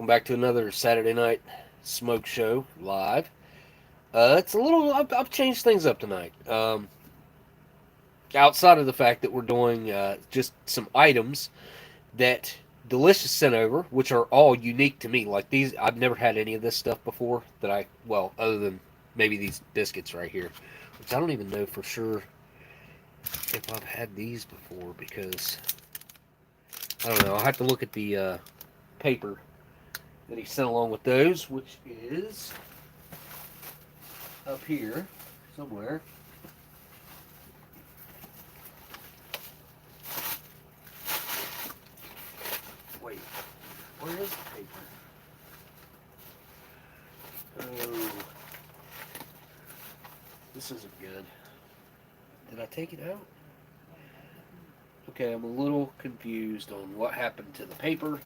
back to another Saturday night smoke show live. It's a little. I've changed things up tonight. Outside of the fact that we're doing just some items that Delicious sent over, which are all unique to me. Like these, I've never had any of this stuff before. Other than maybe these biscuits right here, which I don't even know for sure if I've had these before because I don't know. I'll have to look at the paper that he sent along with those, which is up here somewhere. Wait, where is the paper? Oh, this isn't good. Did I take it out? Okay, I'm a little confused on what happened to the paper.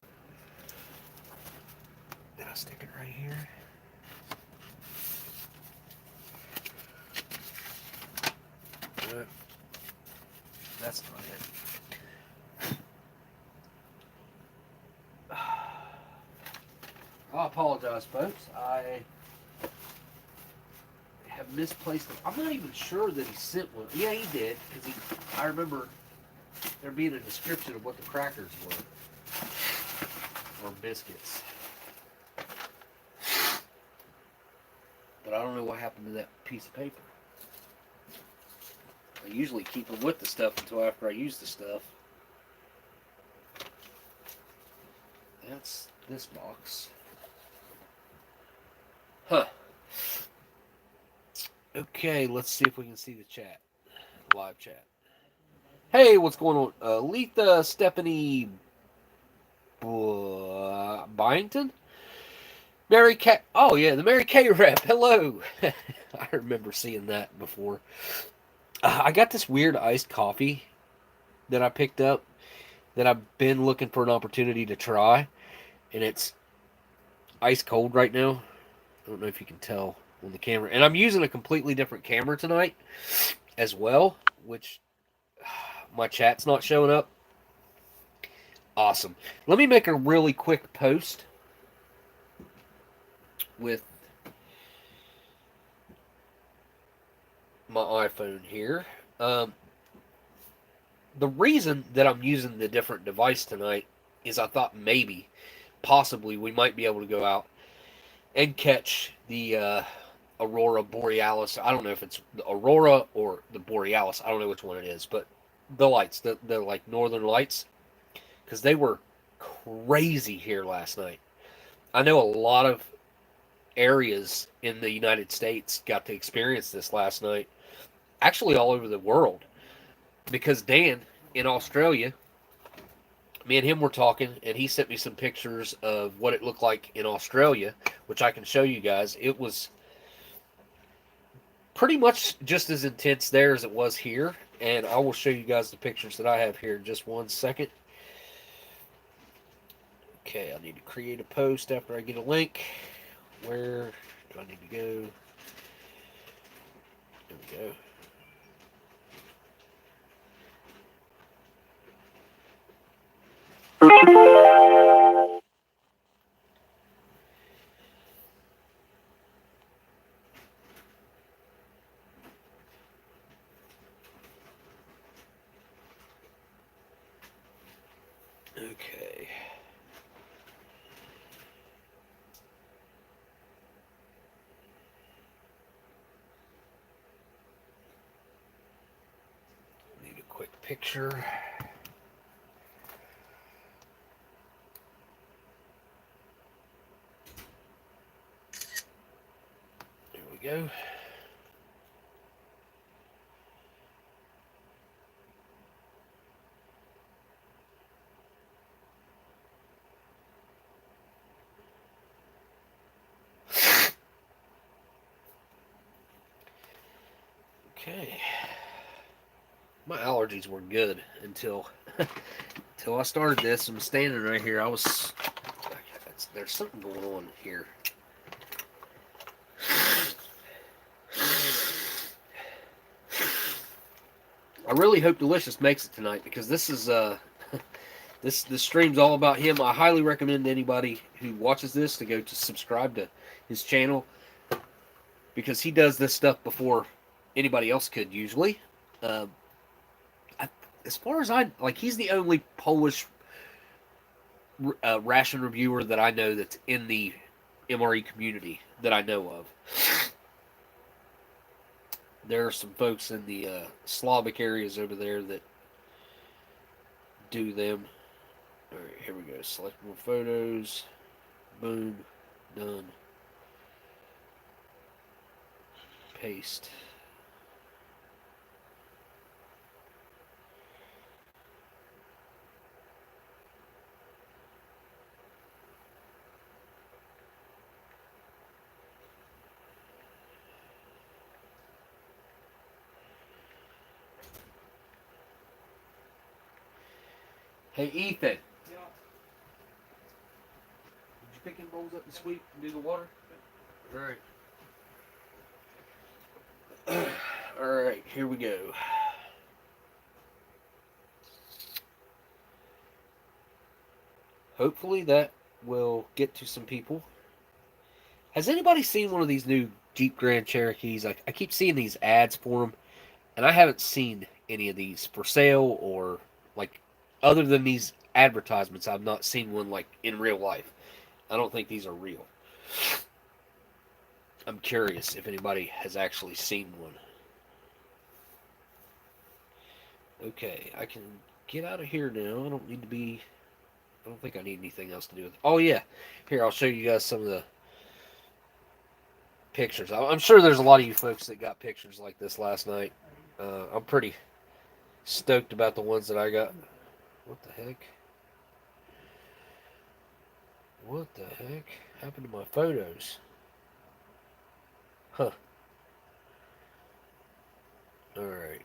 Did I stick it right here? That's not it. I apologize, folks. I have misplaced it. I'm not even sure that he sent one. Yeah, he did, because I remember there being a description of what the crackers were. Or biscuits. But I don't know what happened to that piece of paper. I usually keep them with the stuff until after I use the stuff. That's this box. Huh. Okay, let's see if we can see the chat. Live chat. Hey, what's going on? Letha Stephanie Byington? Mary Kay. Oh, yeah, the Mary Kay rep. Hello. I remember seeing that before. I got this weird iced coffee that I picked up that I've been looking for an opportunity to try. And it's ice cold right now. I don't know if you can tell on the camera. And I'm using a completely different camera tonight as well, which my chat's not showing up. Awesome. Let me make a really quick post with my iPhone here. The reason that I'm using the different device tonight is I thought maybe, possibly, we might be able to go out and catch the Aurora Borealis. I don't know if it's the Aurora or the Borealis. I don't know which one it is, but the lights, the like northern lights, because they were crazy here last night. I know a lot of areas in the United States got to experience this last night. Actually, all over the world. Because Dan in Australia, me and him were talking, and he sent me some pictures of what it looked like in Australia, which I can show you guys. It was pretty much just as intense there as it was here, and I will show you guys the pictures that I have here in just 1 second. Okay, I need to create a post after I get a link. Where do I need to go? There we go. Okay. Need a quick picture. There we go. Okay. My allergies were good until I started this. I'm standing right here. There's something going on here. I really hope Delicious makes it tonight because this is This stream's all about him. I highly recommend anybody who watches this to go to subscribe to his channel, because he does this stuff before anybody else could usually. Uh, as far as he's the only Polish ration reviewer that I know that's in the MRE community that I know of. There are some folks in the Slavic areas over there that do them. Alright, here we go. Select more photos. Boom. Done. Paste. Hey, Ethan. Yeah. Did you pick any bowls up this week and do the water? Alright. Alright, here we go. Hopefully that will get to some people. Has anybody seen one of these new Jeep Grand Cherokees? I keep seeing these ads for them, and I haven't seen any of these for sale, or like, other than these advertisements, I've not seen one like in real life. I don't think these are real. I'm curious if anybody has actually seen one. Okay, I can get out of here now. I don't need to be... I don't think I need anything else to do with it. Oh, yeah. Here, I'll show you guys some of the pictures. I'm sure there's a lot of you folks that got pictures like this last night. I'm pretty stoked about the ones that I got. What the heck? What the heck happened to my photos? Huh. Alright.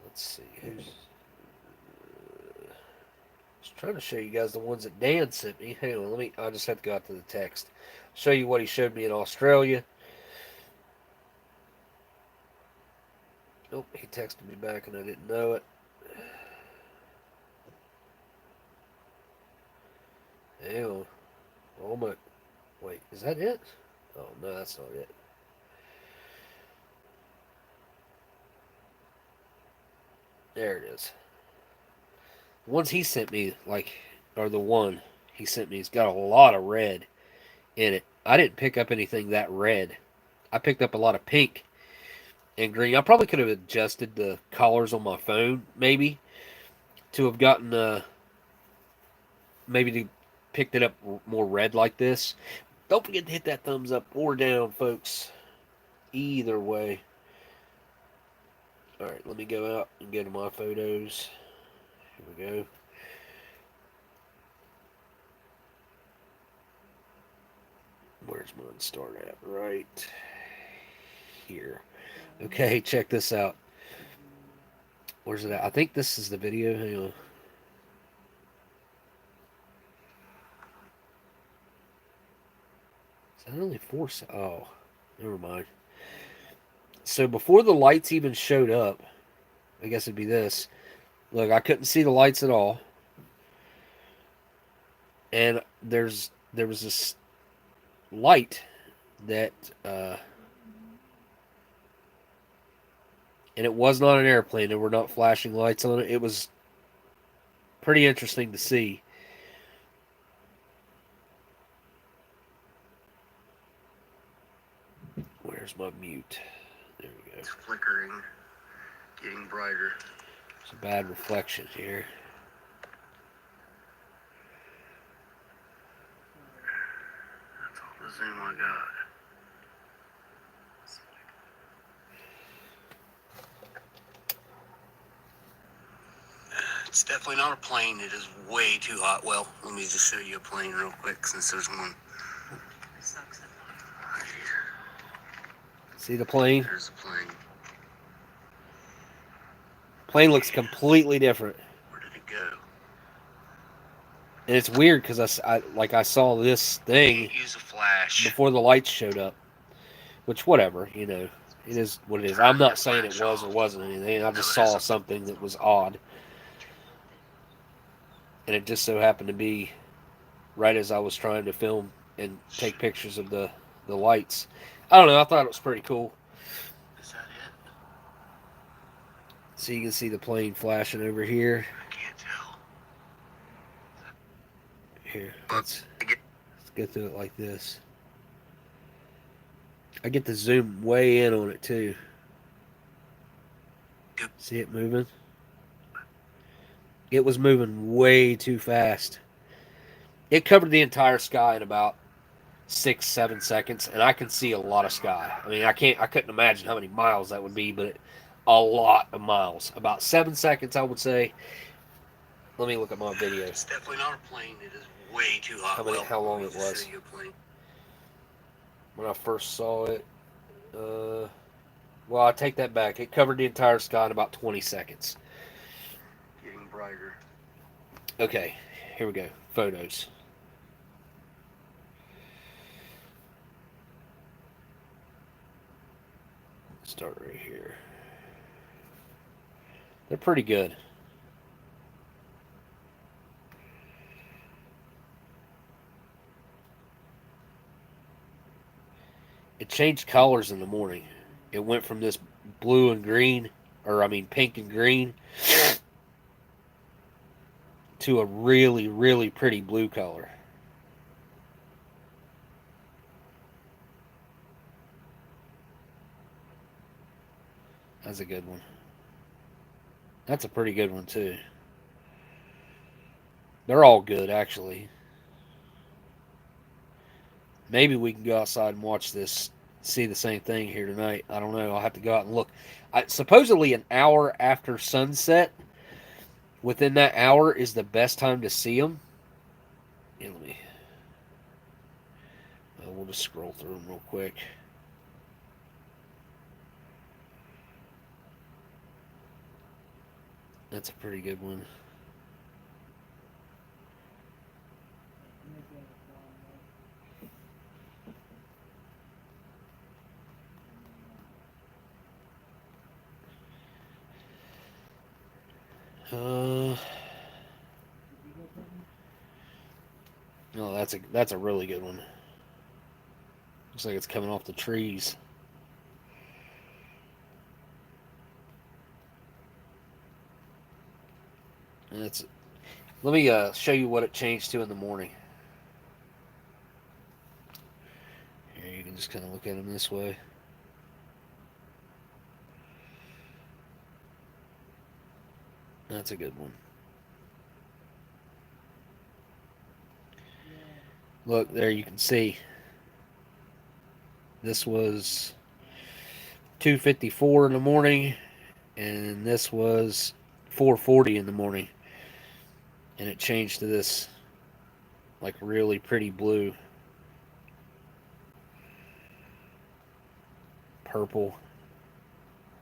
Let's see. Who's... I was trying to show you guys the ones that Dan sent me. Hang on, I just have to go out to the text. Show you what he showed me in Australia. Oh, he texted me back and I didn't know it. Hang on. Oh my... Wait, is that it? Oh, no, that's not it. There it is. The ones he sent me, or the one he sent me, has got a lot of red in it. I didn't pick up anything that red. I picked up a lot of pink and green. I probably could have adjusted the colors on my phone, maybe, to have gotten, maybe to picked it up more red like this. Don't forget to hit that thumbs up or down, folks. Either way. Alright, let me go out and go to my photos. Here we go. Where's mine start at? Right here. Okay, check this out. Where's it at? I think this is the video. Hang on. Is that only 4? Oh, never mind. So before the lights even showed up, I guess it'd be this. Look, I couldn't see the lights at all. And there was this light that, and it was not an airplane. There were not flashing lights on it. It was pretty interesting to see. Where's my mute? There we go. It's flickering, getting brighter. It's a bad reflection here. That's all the zoom I got. It's definitely not a plane. It is way too hot. Well, let me just show you a plane real quick since there's one. See the plane? There's a plane. Plane looks completely different. Where did it go? And it's weird because I saw this thing Use a flash before the lights showed up. Which, whatever, you know. It is what it is. I'm not saying it was or wasn't anything. I just saw something that was odd. and it just so happened to be right as I was trying to film and take pictures of the lights. I don't know. I thought it was pretty cool. Is that it? So you can see the plane flashing over here. I can't tell. Here, let's go through it like this. I get to zoom way in on it too. See it moving? It was moving way too fast. It covered the entire sky in about 6-7 seconds, and I can see a lot of sky. I mean, I couldn't imagine how many miles that would be, but a lot of miles. About 7 seconds, I would say. Let me look at my video. It's definitely not a plane. It is way too hot. How long it was. Show you a plane. When I first saw it, well, I take that back. It covered the entire sky in about 20 seconds. Getting brighter. Okay, here we go. Photos. Start right here. They're pretty good. It changed colors in the morning. It went from this blue and green, or I mean pink and green, to a really, really pretty blue color. That's a good one. That's a pretty good one too. They're all good, actually. Maybe we can go outside and watch this, see the same thing here tonight. I don't know. I'll have to go out and look. Supposedly an hour after sunset, within that hour is the best time to see them. Yeah, we'll just scroll through them real quick. That's a pretty good one. No, that's a really good one. Looks like it's coming off the trees. And let me show you what it changed to in the morning. Here, you can just kind of look at them this way. That's a good one. Look, there you can see. This was 2:54 in the morning, and this was 4:40 in the morning. And it changed to this, like, really pretty blue. Purple.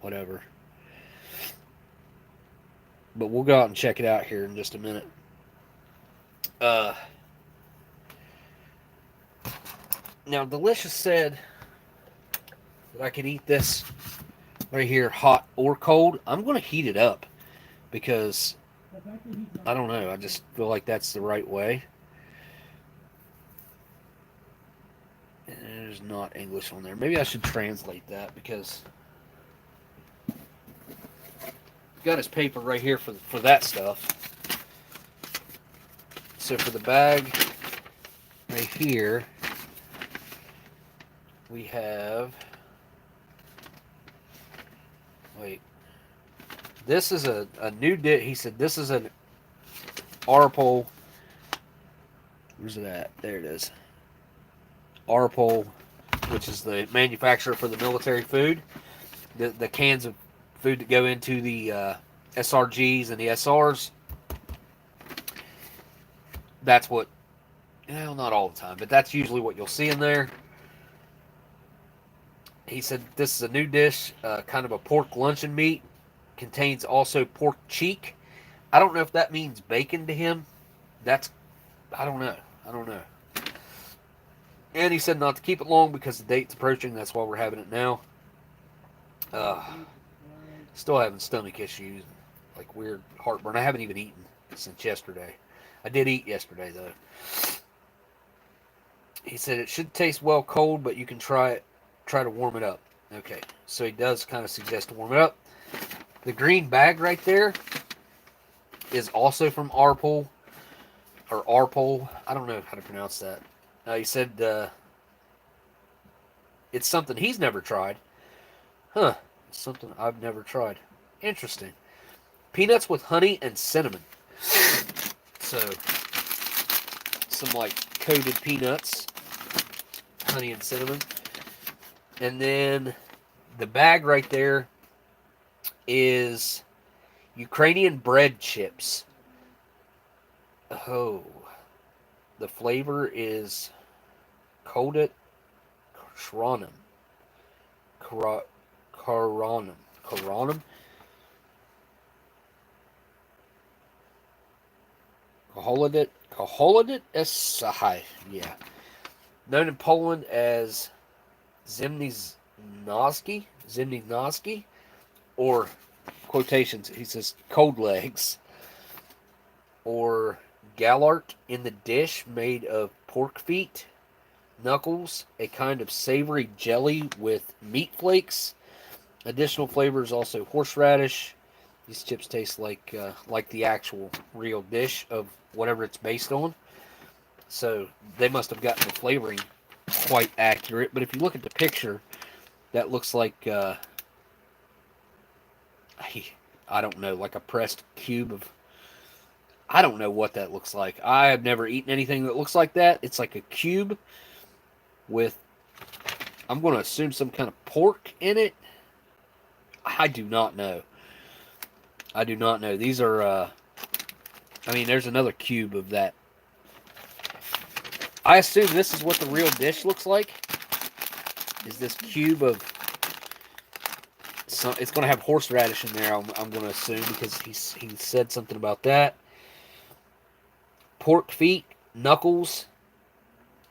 Whatever. But we'll go out and check it out here in just a minute. Now, Delicious said that I could eat this right here hot or cold. I'm going to heat it up because, I don't know, I just feel like that's the right way. And there's not English on there. Maybe I should translate that because got his paper right here for that stuff. So for the bag right here, we have, wait, this is a new dish. He said this is an Arpol, where's it at? There it is. Arpol, which is the manufacturer for the military food. The cans of food that go into the SRGs and the SRs. That's what, well, not all the time, but that's usually what you'll see in there. He said this is a new dish, kind of a pork luncheon meat. Contains also pork cheek. I don't know if that means bacon to him. I don't know. And he said not to keep it long because the date's approaching. That's why we're having it now. Still having stomach issues, like weird heartburn. I haven't even eaten since yesterday. I did eat yesterday, though. He said it should taste well cold, but you can try to warm it up. Okay, so he does kind of suggest to warm it up. The green bag right there is also from Arpol, or Arpol. I don't know how to pronounce that. He said it's something he's never tried. Huh, it's something I've never tried. Interesting. Peanuts with honey and cinnamon. So, some like coated peanuts, honey and cinnamon. And then the bag right there is Ukrainian bread chips. Oh, the flavor is Kodet Karanim. Karanim? Kaholodit Esahai. Yeah. Known in Poland as Zimniznoski, or quotations, he says cold legs, or Gallart in the dish made of pork feet, knuckles, a kind of savory jelly with meat flakes. Additional flavors also horseradish. These chips taste like the actual real dish of whatever it's based on. So they must have gotten the flavoring quite accurate. But if you look at the picture, that looks like I don't know, like a pressed cube of. I don't know what that looks like. I have never eaten anything that looks like that. It's like a cube with, I'm going to assume, some kind of pork in it. I do not know. These are, there's another cube of that. I assume this is what the real dish looks like. Is this cube of, it's going to have horseradish in there, I'm going to assume, because he said something about that. Pork feet, knuckles,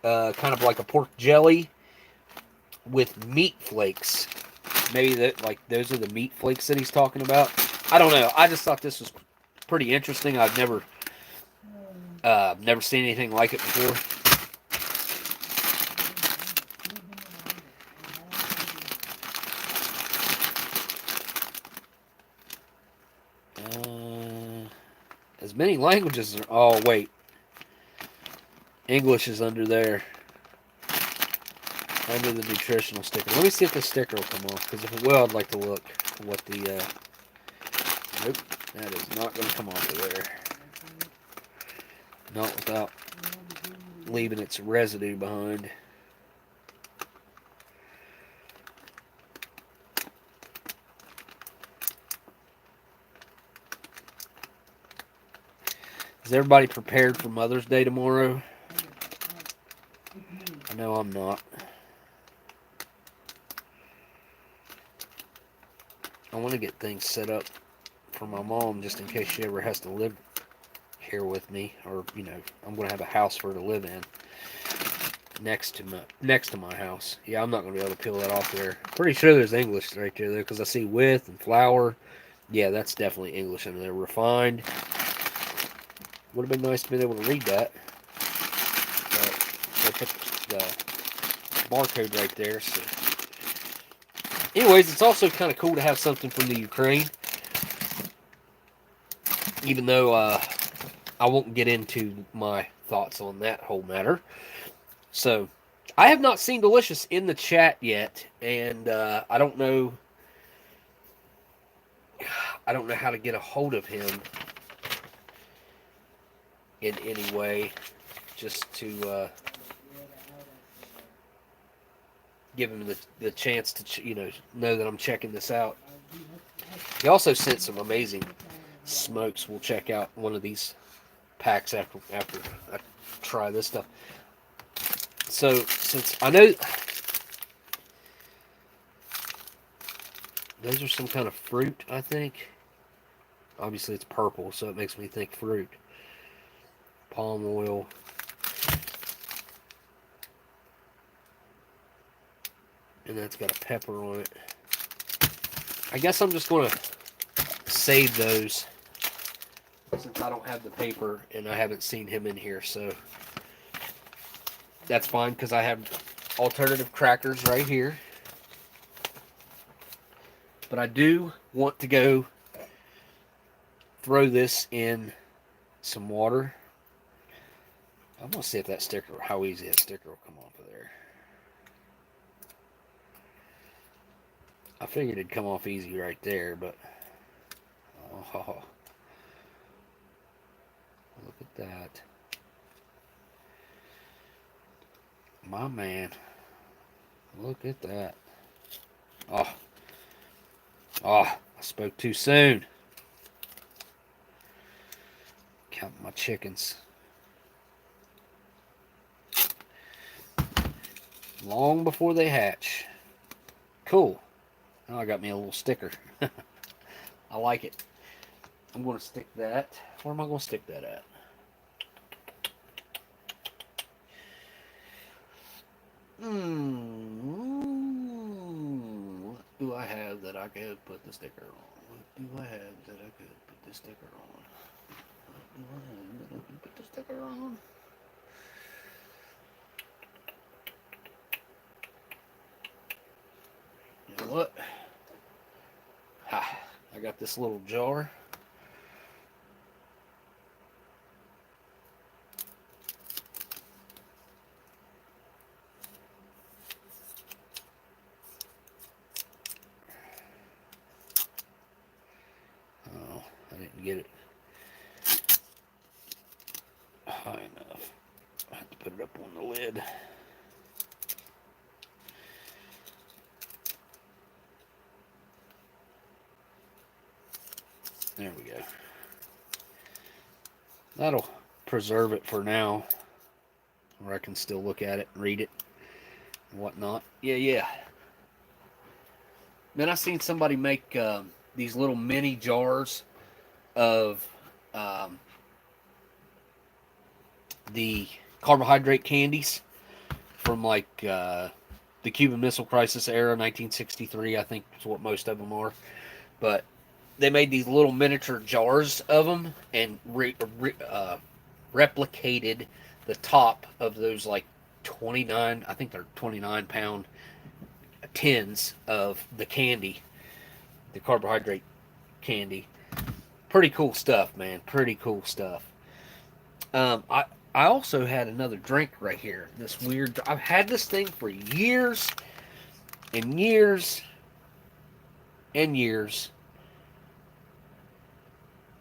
kind of like a pork jelly with meat flakes. Maybe those are the meat flakes that he's talking about. I don't know. I just thought this was pretty interesting. I've never seen anything like it before. As many languages are. Oh wait, English is under there. Under the nutritional sticker. Let me see if the sticker will come off, because if it will, I'd like to look what the, nope, that is not going to come off of there. Not without leaving its residue behind. Is everybody prepared for Mother's Day tomorrow? I know I'm not. I want to get things set up for my mom just in case she ever has to live here with me, or I'm going to have a house for her to live in next to my house. Yeah, I'm not going to be able to peel that off there. Pretty sure there's English right there because I see with and flour. Yeah, that's definitely English in there. Refined. Would have been nice to be able to read that. But they put the barcode right there. So, anyways, it's also kind of cool to have something from the Ukraine. Even though I won't get into my thoughts on that whole matter. So, I have not seen Delicious in the chat yet, and I don't know how to get a hold of him in any way, just to give him the chance to know that I'm checking this out. He also sent some amazing smokes. We'll check out one of these packs after I try this stuff. So since I know those are some kind of fruit, I think. Obviously it's purple, so it makes me think fruit. Palm oil. And that's got a pepper on it. I guess I'm just going to save those since I don't have the paper and I haven't seen him in here, so that's fine because I have alternative crackers right here. But I do want to go throw this in some water. I'm going to see if that sticker, how easy that sticker will come off of there. I figured it'd come off easy right there, but oh, look at that. My man. Look at that. Oh, I spoke too soon. Count my chickens. Long before they hatch. Cool. Now I got me a little sticker. I like it. I'm going to stick that. Where am I going to stick that at? What do I have that I could put the sticker on? What do I have that I could put the sticker on? What do I have that I could put the sticker on? You know what? Ha! I got this little jar. Oh, I didn't get it high enough. I have to put it up on the lid. There we go. That'll preserve it for now, where I can still look at it and read it and whatnot. Yeah. Then I seen somebody make these little mini jars of the carbohydrate candies from like the Cuban Missile Crisis era, 1963, I think is what most of them are. But they made these little miniature jars of them and replicated the top of those like 29, I think they're 29-pound tins of the candy, the carbohydrate candy. Pretty cool stuff, man. Pretty cool stuff. I also had another drink right here. This weird. I've had this thing for years and years and years.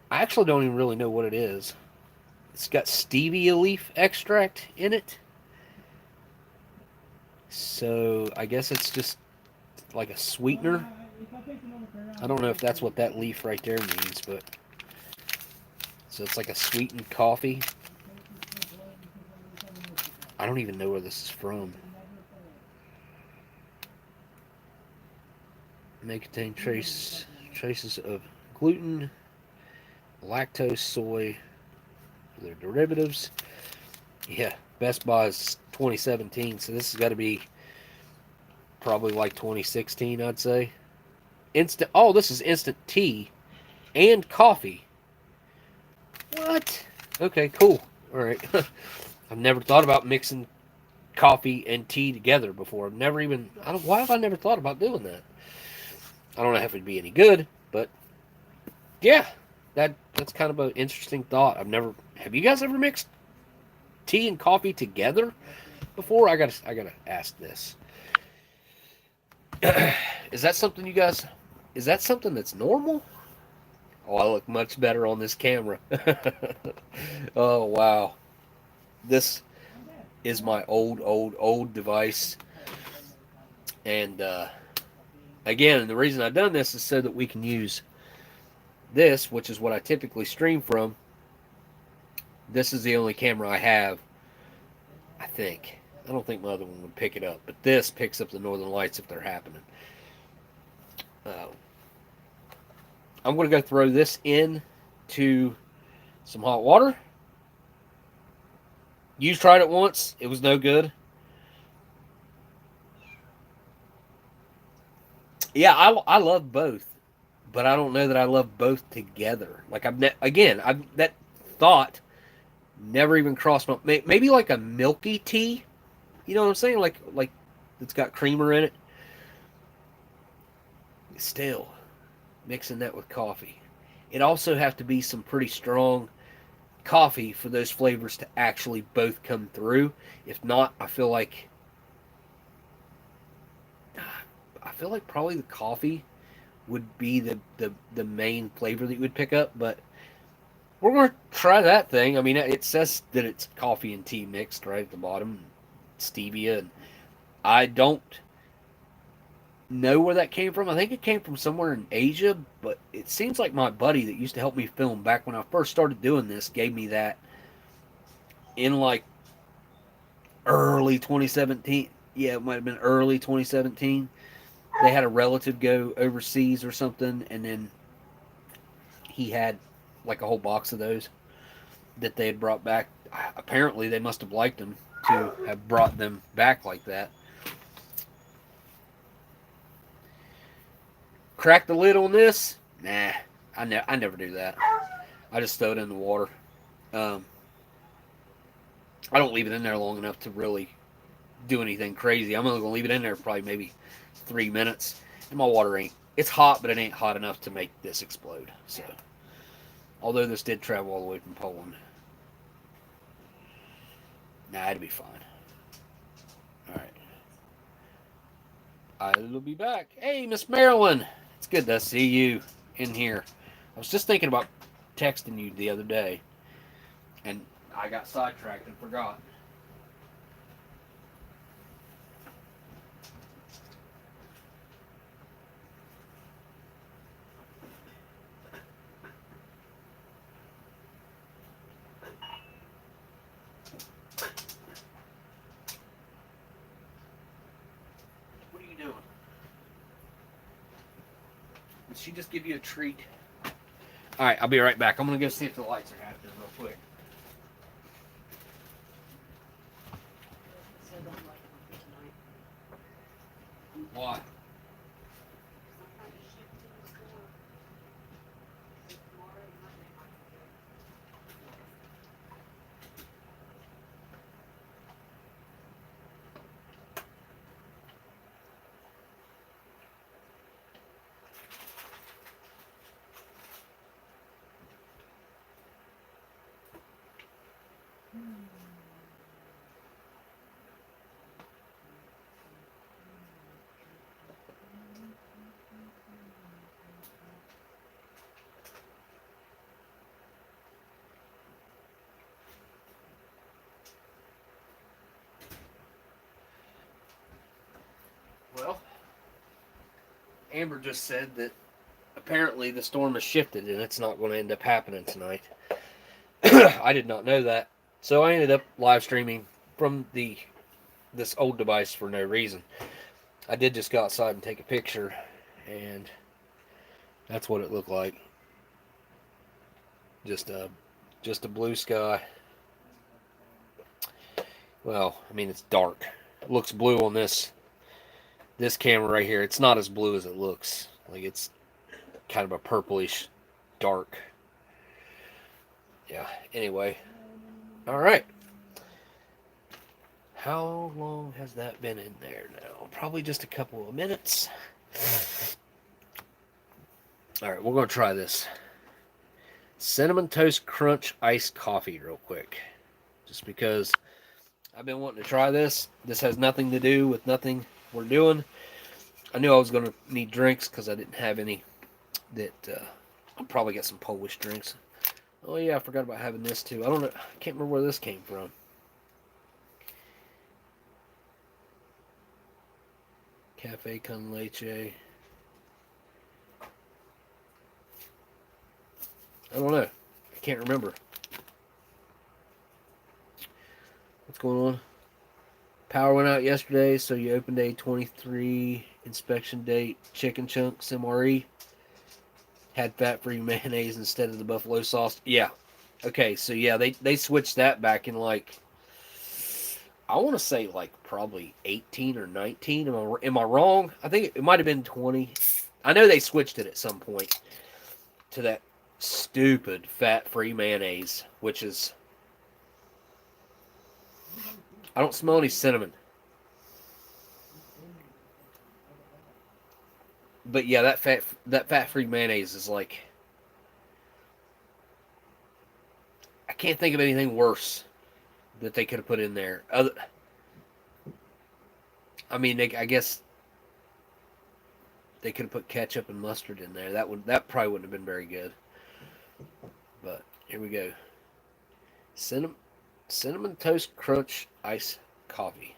I actually don't even really know what it is. It's got stevia leaf extract in it. So I guess it's just like a sweetener. I don't know if that's what that leaf right there means, but so it's like a sweetened coffee. I don't even know where this is from. It may contain traces of gluten, lactose, soy, their derivatives. Yeah, Best Buy is 2017, so this has got to be probably like 2016, I'd say. Instant. Oh, this is instant tea and coffee. What? Okay, cool. All right. I've never thought about mixing coffee and tea together before. I've never even. Why have I never thought about doing that? I don't know if it'd be any good, but yeah, that's kind of an interesting thought. Have you guys ever mixed tea and coffee together before? I gotta ask this. Is that something you guys? Is that something that's normal? Oh, I look much better on this camera. Oh wow, this is my old device, and again, the reason I've done this is so that we can use this, which is what I typically stream from. This is the only camera I have, I think. I don't think my other one would pick it up, but this picks up the northern lights if they're happening. I'm going to go throw this in to some hot water. You tried it once. It was no good. Yeah, I love both. but I don't know that I love both together. Like I've that thought never even crossed my maybe like a milky tea. You know what I'm saying? Like it's got creamer in it. Still mixing that with coffee. It also have to be some pretty strong coffee for those flavors to actually both come through. If not, I feel like probably the coffee would be the main flavor that you would pick up, but we're going to try that thing. I mean, it says that it's coffee and tea mixed right at the bottom, stevia, and I don't know where that came from. I think it came from somewhere in Asia, but it seems like my buddy that used to help me film back when I first started doing this gave me that in like early 2017. Yeah, it might have been early 2017. They had a relative go overseas or something, and then he had like a whole box of those that they had brought back. Apparently, they must have liked them to have brought them back like that. Crack the lid on this? Nah, I never do that. I just throw it in the water. I don't leave it in there long enough to really do anything crazy. I'm only going to leave it in there probably maybe 3 minutes. And my water it's hot, but it ain't hot enough to make this explode. So, although this did travel all the way from Poland. Nah, it'll be fine. Alright. I'll be back. Hey, Miss Marilyn. It's good to see you in here. I was just thinking about texting you the other day, and I got sidetracked and forgot. What are you doing? Did she just give you a treat? Alright, I'll be right back. I'm going to go see if the lights are happening real quick. Why? Well, Amber just said that apparently the storm has shifted and it's not going to end up happening tonight. I did not know that. So I ended up live streaming from this old device for no reason. I did just go outside and take a picture, and that's what it looked like. Just a blue sky. Well, I mean, it's dark. It looks blue on this camera right here. It's not as blue as it looks. Like, it's kind of a purplish dark. Yeah, anyway. Alright. How long has that been in there now? Probably just a couple of minutes. Alright, we're going to try this. Cinnamon Toast Crunch iced coffee real quick. Just because I've been wanting to try this. This has nothing to do with nothing we're doing. I knew I was going to need drinks because I didn't have any that... I'll probably get some Polish drinks. Oh yeah, I forgot about having this too. I don't know. I can't remember where this came from. Cafe con leche. I don't know. I can't remember. What's going on? Power went out yesterday, so you opened a 23 inspection date chicken chunks MRE. Had fat-free mayonnaise instead of the buffalo sauce. Yeah. Okay, so yeah, they switched that back in like, I want to say like probably 18 or 19. Am I wrong? I think it might have been 20. I know they switched it at some point to that stupid fat-free mayonnaise, which is... I don't smell any cinnamon. But yeah, that fat-free mayonnaise is like... I can't think of anything worse that they could have put in there. I mean, I guess they could have put ketchup and mustard in there. That probably wouldn't have been very good. But here we go. Cinnamon Toast Crunch Iced Coffee.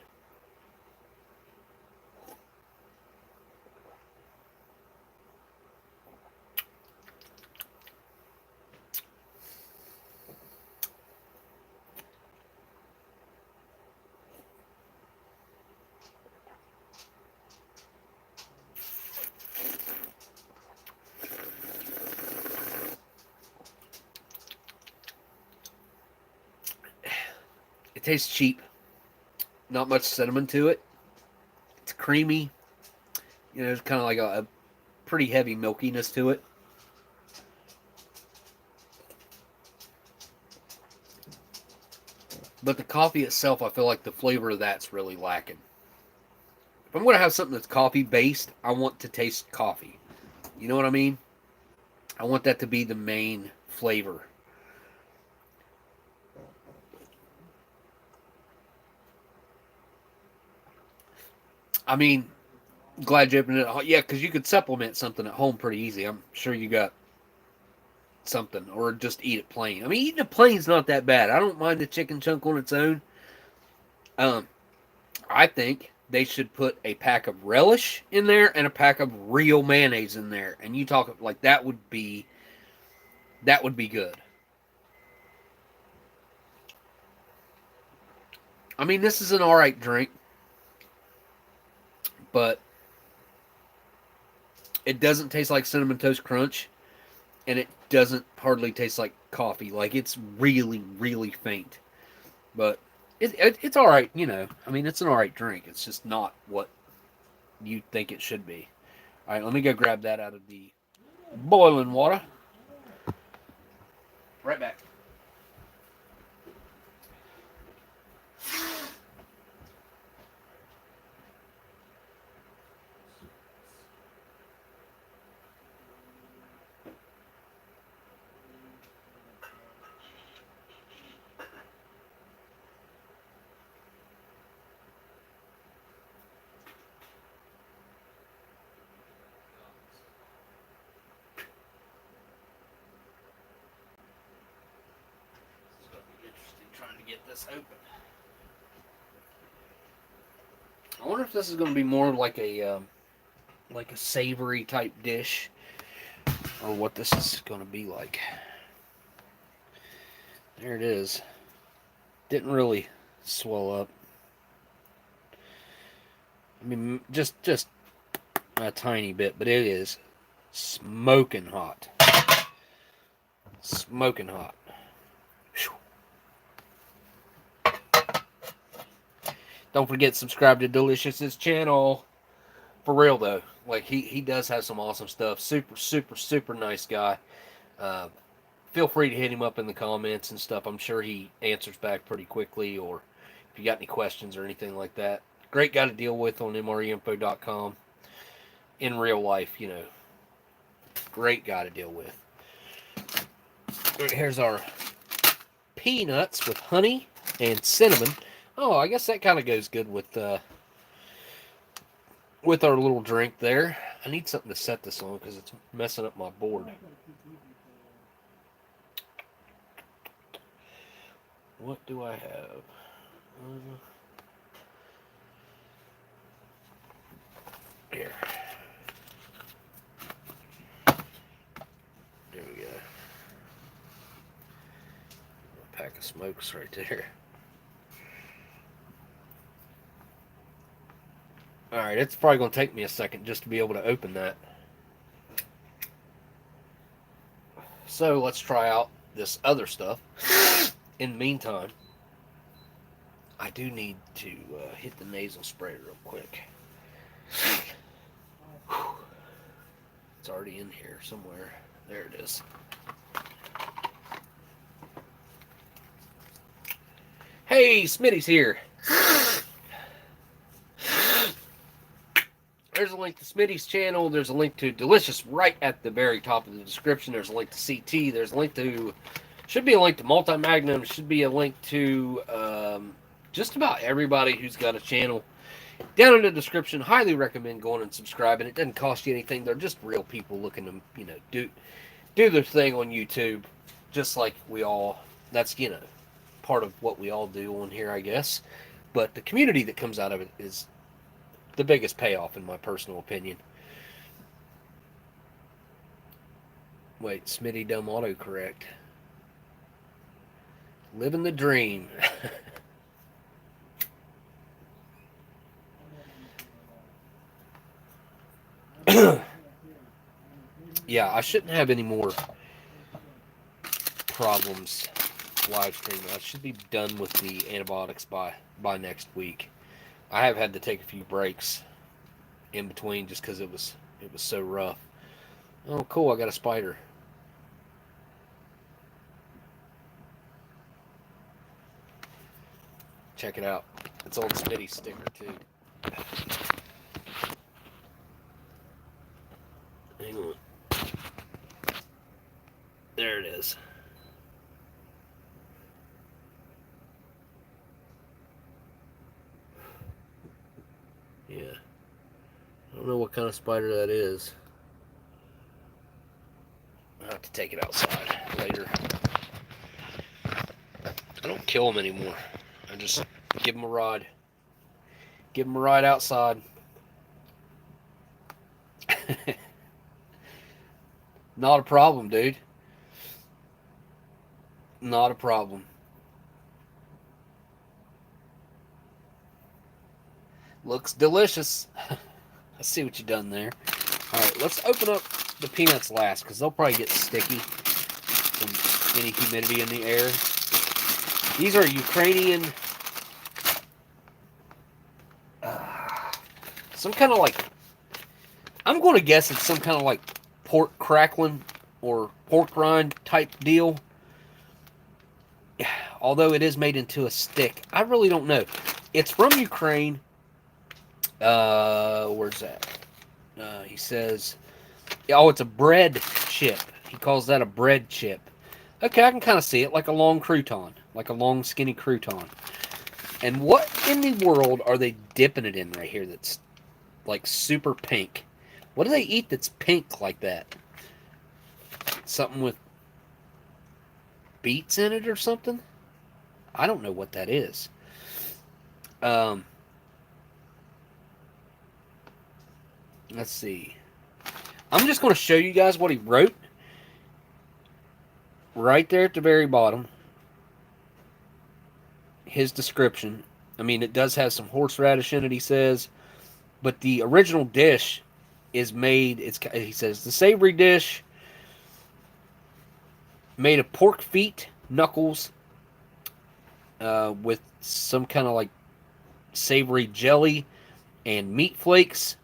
It tastes cheap. Not much cinnamon to it. It's creamy. You know, there's kind of like a pretty heavy milkiness to it. But the coffee itself, I feel like the flavor of that's really lacking. If I'm going to have something that's coffee-based, I want to taste coffee. You know what I mean? I want that to be the main flavor. I mean, glad you opened it. Yeah, because you could supplement something at home pretty easy. I'm sure you got something, or just eat it plain. I mean, eating it plain is not that bad. I don't mind the chicken chunk on its own. I think they should put a pack of relish in there and a pack of real mayonnaise in there, and you talk like that would be good. I mean, this is an all right drink, but it doesn't taste like Cinnamon Toast Crunch, and it doesn't hardly taste like coffee. Like, it's really, really faint. But it's all right, you know. I mean, it's an all right drink. It's just not what you think it should be. All right, let me go grab that out of the boiling water. Right back. Trying to get this open. I wonder if this is going to be more like a savory type dish, or what this is going to be like. There it is. Didn't really swell up. I mean, just a tiny bit, but it is smoking hot. Smoking hot. Don't forget to subscribe to Delicious's channel. For real though, like he does have some awesome stuff. Super nice guy. Feel free to hit him up in the comments and stuff. I'm sure he answers back pretty quickly, or if you got any questions or anything like that. Great guy to deal with on MREinfo.com. In real life, you know. Great guy to deal with. Here's our peanuts with honey and cinnamon. Oh, I guess that kind of goes good with our little drink there. I need something to set this on because it's messing up my board. What do I have? Here. There we go. A pack of smokes right there. Alright, it's probably going to take me a second just to be able to open that. So, let's try out this other stuff. In the meantime, I do need to hit the nasal spray real quick. It's already in here somewhere. There it is. Hey, Smitty's here. There's a link to Smitty's channel. There's a link to Delicious right at the very top of the description. There's a link to CT. There's a link to... Should be a link to Multi-Magnum. Should be a link to just about everybody who's got a channel. Down in the description, highly recommend going and subscribing. It doesn't cost you anything. They're just real people looking to, do their thing on YouTube. Just like we all... That's, part of what we all do on here, I guess. But the community that comes out of it is the biggest payoff, in my personal opinion. Wait, Smitty dumb autocorrect. Living the dream. Yeah, I shouldn't have any more problems live streaming. I should be done with the antibiotics by next week. I have had to take a few breaks in between just because it was so rough. Oh, cool! I got a spider. Check it out. It's old Smitty sticker too. Hang on. There it is. Yeah. I don't know what kind of spider that is. I'll have to take it outside later. I don't kill them anymore. I just give them a ride. Give them a ride outside. Not a problem, dude. Not a problem. Looks delicious. I see what you done there. Alright, let's open up the peanuts last, because they'll probably get sticky from any humidity in the air. These are Ukrainian... some kind of like... I'm going to guess it's some kind of like pork crackling or pork rind type deal. Although it is made into a stick. I really don't know. It's from Ukraine. Where's that? He says, oh, it's a bread chip. He calls that a bread chip. Okay, I can kind of see it, like a long crouton, like a long skinny crouton. And what in the world are they dipping it in right here that's like super pink? What do they eat that's pink like that? Something with beets in it or something? I don't know what that is. Let's see. I'm just going to show you guys what he wrote. Right there at the very bottom. His description. I mean, it does have some horseradish in it, he says. But the original dish is made, he says, the savory dish made of pork feet, knuckles, with some kind of like savory jelly and meat flakes.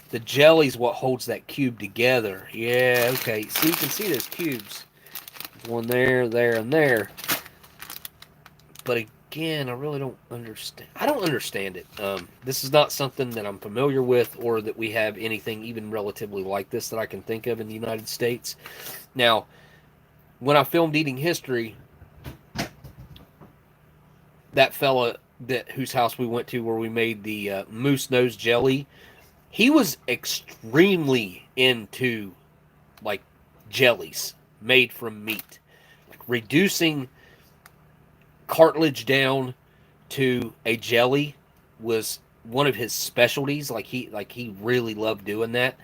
The jelly's what holds that cube together. Yeah, okay. So you can see those cubes. There's one there, there, and there. But again, I really don't understand. I don't understand it. This is not something that I'm familiar with, or that we have anything even relatively like this that I can think of in the United States. Now, when I filmed Eating History, that fella whose house we went to where we made the moose nose jelly, he was extremely into like jellies made from meat. Like, reducing cartilage down to a jelly was one of his specialties. Like he really loved doing that.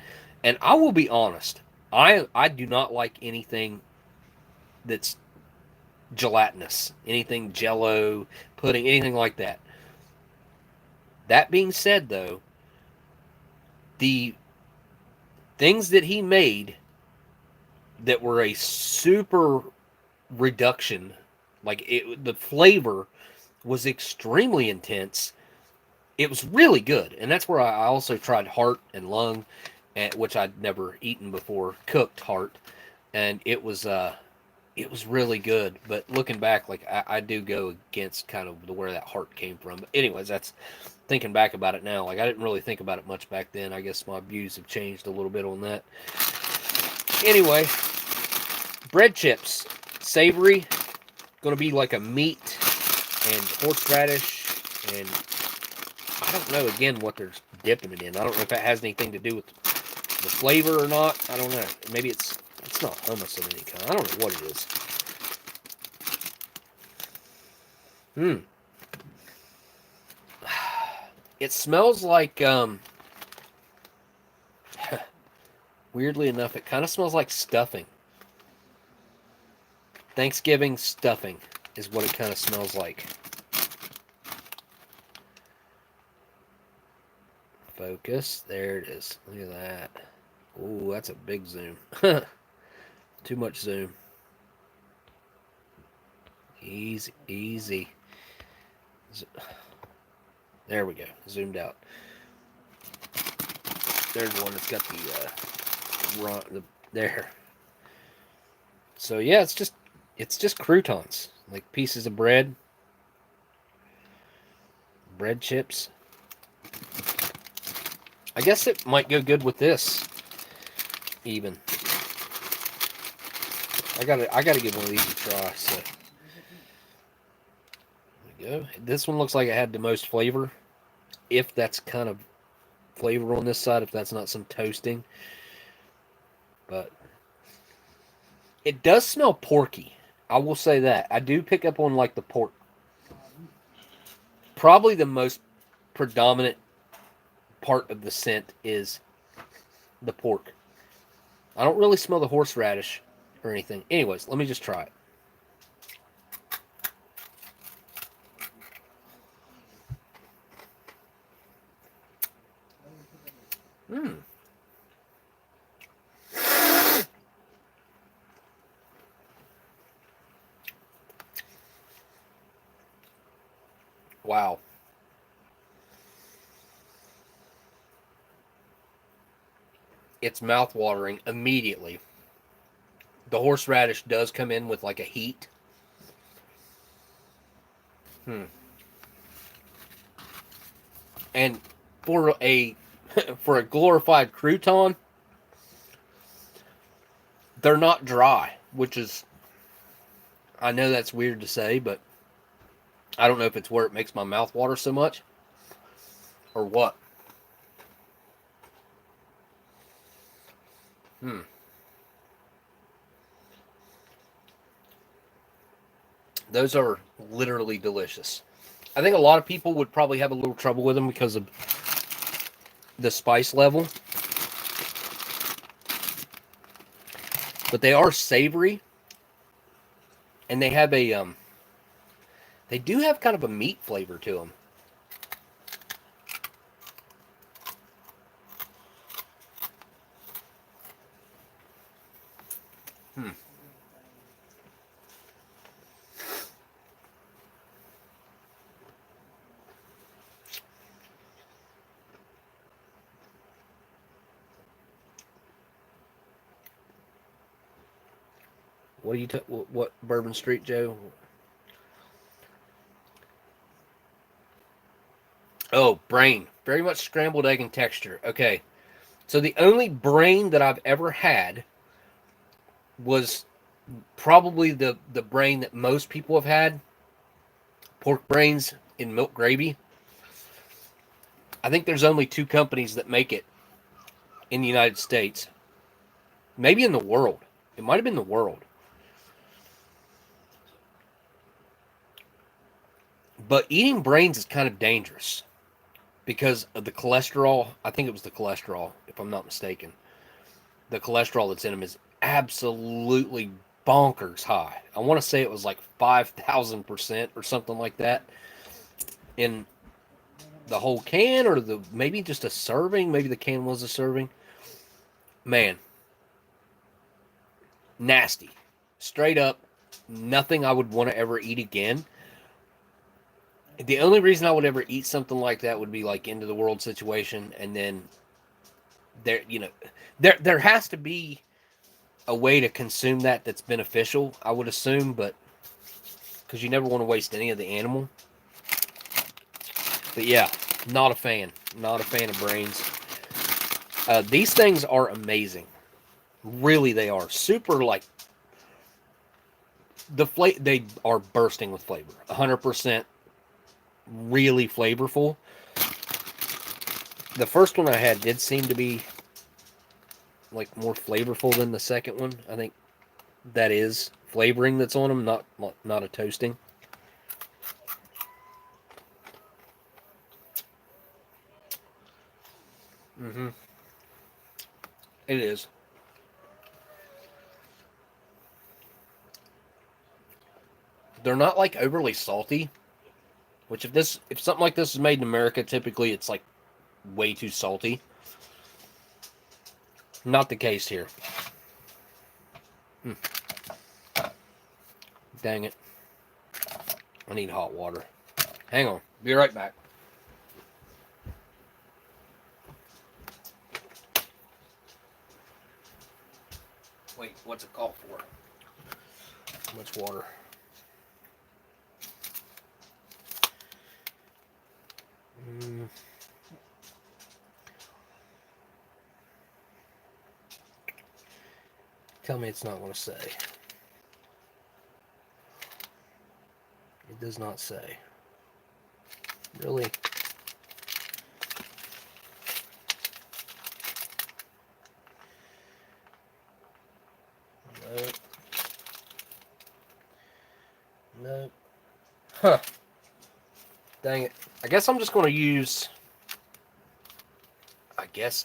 And I will be honest, I do not like anything that's gelatinous, anything jello, pudding, anything like that. That being said, though, the things that he made that were a super reduction, like the flavor was extremely intense. It was really good, and that's where I also tried heart and lung. and, which I'd never eaten before, cooked heart, and it was really good. But looking back, like I do go against kind of where that heart came from. But anyways, that's thinking back about it now. Like I didn't really think about it much back then. I guess my views have changed a little bit on that. Anyway, bread chips, savory, going to be like a meat and horseradish, and I don't know again what they're dipping it in. I don't know if that has anything to do with the flavor or not. I don't know. Maybe it's not hummus of any kind. I don't know what it is. It smells like weirdly enough, it kind of smells like stuffing. Thanksgiving stuffing is what it kind of smells like. Focus. There it is. Look at that. Ooh, that's a big zoom. Too much zoom. Easy, easy. There we go. Zoomed out. There's one that's got the there. So yeah, it's just croutons, like pieces of bread chips. I guess it might go good with this even. I gotta give one of these a try. So there we go. This one looks like it had the most flavor, if that's kind of flavor on this side, if that's not some toasting. But it does smell porky. I will say that. I do pick up on like the pork. Probably the most predominant part of the scent is the pork. I don't really smell the horseradish or anything. Anyways, let me just try it. Wow. It's mouth-watering immediately. The horseradish does come in with like a heat. And for a glorified crouton, they're not dry, which is, I know that's weird to say, but I don't know if it's where it makes my mouth water so much or what. Those are literally delicious. I think a lot of people would probably have a little trouble with them because of the spice level. But they are savory. And they have a they do have kind of a meat flavor to them. What do you what Bourbon Street Joe? Oh, brain. Very much scrambled egg in texture. Okay. So the only brain that I've ever had was probably the brain that most people have had. Pork brains in milk gravy. I think there's only 2 companies that make it in the United States. Maybe in the world. It might have been the world. But eating brains is kind of dangerous because of the cholesterol. I think it was the cholesterol, if I'm not mistaken. The cholesterol that's in them is absolutely bonkers high. I want to say it was like 5,000% or something like that in the whole can, or maybe just a serving. Maybe the can was a serving. Man, nasty. Straight up, nothing I would want to ever eat again. The only reason I would ever eat something like that would be like end of the world situation, and then there has to be a way to consume that's beneficial, I would assume, but because you never want to waste any of the animal. But yeah, not a fan. Not a fan of brains. These things are amazing. Really, they are. Super, like, they are bursting with flavor. 100% really flavorful. The first one I had did seem to be, like, more flavorful than the second one. I think that is flavoring that's on them, not a toasting. Mm-hmm. It is. They're not, like, overly salty. Which if something like this is made in America, typically it's like way too salty. Not the case here. Dang it. I need hot water. Hang on. Be right back. Wait, what's it called for? How much water? Tell me it's not going to say. It does not say. Really? No. No. Huh. Dang it. I guess I'm just going to use,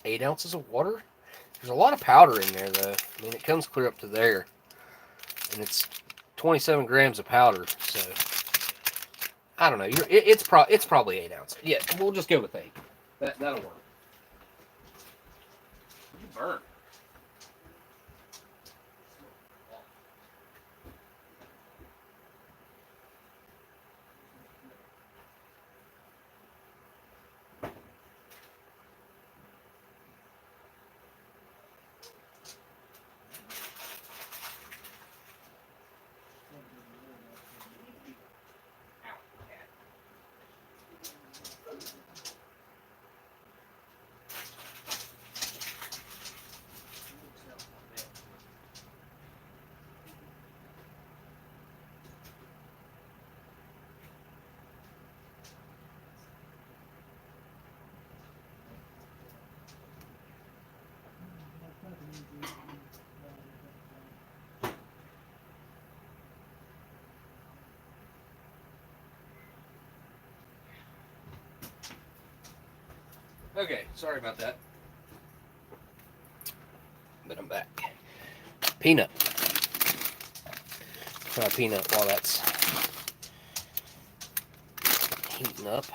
8 ounces of water. There's a lot of powder in there, though. I mean, it comes clear up to there. And it's 27 grams of powder, so I don't know. It's probably 8 ounces. Yeah, we'll just go with 8. That'll work. You burn. Okay, sorry about that. But I'm back. Peanut. Try a peanut while that's heating up.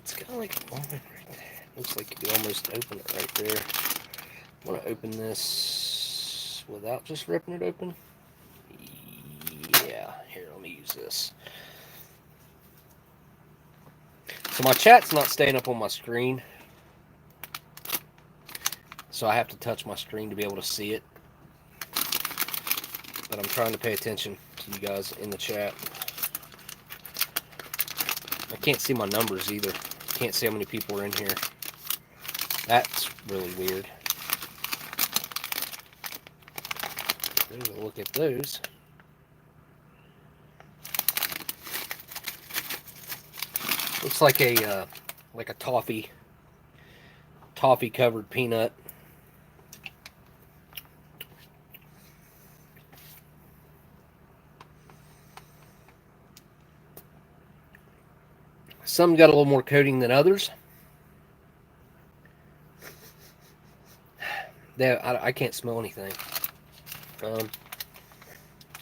It's kind of like a moment right there. Looks like you almost open it right there. I want to open this without just ripping it open. Yeah, here, let me use this. So my chat's not staying up on my screen. So I have to touch my screen to be able to see it. But I'm trying to pay attention to you guys in the chat. I can't see my numbers either. Can't see how many people are in here. That's really weird. There's a look at those. Looks like a toffee covered peanut. Some got a little more coating than others. I can't smell anything. It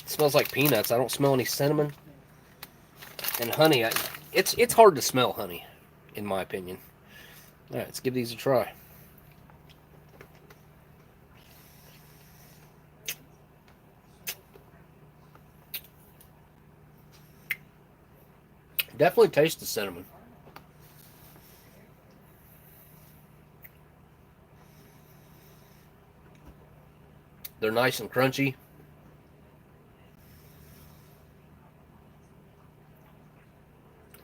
smells like peanuts. I don't smell any cinnamon. And honey, it's hard to smell honey, in my opinion. All right, let's give these a try. Definitely taste the cinnamon. They're nice and crunchy.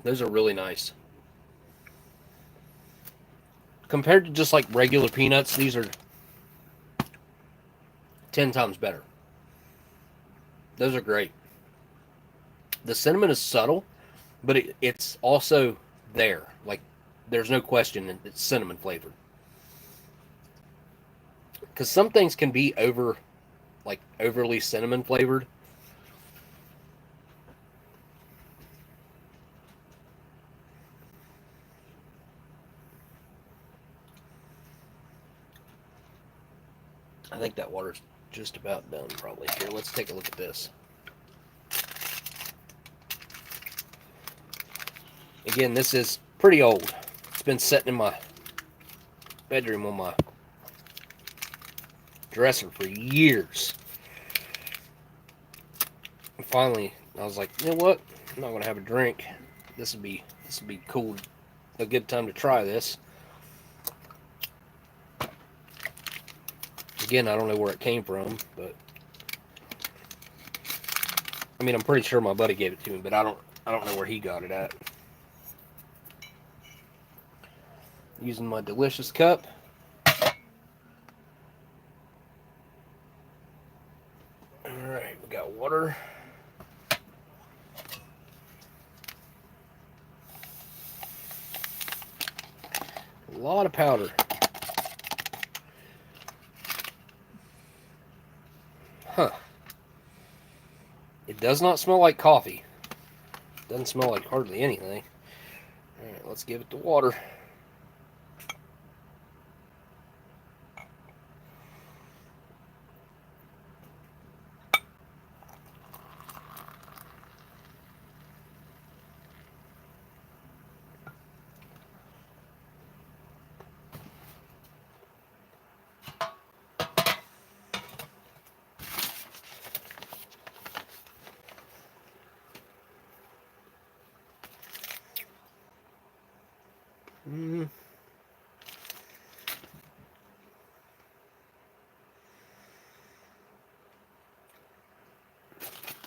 Those are really nice. Compared to just like regular peanuts, these are 10 times better. Those are great. The cinnamon is subtle, but it's also there. Like, there's no question that it's cinnamon flavored. Because some things can be overly cinnamon flavored. I think that water's just about done, probably. Here, let's take a look at this. Again, this is pretty old. It's been sitting in my bedroom on my dresser for years. And finally, I was like, you know what? I'm not gonna have a drink. This would be cool. A good time to try this. Again, I don't know where it came from, but I mean, I'm pretty sure my buddy gave it to me, but I don't know where he got it at. Using my delicious cup. Alright, we got water. A lot of powder. Huh. It does not smell like coffee. Doesn't smell like hardly anything. Alright, let's give it the water.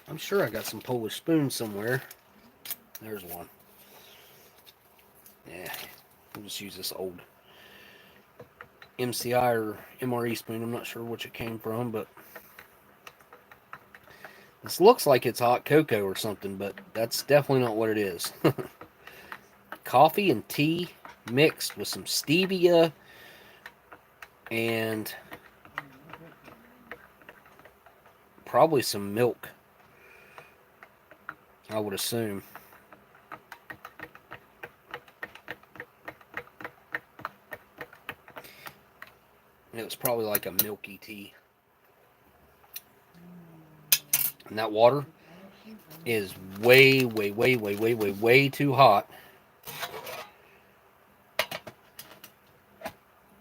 I'm sure I got some Polish spoons somewhere. There's one. Yeah, we'll just use this old MCI or MRE spoon. I'm not sure which it came from, but this looks like it's hot cocoa or something, but that's definitely not what it is. Coffee and tea mixed with some stevia and probably some milk, I would assume. It was probably like a milky tea. And that water is way, way, way, way, way, way, way too hot.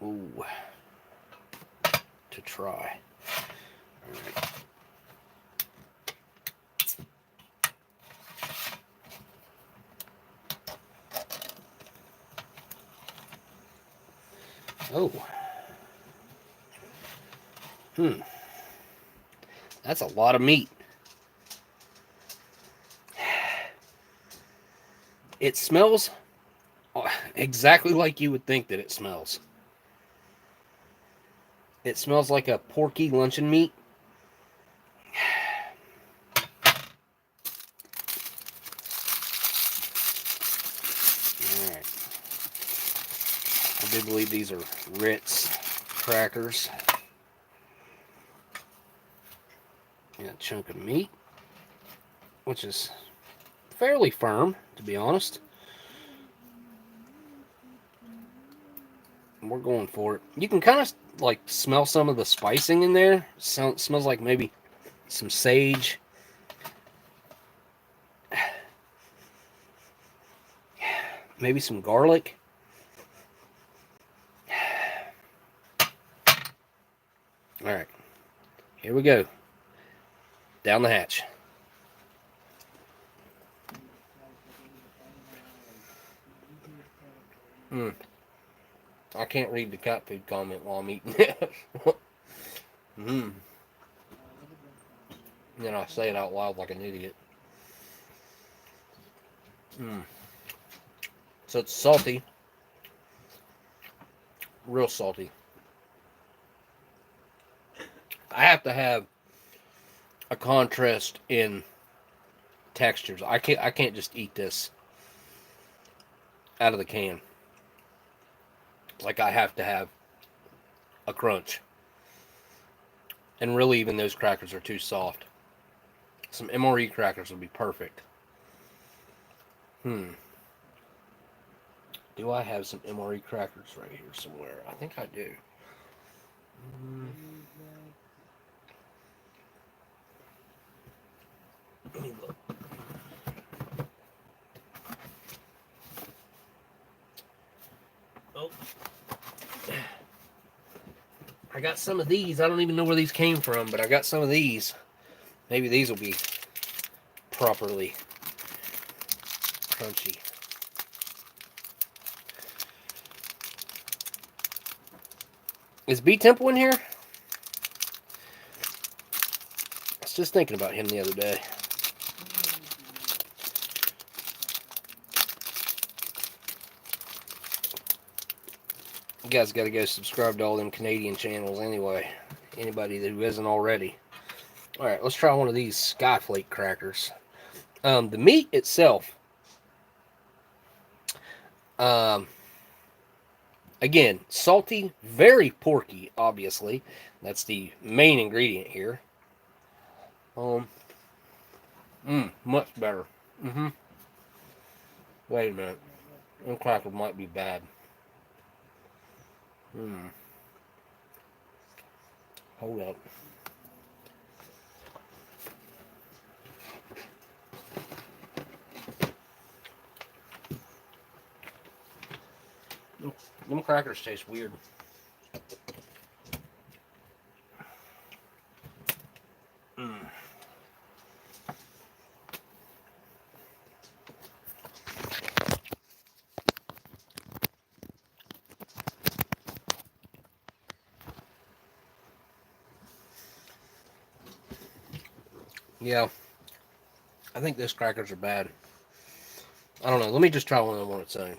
Ooh. To try. All right. Oh. That's a lot of meat. It smells exactly like you would think that it smells. It smells like a porky luncheon meat. Alright. I do believe these are Ritz crackers. And a chunk of meat, which is fairly firm, to be honest. We're going for it. You can kind of like smell some of the spicing in there. Smells like maybe some sage. Maybe some garlic. Alright. Here we go. Down the hatch. I can't read the cat food comment while I'm eating it. And then I say it out loud like an idiot. So it's salty. Real salty. I have to have a contrast in textures. I can't just eat this out of the can. Like, I have to have a crunch. And really, even those crackers are too soft. Some MRE crackers would be perfect. Do I have some MRE crackers right here somewhere? I think I do. Let me look. Oh. I got some of these. I don't even know where these came from, but I got some of these. Maybe these will be properly crunchy. Is BTemple in here? I was just thinking about him the other day. You guys got to go subscribe to all them Canadian channels anyway. Anybody who isn't already. Alright, let's try one of these Skyflake crackers. The meat itself, again, salty, very porky, obviously. That's the main ingredient here. Much better. Wait a minute. Them crackers might be bad. Hold up. Them crackers taste weird. Yeah, I think those crackers are bad. I don't know. Let me just try one of them on its own.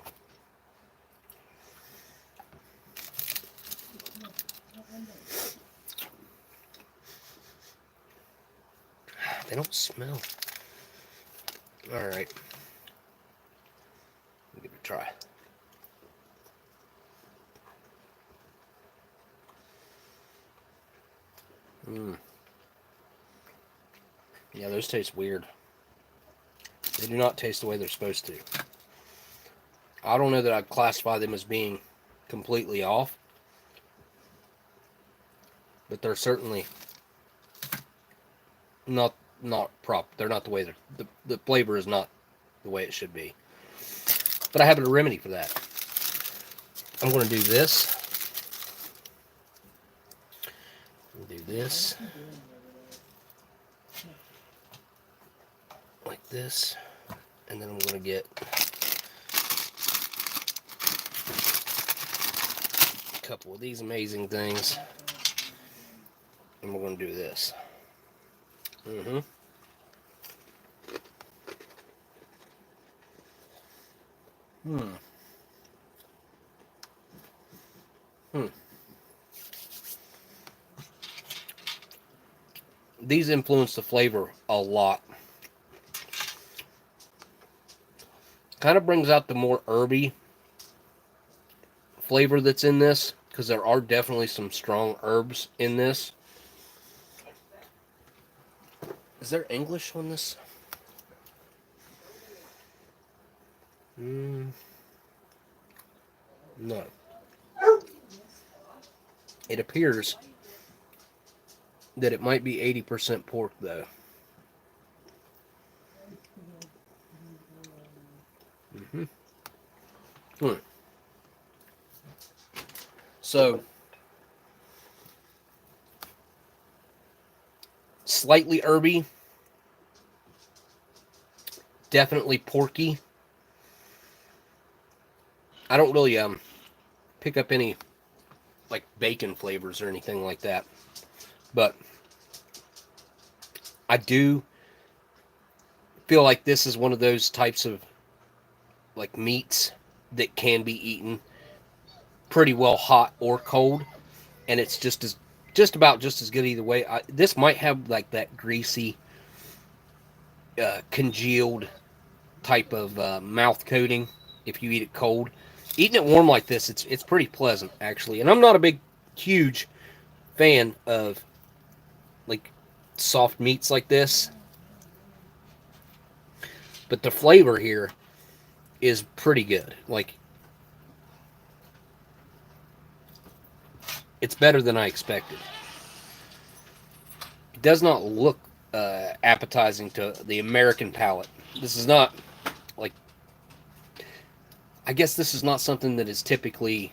They don't smell. Alright. Give it a try. Yeah, those taste weird. They do not taste the way they're supposed to. I don't know that I'd classify them as being completely off, but they're certainly not prop. They're not the way the flavor is not the way it should be. But I have a remedy for that. I'm going to do this. Do this. Like this. And then I'm going to get a couple of these amazing things. And we're going to do this. These influence the flavor a lot. Kind of brings out the more herby flavor that's in this, because there are definitely some strong herbs in this. Is there English on this? No. It appears that it might be 80% pork, though. So, slightly herby, definitely porky. I don't really pick up any like bacon flavors or anything like that, but I do feel like this is one of those types of like meats that can be eaten pretty well hot or cold, and it's just about just as good either way. This might have like that greasy, congealed type of mouth coating if you eat it cold. Eating it warm like this, it's pretty pleasant actually. And I'm not a big, huge fan of like soft meats like this, but the flavor here is pretty good. Like, it's better than I expected. It does not look appetizing to the American palate. This is not like, I guess this is not something that is typically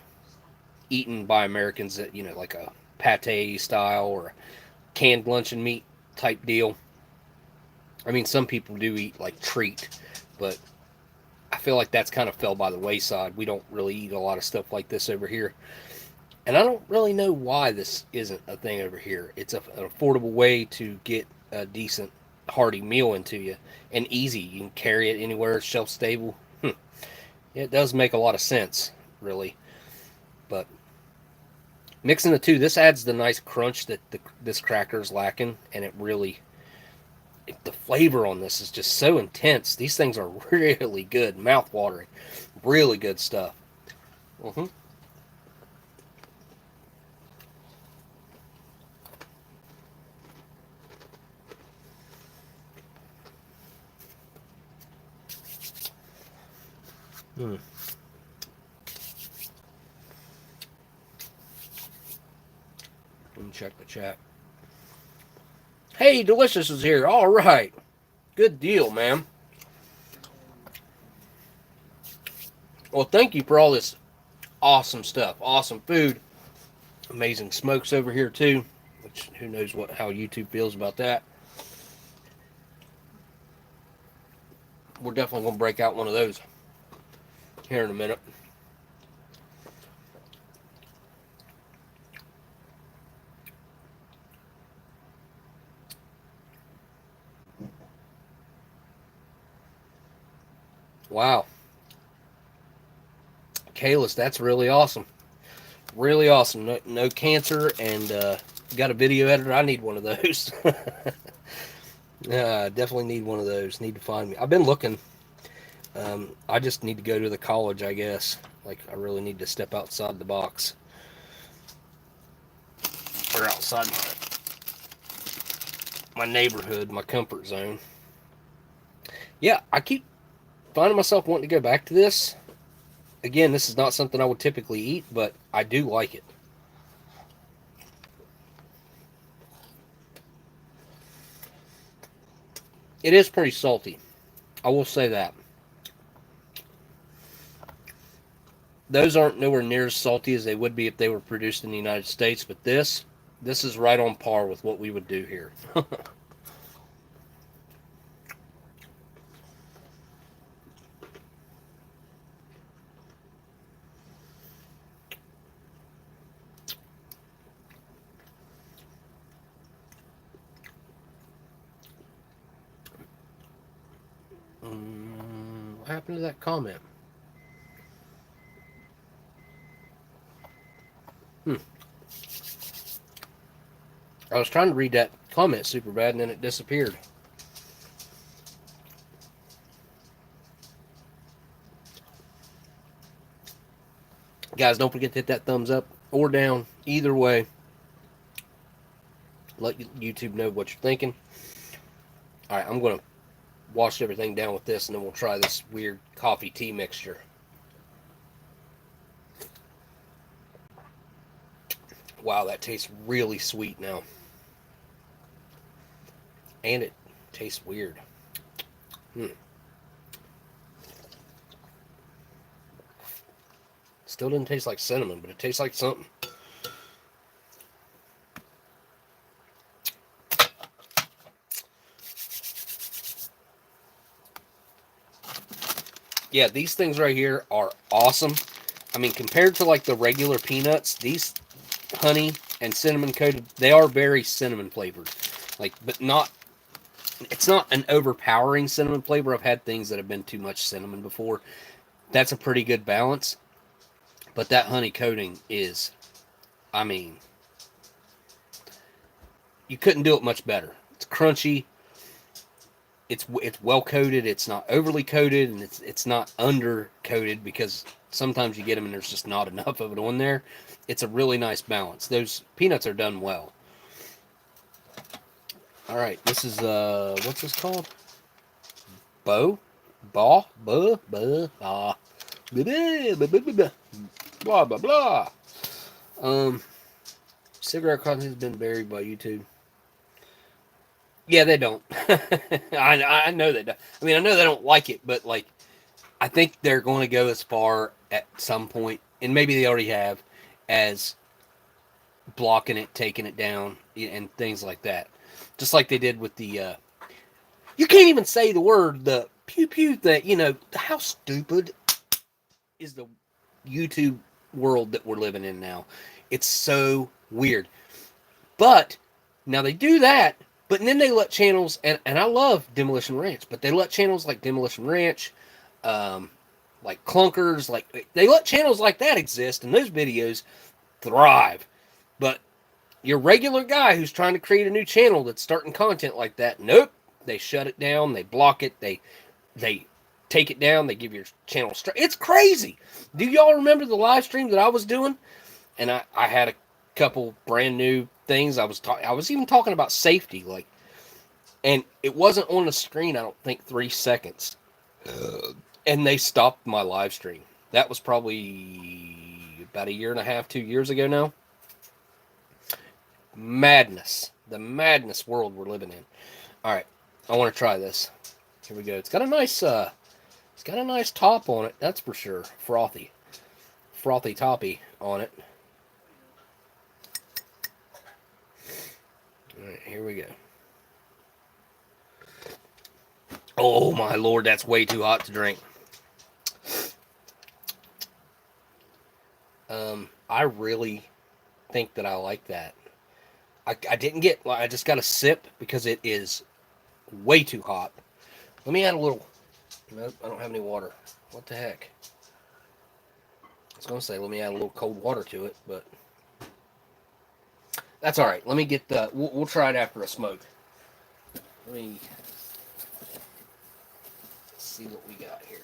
eaten by Americans, that, you know, like a pate style or canned luncheon meat type deal. I mean, some people do eat like treat, but I feel like that's kind of fell by the wayside. We don't really eat a lot of stuff like this over here. And I don't really know why this isn't a thing over here. It's an affordable way to get a decent, hearty meal into you, and easy. You can carry it anywhere, it's shelf stable. It does make a lot of sense, really. But mixing the two, this adds the nice crunch that this cracker is lacking, and it really, the flavor on this is just so intense. These things are really good, mouth-watering, really good stuff. Mm-hmm. Hmm. Let me check the chat. Hey, Delicious is here. All right. Good deal, man. Well, thank you for all this awesome stuff. Awesome food. Amazing smokes over here, too. Which, who knows how YouTube feels about that. We're definitely going to break out one of those here in a minute. Wow. Kalis, that's really awesome. Really awesome. No cancer, and got a video editor. I need one of those. Yeah, I definitely need one of those. Need to find me. I've been looking. I just need to go to the college, I guess. Like, I really need to step outside the box. Or outside my neighborhood, my comfort zone. Yeah, I keep finding myself wanting to go back to this. Again, this is not something I would typically eat, but I do like it. It is pretty salty. I will say that. Those aren't nowhere near as salty as they would be if they were produced in the United States, but this is right on par with what we would do here. What happened to that comment? I was trying to read that comment super bad, and then it disappeared. Guys, don't forget to hit that thumbs up or down. Either way, let YouTube know what you're thinking. All right, I'm going to wash everything down with this, and then we'll try this weird coffee tea mixture. Wow, that tastes really sweet now. And it tastes weird. Still didn't taste like cinnamon, but it tastes like something. Yeah, these things right here are awesome. I mean, compared to like the regular peanuts, these honey and cinnamon coated, they are very cinnamon flavored. Like, but not It's not an overpowering cinnamon flavor. I've had things that have been too much cinnamon before. That's a pretty good balance. But that honey coating is, I mean, you couldn't do it much better. It's crunchy. It's well coated. It's not overly coated, and it's not under coated, because sometimes you get them and there's just not enough of it on there. It's a really nice balance. Those peanuts are done well. All right, this is what's this called? Blah blah blah blah blah blah blah blah. Cigarette content has been buried by YouTube. Yeah, they don't. I know they don't. I mean, I know they don't like it, but like, I think they're going to go as far at some point, and maybe they already have, as blocking it, taking it down, and things like that. Just like they did with the, you can't even say the word, the pew pew that, how stupid is the YouTube world that we're living in now. It's so weird. But now they do that, but then they let channels, and I love Demolition Ranch, but they let channels like Demolition Ranch, like Clunkers, like they let channels like that exist, and those videos thrive. But your regular guy who's trying to create a new channel that's starting content like that, nope, they shut it down, they block it, they take it down, they give your channel straight. It's crazy. Do y'all remember the live stream that I was doing? And I had a couple brand new things. I was even talking about safety, like, and it wasn't on the screen, I don't think, 3 seconds. And they stopped my live stream. That was probably about 1.5 years, 2 years ago now. Madness. The madness world we're living in. All right, I want to try this. Here we go. It's got a nice top on it, that's for sure. Frothy toppy on it. All right, here we go. Oh my lord, that's way too hot to drink. I really think that I like that. I didn't get, I just got a sip because it is way too hot. Let me add a little. Nope, I don't have any water. What the heck? I was going to say, let me add a little cold water to it, but that's all right. Let me get the, we'll try it after a smoke. Let me see what we got here.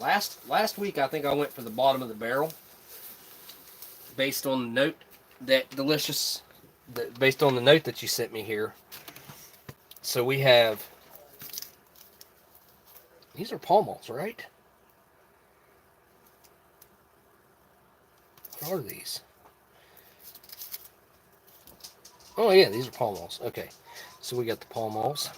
Last week, I think I went for the bottom of the barrel, based on the note that based on the note that you sent me here. So we have, these are Pall Malls, right? What are these? Oh yeah, these are Pall Malls. Okay, so we got the Pall Malls.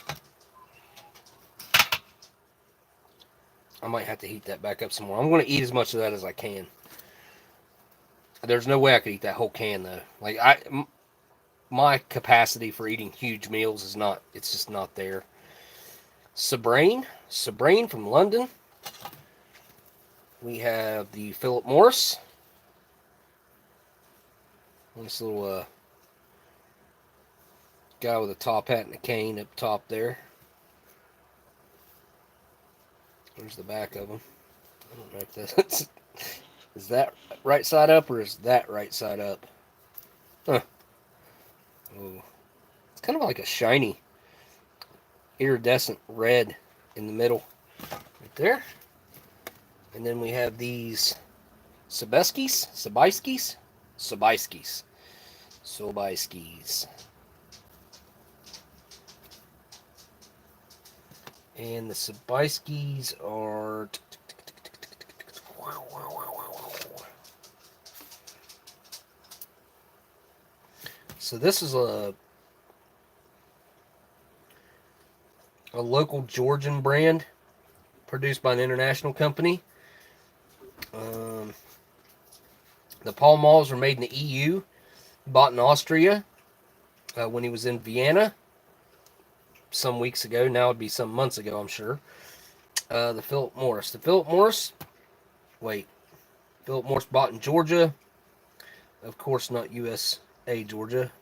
I might have to heat that back up some more. I'm going to eat as much of that as I can. There's no way I could eat that whole can though. Like, my capacity for eating huge meals is not, it's just not there. Sabrain from London. We have the Philip Morris. This little guy with a top hat and a cane up top there. There's the back of him. I don't know if that's, is that right side up or is that right side up? Huh. Ooh. It's kind of like a shiny, iridescent red in the middle. Right there. And then we have these Sobieski's. And the Sobieski's are... So this is a local Georgian brand produced by an international company. The Pall Malls were made in the EU, bought in Austria when he was in Vienna some weeks ago. Now it'd be some months ago, I'm sure. The Philip Morris. Philip Morris bought in Georgia. Of course, not USA, Georgia.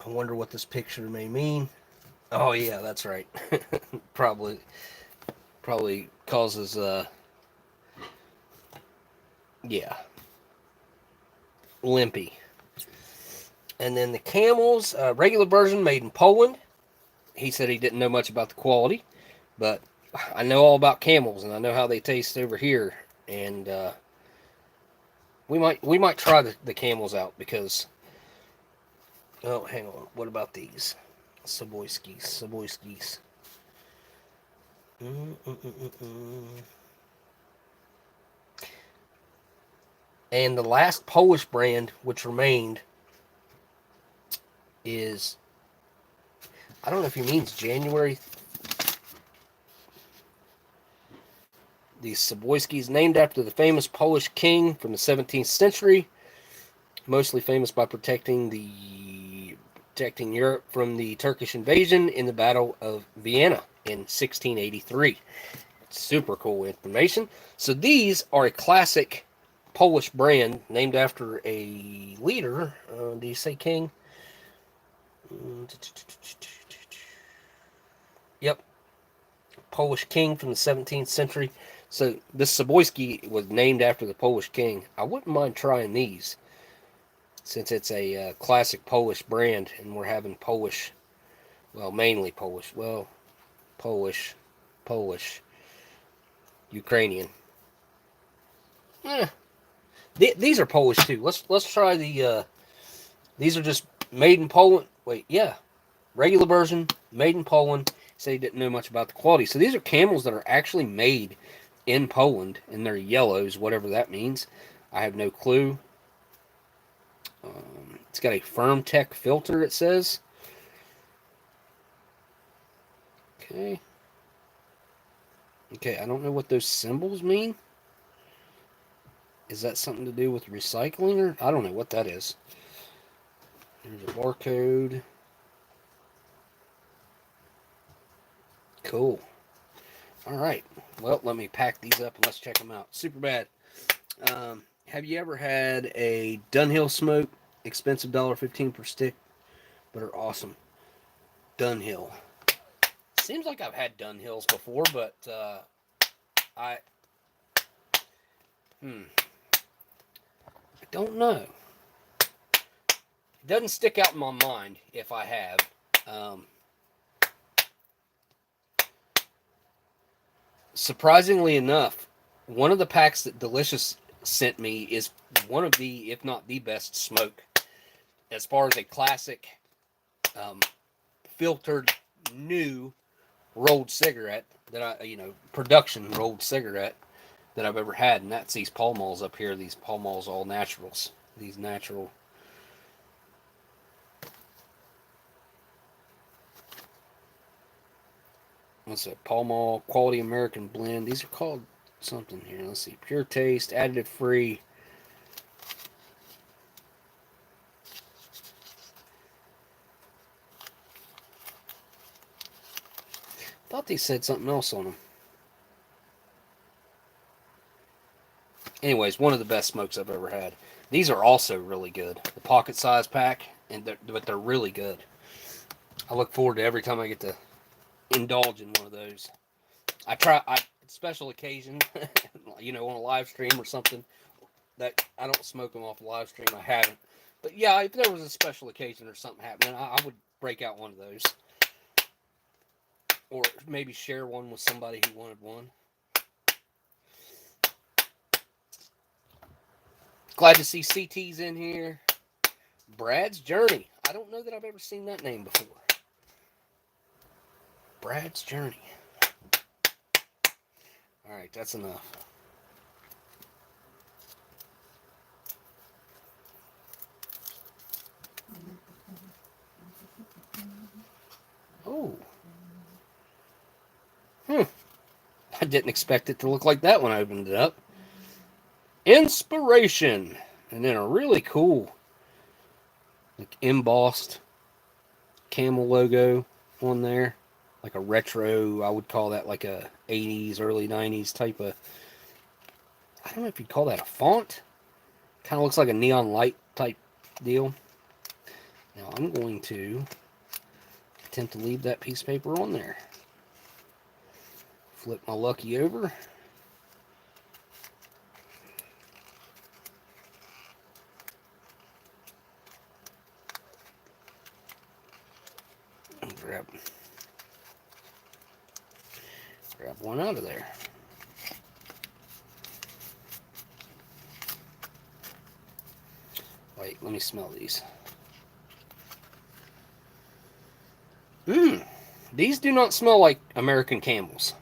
I wonder what this picture may mean. Oh yeah, that's right. probably causes yeah, limpy. And then the camels, regular version made in Poland. He said he didn't know much about the quality, but I know all about camels and I know how they taste over here. And we might try the camels out because. Oh, hang on. What about these? Saboyskis. And the last Polish brand which remained is, I don't know if he means January. These Saboyskis, named after the famous Polish king from the 17th century, mostly famous by protecting Europe from the Turkish invasion in the Battle of Vienna in 1683. Super cool information. So these are a classic Polish brand named after a leader. Do you say king? Yep. Polish king from the 17th century. So this Saboyski was named after the Polish king. I wouldn't mind trying these since it's a classic Polish brand and we're having Polish, well, mainly Polish, Polish, Ukrainian. These are Polish too. Let's try the. These are just made in Poland. Wait, yeah, regular version, made in Poland. Said he didn't know much about the quality. So these are camels that are actually made in Poland, and they're yellows, whatever that means. I have no clue. It's got a Firm-Tech filter, it says. Okay. Okay, I don't know what those symbols mean. Is that something to do with recycling? Or I don't know what that is. There's a barcode. Cool. All right. Well, let me pack these up and let's check them out. Super bad. Have you ever had a Dunhill smoke? Expensive, $1.15 per stick, but are awesome. Dunhill. Seems like I've had Dunhills before, but I don't know. It doesn't stick out in my mind if I have. Surprisingly enough, one of the packs that Delicious sent me is one of the, if not the best smoke, as far as a classic filtered new rolled cigarette that production rolled cigarette that I've ever had, and that's these Pall Malls up here. These Pall Malls all naturals. These natural. What's that? Pall Mall Quality American Blend. These are called something here. Let's see. Pure taste, additive free. Thought they said something else on them. Anyways, one of the best smokes I've ever had. These are also really good. The pocket size pack, but they're really good. I look forward to every time I get to indulge in one of those. Special occasion, on a live stream or something. That I don't smoke them off a live stream. I haven't. But yeah, if there was a special occasion or something happening, I would break out one of those. Or maybe share one with somebody who wanted one. Glad to see CT's in here. Brad's Journey. I don't know that I've ever seen that name before. Brad's Journey. Alright, that's enough. Oh. I didn't expect it to look like that when I opened it up. Inspiration. And then a really cool, like, embossed camel logo on there. Like a retro, I would call that like a 80s, early 90s type of, I don't know if you'd call that a font. Kind of looks like a neon light type deal. Now I'm going to attempt to leave that piece of paper on there. Flip my Lucky over. And grab one out of there. Wait, let me smell these. These do not smell like American Camels.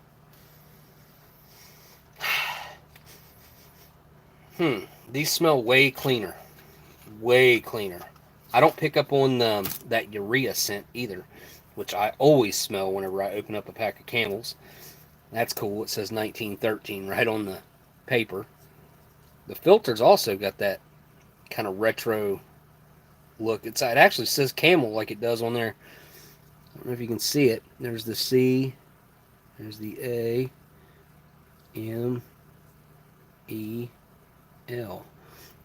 These smell way cleaner. Way cleaner. I don't pick up on that urea scent either, which I always smell whenever I open up a pack of Camels. That's cool. It says 1913 right on the paper. The filter's also got that kind of retro look. It actually says Camel like it does on there. I don't know if you can see it. There's the C. There's the A. M. E. L.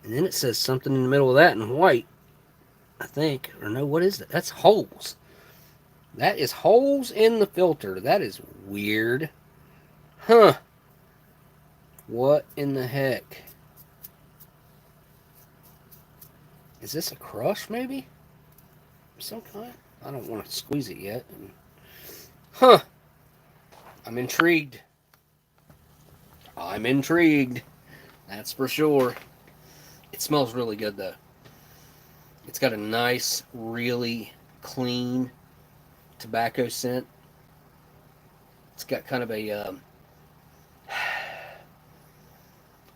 And then it says something in the middle of that in white, I think. Or no, what is that? That's holes. That is holes in the filter. That is weird. Huh. What in the heck? Is this a crush, maybe? Some kind? I don't want to squeeze it yet. Huh. I'm intrigued. I'm intrigued. That's for sure. It smells really good, though. It's got a nice, really clean tobacco scent. It's got kind of a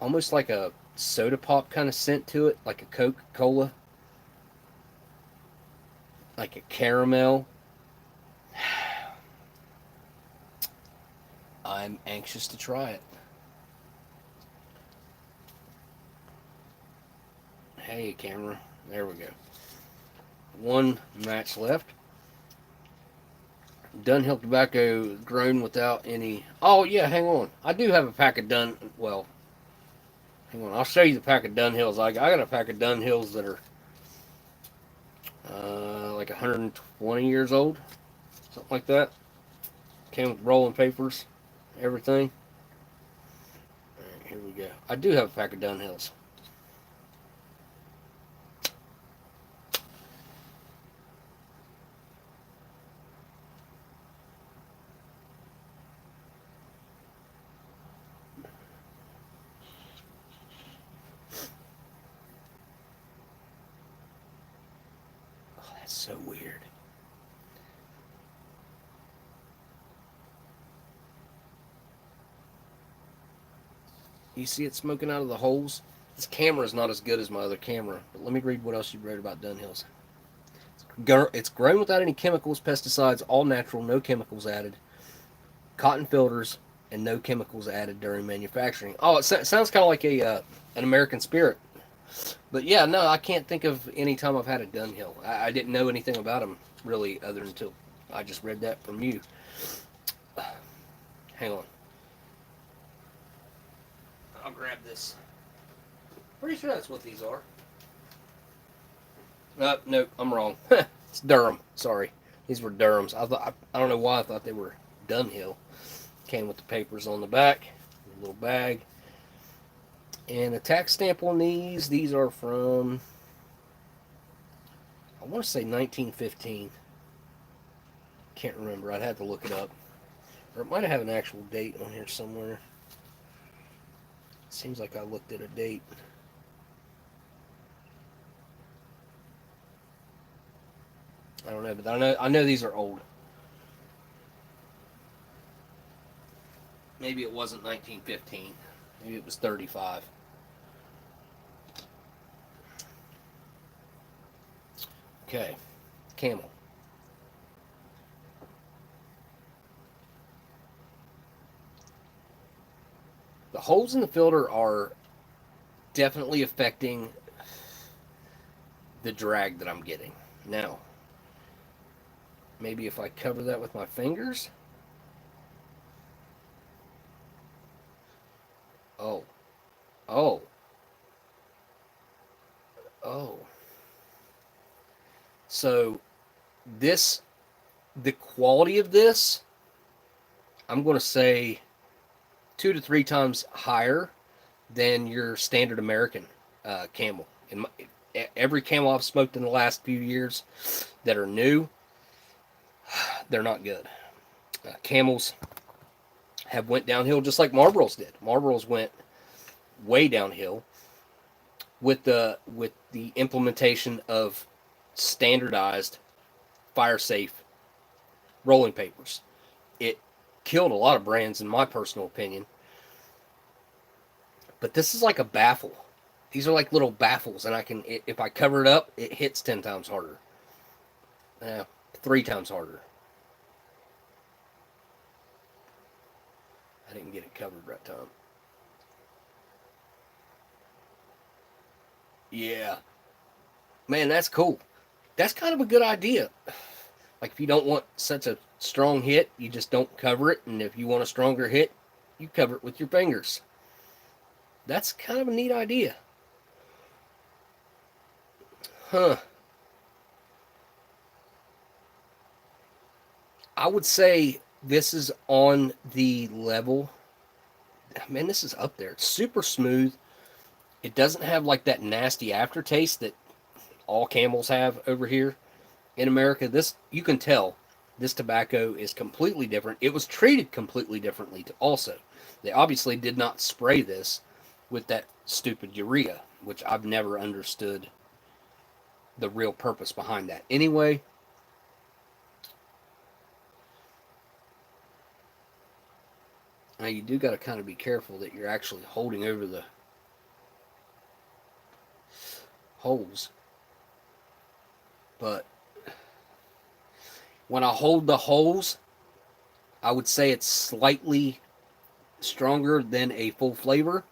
almost like a soda pop kind of scent to it, like a Coca-Cola, like a caramel. I'm anxious to try it. Hey, camera. There we go. One match left. Dunhill tobacco grown without any... Oh, yeah, hang on. I do have a pack of Well, hang on. I'll show you the pack of Dunhills. I got a pack of Dunhills that are like 120 years old. Something like that. Came with rolling papers. Everything. Alright, here we go. I do have a pack of Dunhills. So weird. You see it smoking out of the holes? This camera is not as good as my other camera, but let me read what else you wrote about Dunhills. It's grown without any chemicals, pesticides, all natural, no chemicals added, cotton filters, and no chemicals added during manufacturing. Oh, it sounds kind of like an American Spirit. But yeah, no, I can't think of any time I've had a Dunhill. I didn't know anything about them really other until I just read that from you. Hang on. I'll grab this. Pretty sure that's what these are. Nope, I'm wrong. It's Durham. Sorry. These were Durhams. I don't know why I thought they were Dunhill. Came with the papers on the back. A little bag. And the tax stamp on these are from, I want to say 1915. Can't remember. I'd have to look it up. Or it might have an actual date on here somewhere. Seems like I looked at a date. I don't know, but I know these are old. Maybe it wasn't 1915. Maybe it was 35. Okay, Camel. The holes in the filter are definitely affecting the drag that I'm getting. Now, maybe if I cover that with my fingers. Oh. So this, the quality of this, I'm going to say 2 to 3 times higher than your standard American camel. Every camel I've smoked in the last few years that are new, they're not good. Camels have went downhill just like Marlboros did. Marlboros went way downhill with the implementation of standardized fire safe rolling papers. It killed a lot of brands in my personal opinion. But this is like a baffle. These are like little baffles, and if I cover it up, it hits 10 times harder. 3 times harder. I didn't get it covered right time. Yeah. Man, that's cool. That's kind of a good idea. Like, if you don't want such a strong hit, you just don't cover it. And if you want a stronger hit, you cover it with your fingers. That's kind of a neat idea. Huh. I would say this is on the level. Man, this is up there. It's super smooth. It doesn't have like that nasty aftertaste that all Camels have over here in America. This, you can tell this tobacco is completely different. It was treated completely differently also. They obviously did not spray this with that stupid urea, which I've never understood the real purpose behind that. Anyway, now you do got to kind of be careful that you're actually holding over the holes. But when I hold the holes, I would say it's slightly stronger than a full flavor.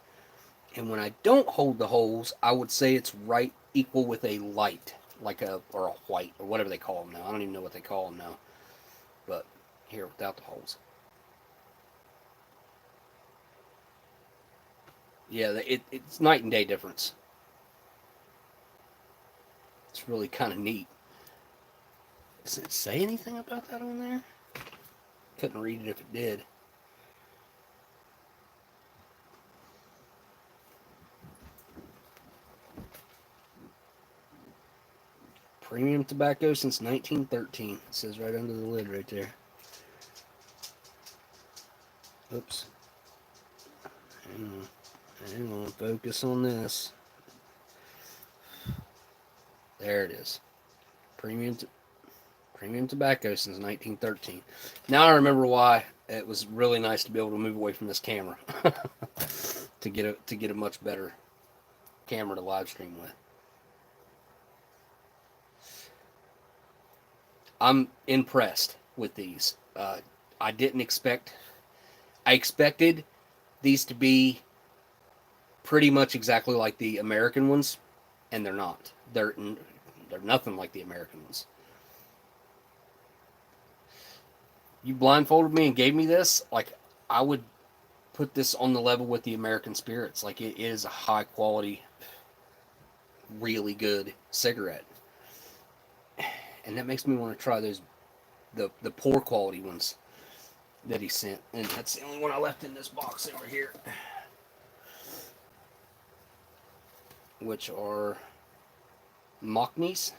And when I don't hold the holes, I would say it's right equal with a light, like or a white, or whatever they call them now. I don't even know what they call them now. But here, without the holes. Yeah, it's night and day difference. It's really kind of neat. Does it say anything about that on there? Couldn't read it if it did. Premium tobacco since 1913. It says right under the lid right there. Oops. Hang on. Focus on this. There it is. Premium tobacco since 1913. Now I remember why it was really nice to be able to move away from this camera to get a much better camera to live stream with. I'm impressed with these. I didn't expect. I expected these to be pretty much exactly like the American ones, and they're not. They're nothing like the American ones. You blindfolded me and gave me this, like, I would put this on the level with the American Spirits. Like, it is a high quality, really good cigarette. And that makes me want to try those, the poor quality ones that he sent. And that's the only one I left in this box over here. Which are MREs.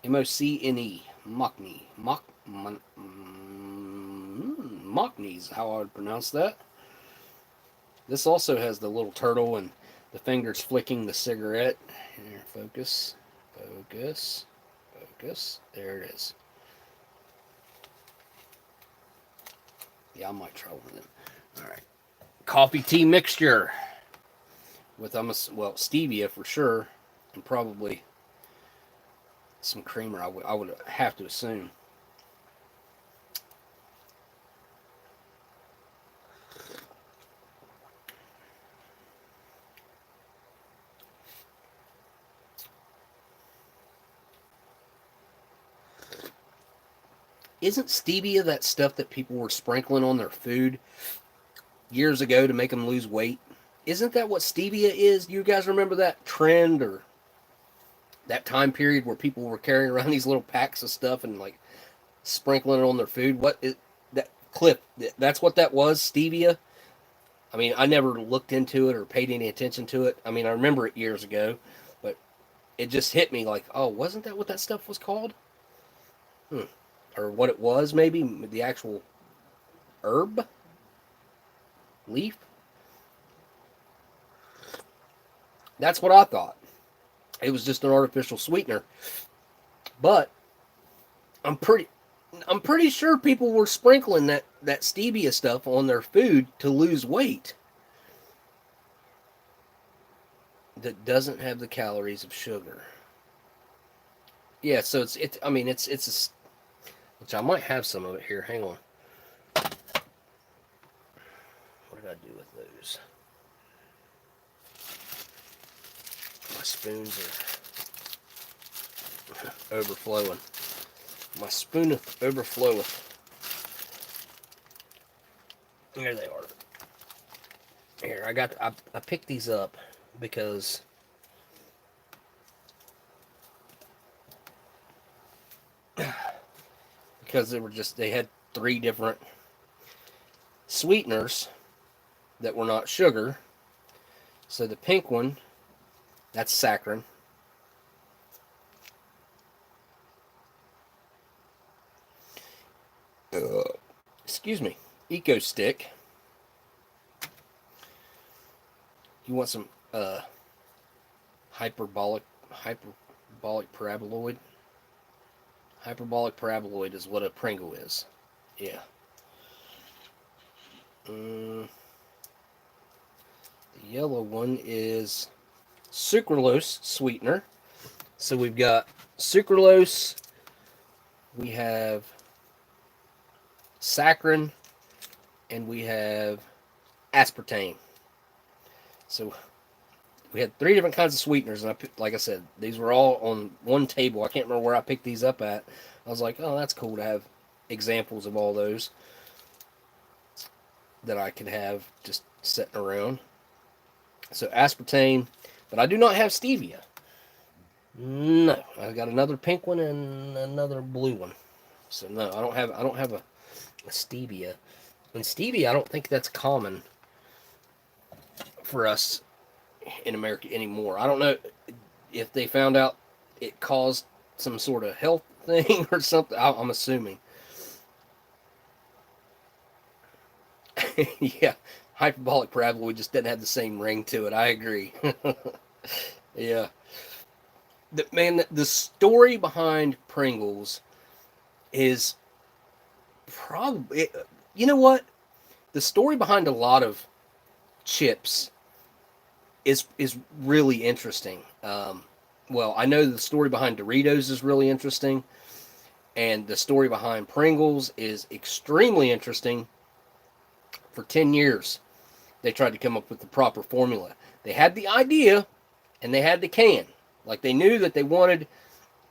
MOCNE. MREs, how I would pronounce that. This also has the little turtle and the fingers flicking the cigarette. Here, focus. There it is. Yeah, I might try one of them. All right. Coffee tea mixture with stevia for sure, and probably some creamer. I would have to assume. Isn't stevia that stuff that people were sprinkling on their food years ago to make them lose weight? isn't that what stevia is? Do you guys remember that trend or that time period where people were carrying around these little packs of stuff and like sprinkling it on their food? What is that, Cliff? That's what that was, stevia. I mean, I never looked into it or paid any attention to it. I mean, I remember it years ago, but it just hit me like, oh, wasn't that what that stuff was called? Or what it was, maybe the actual herb leaf. That's what I thought. It was just an artificial sweetener, but I'm pretty sure people were sprinkling that stevia stuff on their food to lose weight. That doesn't have the calories of sugar. Yeah, so it's I mean it's which I might have some of it here. Hang on. What did I do with those? My spoons are overflowing. My spoon overfloweth. There they are. Here, I picked these up because they had 3 different sweeteners that were not sugar. So the pink one, that's saccharin. Excuse me. Eco Stick. You want some hyperbolic paraboloid? Hyperbolic paraboloid is what a Pringle is. Yeah. The yellow one is sucralose sweetener. So we've got sucralose, we have saccharin, and we have aspartame. So we had 3 different kinds of sweeteners, and like I said, these were all on one table. I can't remember where I picked these up at. I was like, oh, that's cool to have examples of all those that I could have just sitting around. So aspartame, but I do not have stevia. No, I got another pink one and another blue one. So no, I don't have a stevia. And stevia, I don't think that's common for us in America anymore. I don't know if they found out it caused some sort of health thing or something. I'm assuming. Yeah, hyperbolic paraboloid just doesn't have the same ring to it. I agree. Yeah. The story behind Pringles is probably, you know what? The story behind a lot of chips is really interesting. Well, I know the story behind Doritos is really interesting, and the story behind Pringles is extremely interesting. For 10 years, they tried to come up with the proper formula. They had the idea, and they had the can. Like, they knew that they wanted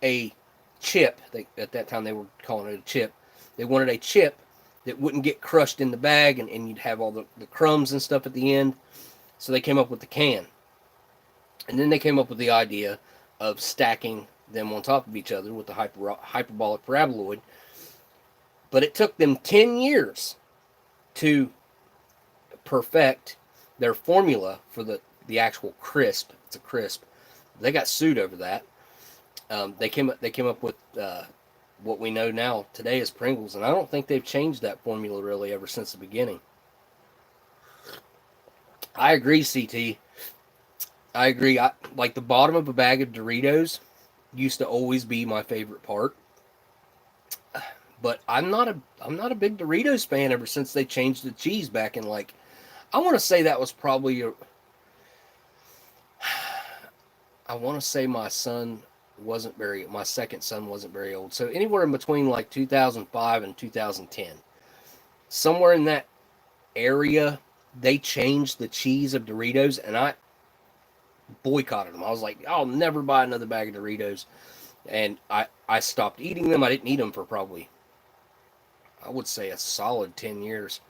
a chip. At that time, they were calling it a chip. They wanted a chip that wouldn't get crushed in the bag, and you'd have all the crumbs and stuff at the end. So they came up with the can. And then they came up with the idea of stacking them on top of each other with the hyperbolic paraboloid. But it took them 10 years to perfect their formula for the actual crisp. It's a crisp. They got sued over that. They came up with what we know now today as Pringles, and I don't think they've changed that formula really ever since the beginning. I agree, CT. I agree. Like the bottom of a bag of Doritos used to always be my favorite part. But I'm not a big Doritos fan ever since they changed the cheese back in, like, I want to say that was probably I want to say my second son wasn't very old. So anywhere in between like 2005 and 2010. Somewhere in that area, they changed the cheese of Doritos, and I boycotted them. I was like, I'll never buy another bag of Doritos. And I stopped eating them. I didn't eat them for probably, I would say, a solid 10 years.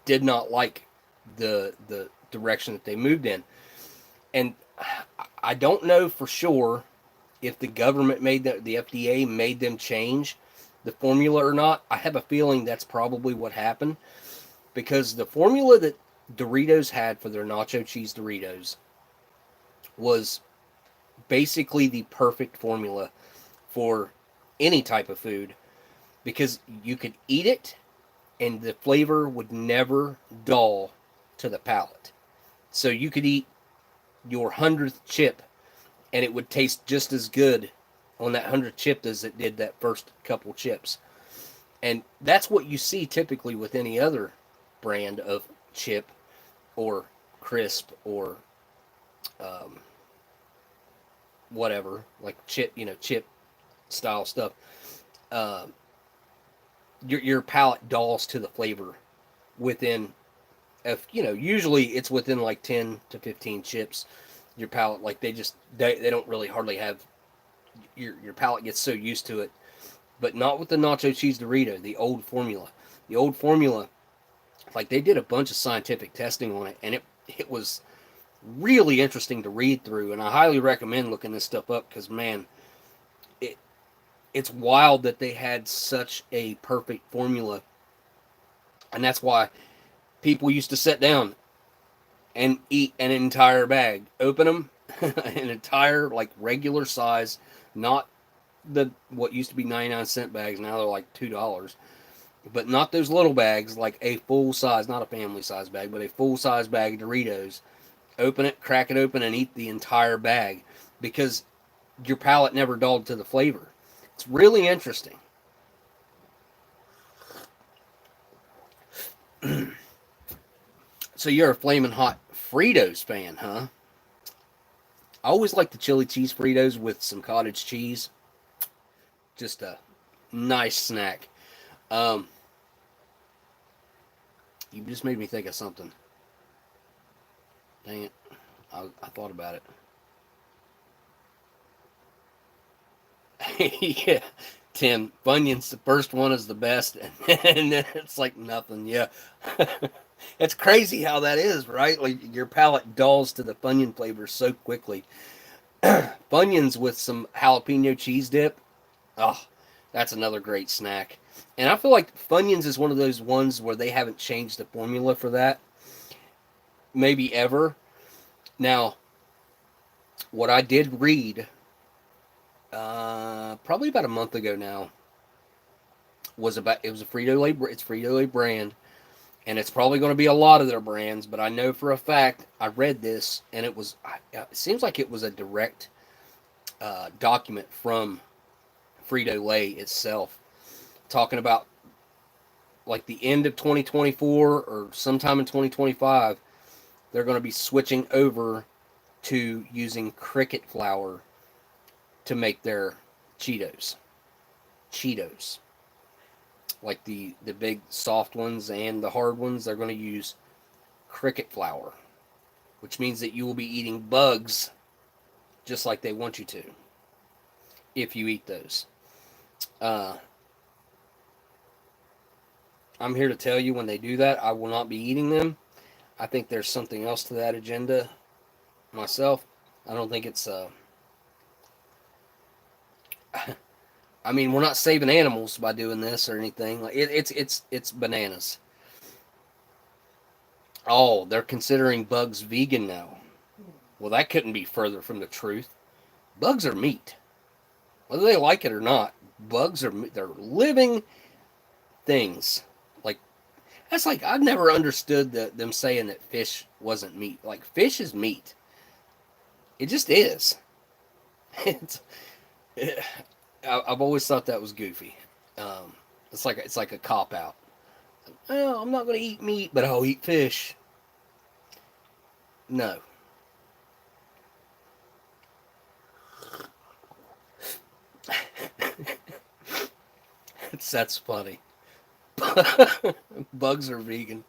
did not like the direction that they moved in. And I don't know for sure if the government made the FDA made them change the formula or not. I have a feeling that's probably what happened, because the formula that Doritos had for their nacho cheese Doritos was basically the perfect formula for any type of food, because you could eat it and the flavor would never dull to the palate. So you could eat your 100th chip and it would taste just as good on that 100th chip as it did that first couple chips. And that's what you see typically with any other brand of chip or crisp or whatever, like chip, chip style stuff. Your palate dulls to the flavor within, usually it's within like 10 to 15 chips. Your palate, like they don't really hardly have, your palate gets so used to it. But not with the nacho cheese Dorito, the old formula. The old formula, like they did a bunch of scientific testing on it, and it was really interesting to read through, and I highly recommend looking this stuff up, because man, it's wild that they had such a perfect formula. And that's why people used to sit down and eat an entire bag, open them, an entire like regular size, not what used to be 99-cent bags, now they're like $2, but not those little bags, like a full size, not a family size bag, but a full size bag of Doritos. Open it, crack it open, and eat the entire bag, because your palate never dulled to the flavor. It's really interesting. So you're a flaming hot Fritos fan, huh? I always like the chili cheese Fritos with some cottage cheese. Just a nice snack. You just made me think of something. Dang it. I thought about it. Yeah, Tim, Funyuns, the first one is the best, and then it's like nothing. Yeah. It's crazy how that is, right? Like your palate dulls to the Funyun flavor so quickly. Funyuns with some jalapeno cheese dip. Oh, that's another great snack. And I feel like Funyuns is one of those ones where they haven't changed the formula for that. Maybe ever. Now, what I did read probably about a month ago now it was a Frito-Lay brand, and it's probably going to be a lot of their brands, but I know for a fact I read this, and it seems like it was a direct document from Frito-Lay itself, talking about like the end of 2024 or sometime in 2025 they're going to be switching over to using cricket flour to make their Cheetos. Like the big soft ones and the hard ones, they're going to use cricket flour, which means that you will be eating bugs just like they want you to if you eat those. I'm here to tell you, when they do that, I will not be eating them. I think there's something else to that agenda myself. I don't think it's I mean, we're not saving animals by doing this or anything. Like it's bananas. Oh, they're considering bugs vegan now. Well, that couldn't be further from the truth. Bugs are meat. Whether they like it or not, bugs are they're living things. Like that's like I've never understood them saying that fish wasn't meat. Like fish is meat. It just is. I've always thought that was goofy. It's like a cop out. Oh, I'm not going to eat meat, but I'll eat fish. No. That's funny. Bugs are vegan.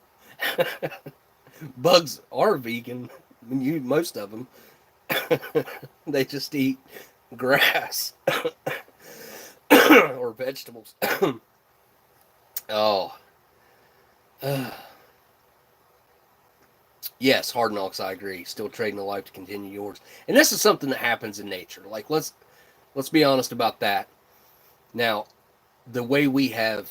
Bugs are vegan. Most of them. They just eat grass or vegetables. Oh. Yes, Hard Knocks, I agree. Still trading a life to continue yours. And this is something that happens in nature. Like let's be honest about that. Now, the way we have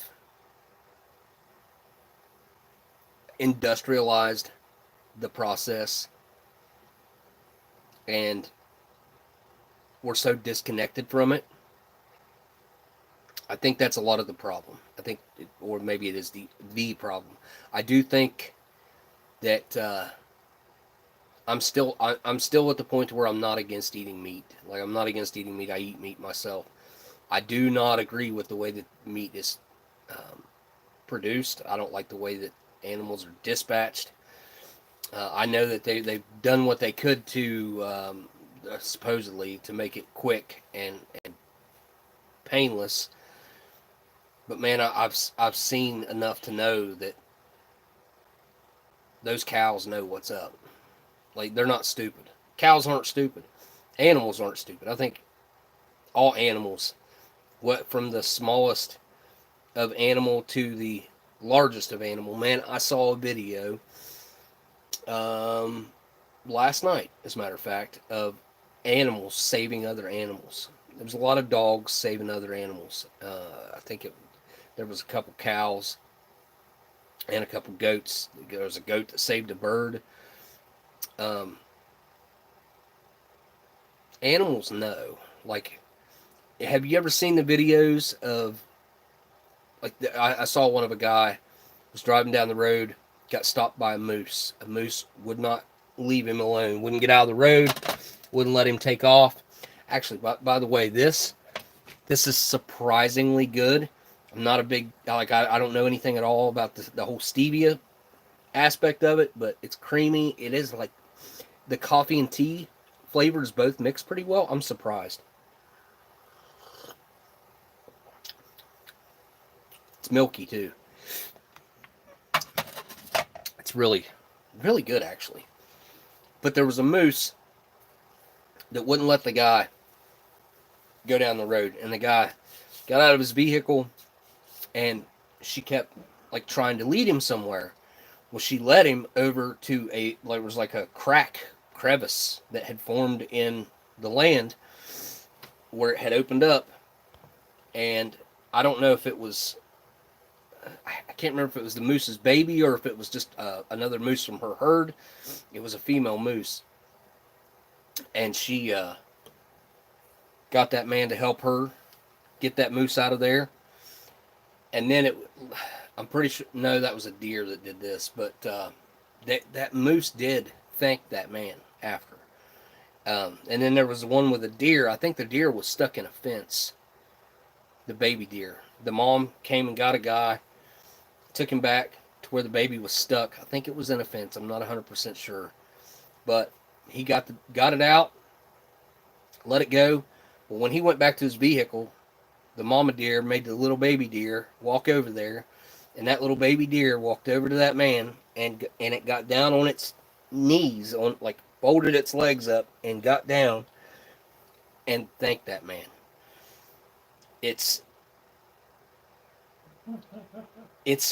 industrialized the process and we're so disconnected from it, I think that's a lot of the problem. I think, or maybe it is the problem. I do think that I'm still at the point where I'm not against eating meat. Like I'm not against eating meat. I eat meat myself. I do not agree with the way that meat is produced. I don't like the way that animals are dispatched. I know that they've done what they could to supposedly to make it quick and painless. But man, I've seen enough to know that those cows know what's up. Like they're not stupid. Cows aren't stupid. Animals aren't stupid. I think all animals, what from the smallest of animal to the largest of animal. Man, I saw a video um, last night, as a matter of fact, of animals saving other animals. There was a lot of dogs saving other animals. I think there was a couple cows and a couple goats. There was a goat that saved a bird. Um, Animals know. Like, have you ever seen the videos of like I saw one of a guy was driving down the road, got stopped by a moose. A moose would not leave him alone, wouldn't get out of the road, wouldn't let him take off. Actually, by the way, this is surprisingly good. I'm not a big I don't know anything at all about the whole stevia aspect of it, but it's creamy. It is like the coffee and tea flavors both mix pretty well. I'm surprised. It's milky too. It's really, really good actually. But there was a moose that wouldn't let the guy go down the road, and the guy got out of his vehicle, and she kept like trying to lead him somewhere. Well, she led him over to it was like a crevice that had formed in the land where it had opened up, and I don't know if it was I can't remember if it was the moose's baby or if it was just another moose from her herd. It was a female moose, and she got that man to help her get that moose out of there. And then I'm pretty sure, no, that was a deer that did this, but that moose did thank that man after. And then there was one with a deer. I think the deer was stuck in a fence, the baby deer. The mom came and got a guy, took him back to where the baby was stuck. I think it was in a fence. I'm not 100% sure. But he got it out, let it go. But when he went back to his vehicle, the mama deer made the little baby deer walk over there, and that little baby deer walked over to that man, and it got down on its knees, on like folded its legs up and got down and thanked that man. It's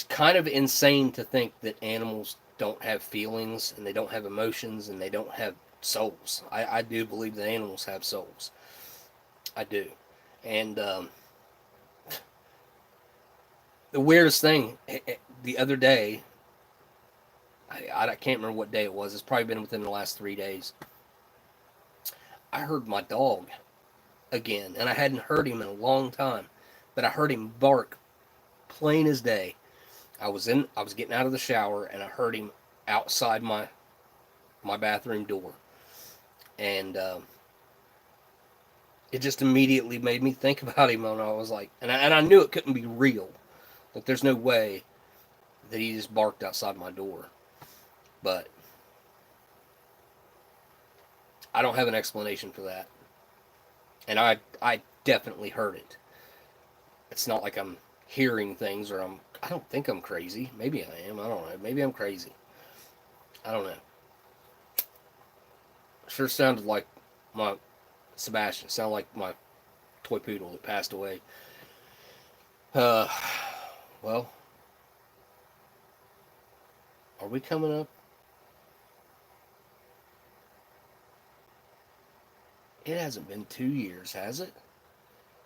kind of insane to think that animals don't have feelings and they don't have emotions and they don't have souls. I do believe that animals have souls. I do. And the weirdest thing, the other day, I can't remember what day it was. It's probably been within the last 3 days. I heard my dog again, and I hadn't heard him in a long time, but I heard him bark plain as day. I was getting out of the shower, and I heard him outside my bathroom door, and it just immediately made me think about him, and I was like, and I knew it couldn't be real. Like, there's no way that he just barked outside my door. But I don't have an explanation for that. And I definitely heard it. It's not like I'm hearing things or I don't think I'm crazy. Maybe I am. I don't know. Maybe I'm crazy. I don't know. Sure sounded like my Sebastian. Sounded like my toy poodle that passed away. Well, are we coming up It hasn't been 2 years, has it?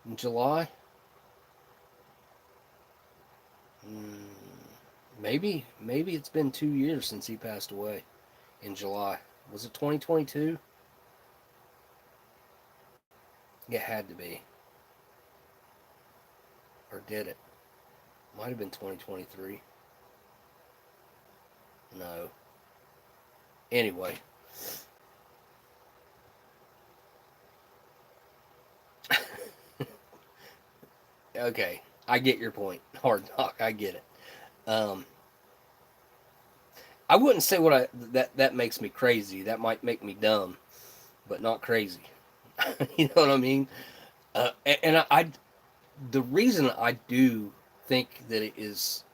In July? Maybe it's been 2 years since he passed away in July. Was it 2022? It had to be. Or did it? Might have been 2023. No. Anyway. Okay. I get your point. Hard knock. I get it. I wouldn't say that makes me crazy. That might make me dumb, but not crazy. You know what I mean? And the reason I do think that it is,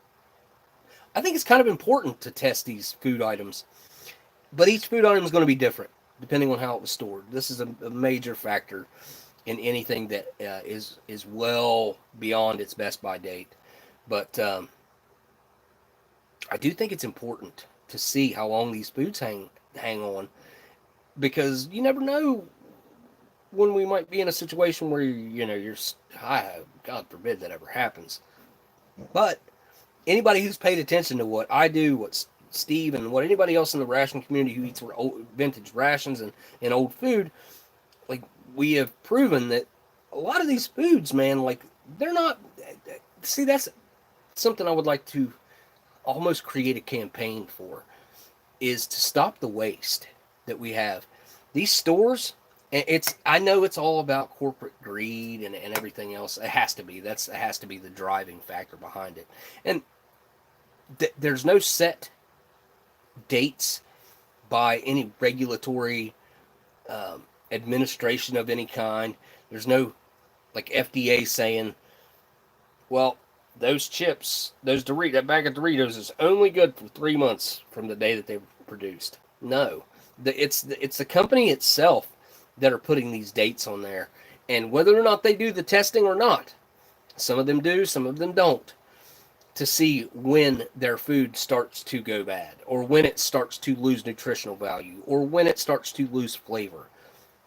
I think it's kind of important to test these food items, but each food item is going to be different depending on how it was stored. This is a major factor in anything that is well beyond its best by date. But I do think it's important to see how long these foods hang on, because you never know when we might be in a situation where you're God forbid that ever happens. But anybody who's paid attention to what I do, what Steve and what anybody else in the ration community who eats old, vintage rations and old food, like, we have proven that a lot of these foods, man, like, they're not. See, that's something I would like to almost create a campaign for, is to stop the waste that we have. These stores, I know it's all about corporate greed and everything else. It has to be. It has to be the driving factor behind it. And there's no set dates by any regulatory administration of any kind. There's no, like, FDA saying, well, those chips, that bag of Doritos is only good for 3 months from the day that they were produced. No, it's the company itself that are putting these dates on there, and whether or not they do the testing or not, some of them do, some of them don't, to see when their food starts to go bad, or when it starts to lose nutritional value, or when it starts to lose flavor.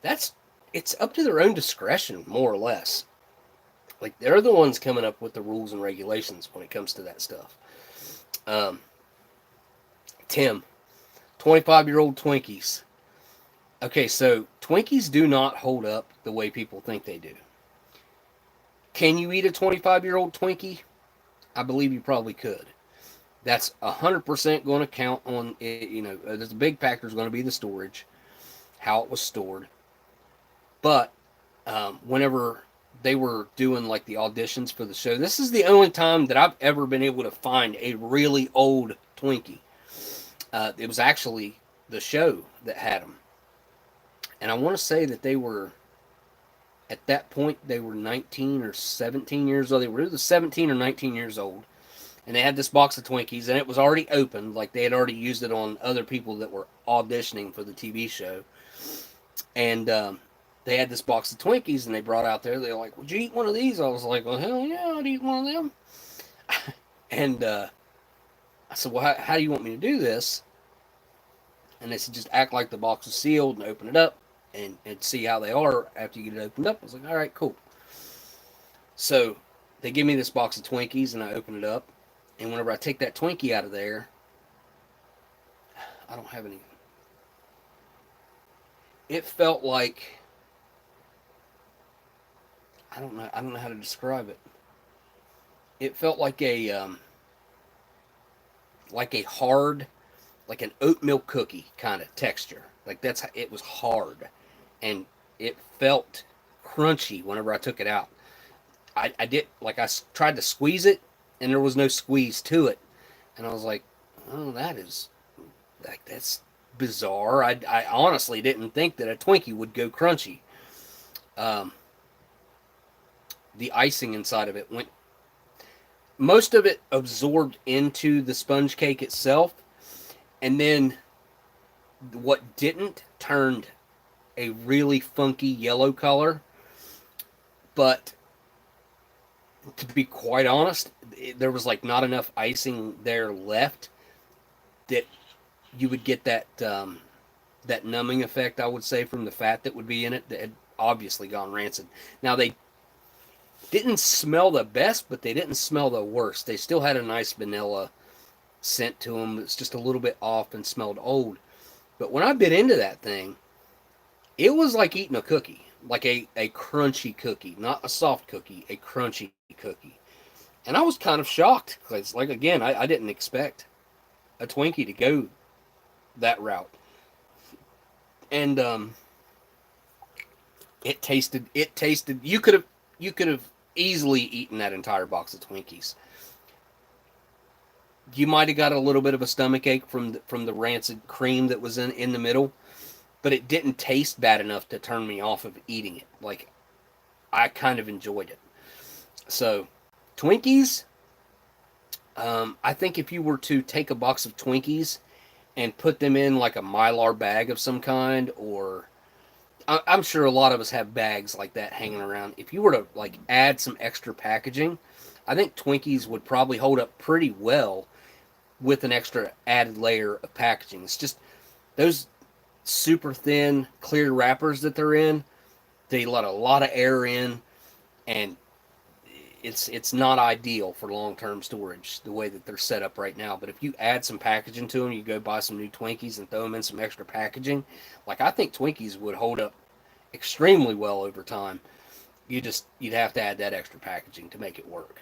It's up to their own discretion, more or less. Like, they're the ones coming up with the rules and regulations when it comes to that stuff. Tim, 25-year-old Twinkies. Okay, so Twinkies do not hold up the way people think they do. Can you eat a 25-year-old Twinkie? I believe you probably could. That's 100% going to count on it. The big factor is going to be the storage, how it was stored. But whenever they were doing, like, the auditions for the show, this is the only time that I've ever been able to find a really old Twinkie. It was actually the show that had them. And I want to say that they were, at that point, they were 19 or 17 years old. They were either 17 or 19 years old. And they had this box of Twinkies, and it was already opened. Like, they had already used it on other people that were auditioning for the TV show. And they had this box of Twinkies, and they brought out there. They were like, would you eat one of these? I was like, well, hell yeah, I'd eat one of them. And I said, well, how do you want me to do this? And they said, just act like the box is sealed and open it up and see how they are after you get it opened up. I was like, all right, cool. So they give me this box of Twinkies, and I open it up. And whenever I take that Twinkie out of there, I don't have any. It felt like, I don't know how to describe it. It felt like a hard, like an oatmeal cookie kind of texture. Like, it was hard, and it felt crunchy whenever I took it out. I tried to squeeze it, and there was no squeeze to it. And I was like, oh, that's bizarre. I honestly didn't think that a Twinkie would go crunchy. The icing inside of it most of it absorbed into the sponge cake itself, and then what didn't turned a really funky yellow color. But to be quite honest, there was, like, not enough icing there left that you would get that that numbing effect, I would say, from the fat that would be in it. obviously gone rancid. Now, they didn't smell the best, but they didn't smell the worst. They still had a nice vanilla scent to them. It's just a little bit off and smelled old. But when I bit into that thing, it was like eating a cookie, like a crunchy cookie, not a soft cookie, a crunchy cookie. And I was kind of shocked because, like, again, I didn't expect a Twinkie to go that route. And it tasted. You could have easily eaten that entire box of Twinkies. You might have got a little bit of a stomach ache from the rancid cream that was in the middle, but it didn't taste bad enough to turn me off of eating it. Like, I kind of enjoyed it. So, Twinkies, I think if you were to take a box of Twinkies and put them in like a Mylar bag of some kind, or I'm sure a lot of us have bags like that hanging around. If you were to like add some extra packaging, I think Twinkies would probably hold up pretty well with an extra added layer of packaging. It's just those super thin clear wrappers that they're in, they let a lot of air in, and it's not ideal for long-term storage the way that they're set up right now. But if you add some packaging to them, you go buy some new Twinkies and throw them in some extra packaging, like, I think Twinkies would hold up extremely well over time. You'd have to add that extra packaging to make it work.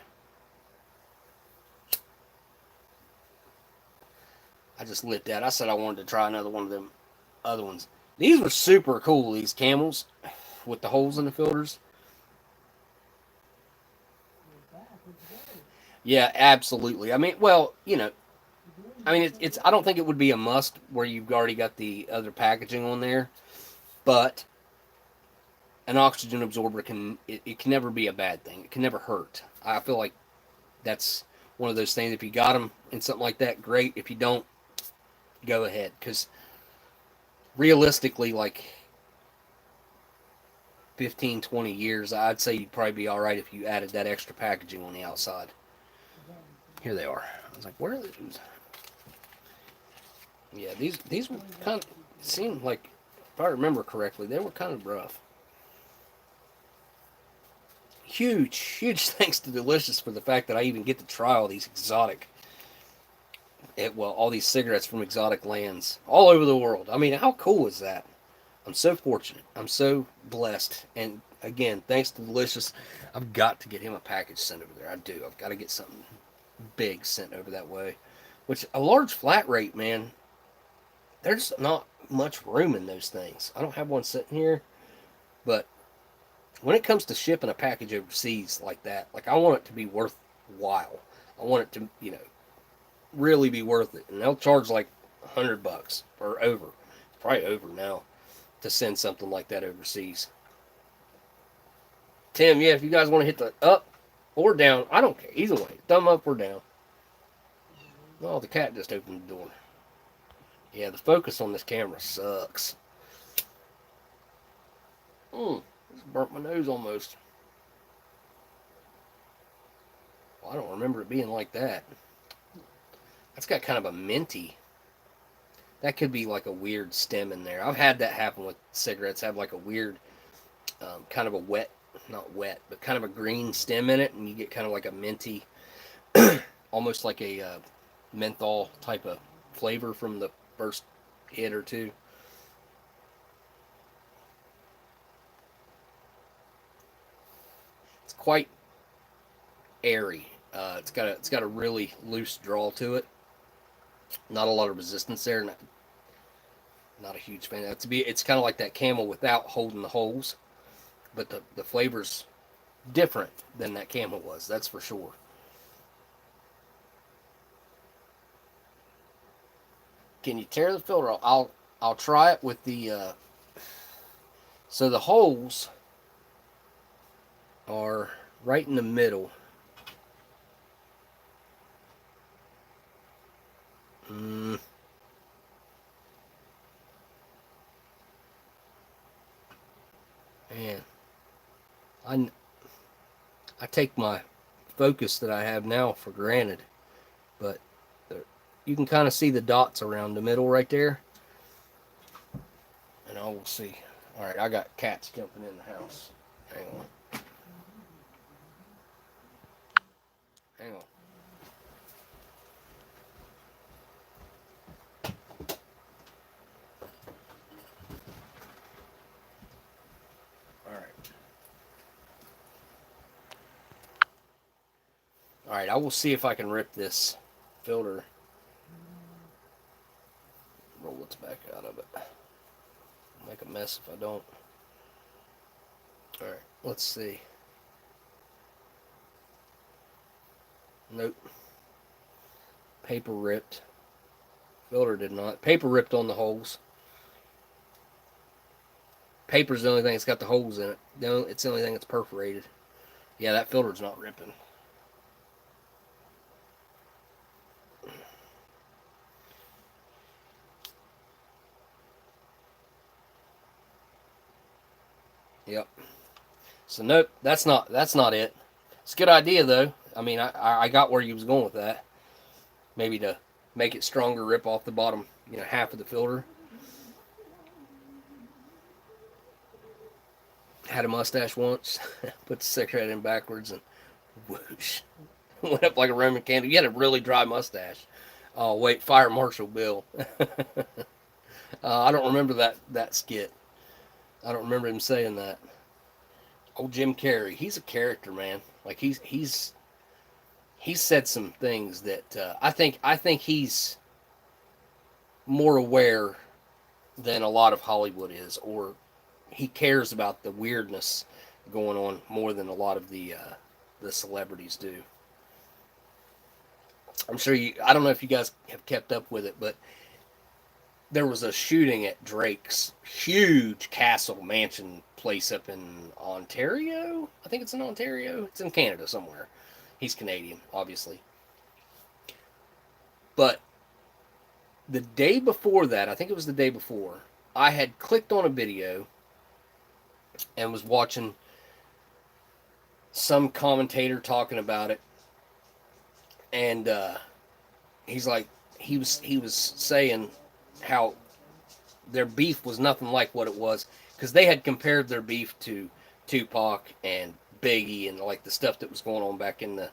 I just lit that. I said I wanted to try another one of them other ones. These were super cool, these camels with the holes in the filters. Yeah, absolutely. I mean, well, it's I don't think it would be a must where you've already got the other packaging on there, but an oxygen absorber can never be a bad thing. It can never hurt. I feel like that's one of those things. If you got them in something like that, great. If you don't, go ahead, because realistically, like 15, 20 years, I'd say you'd probably be all right if you added that extra packaging on the outside. Here they are. I was like, where are these? Yeah, these were kind of, seemed like, if I remember correctly, they were kind of rough. Huge thanks to Delicious for the fact that I even get to try all these exotic, all these cigarettes from exotic lands all over the world. I mean, how cool is that? I'm so fortunate. I'm so blessed. And again, thanks to Delicious, I've got to get him a package sent over there. I do. I've got to get something big sent over that way. Which, a large flat rate, man, there's not much room in those things. I don't have one sitting here, but when it comes to shipping a package overseas like that, like, I want it to be worthwhile. I want it to, really be worth it. And they'll charge like $100 or over. It's probably over now to send something like that overseas. Tim, yeah, if you guys want to hit the up or down, I don't care. Either way, thumb up or down. Oh, the cat just opened the door. Yeah, the focus on this camera sucks. Just burnt my nose almost. Well, I don't remember it being like that. That's got kind of a minty. That could be like a weird stem in there. I've had that happen with cigarettes. Have like a weird, kind of a wet, not wet, but kind of a green stem in it, and you get kind of like a minty, almost like a menthol type of flavor from the first hit or two. It's quite airy. It's got a really loose draw to it. Not a lot of resistance there. Not a huge fan. It's kind of like that Camel without holding the holes, but the flavor's different than that Camel was. That's for sure. Can you tear the filter off? I'll try it with the. So the holes are right in the middle. Man, I take my focus that I have now for granted, but you can kind of see the dots around the middle right there, and I will see. All right, I got cats jumping in the house. Hang on. Hang on. All right. All right, I will see if I can rip this filter. Roll its back out of it. Make a mess if I don't. All right, let's see. Nope. Paper ripped. Filter did not. Paper ripped on the holes. Paper's the only thing that's got the holes in it. It's the only thing that's perforated. Yeah, that filter's not ripping. Yep. So nope, that's not it. It's a good idea though. I mean, I got where you was going with that. Maybe to make it stronger, rip off the bottom, half of the filter. Had a mustache once, put the cigarette in backwards and whoosh. Went up like a Roman candle. You had a really dry mustache. Oh wait, Fire Marshal Bill. I don't remember that skit. I don't remember him saying that. Oh, Jim Carrey, he's a character, man. Like he's said some things that I think he's more aware than a lot of Hollywood is, or he cares about the weirdness going on more than a lot of the celebrities do. I'm sure I don't know if you guys have kept up with it, but there was a shooting at Drake's huge castle mansion place up in Ontario. I think it's in Ontario. It's in Canada somewhere. He's Canadian, obviously. But the day before that, I think it was the day before, I had clicked on a video and was watching some commentator talking about it. And he's like, he was saying how their beef was nothing like what it was, because they had compared their beef to Tupac and Biggie and like the stuff that was going on back in the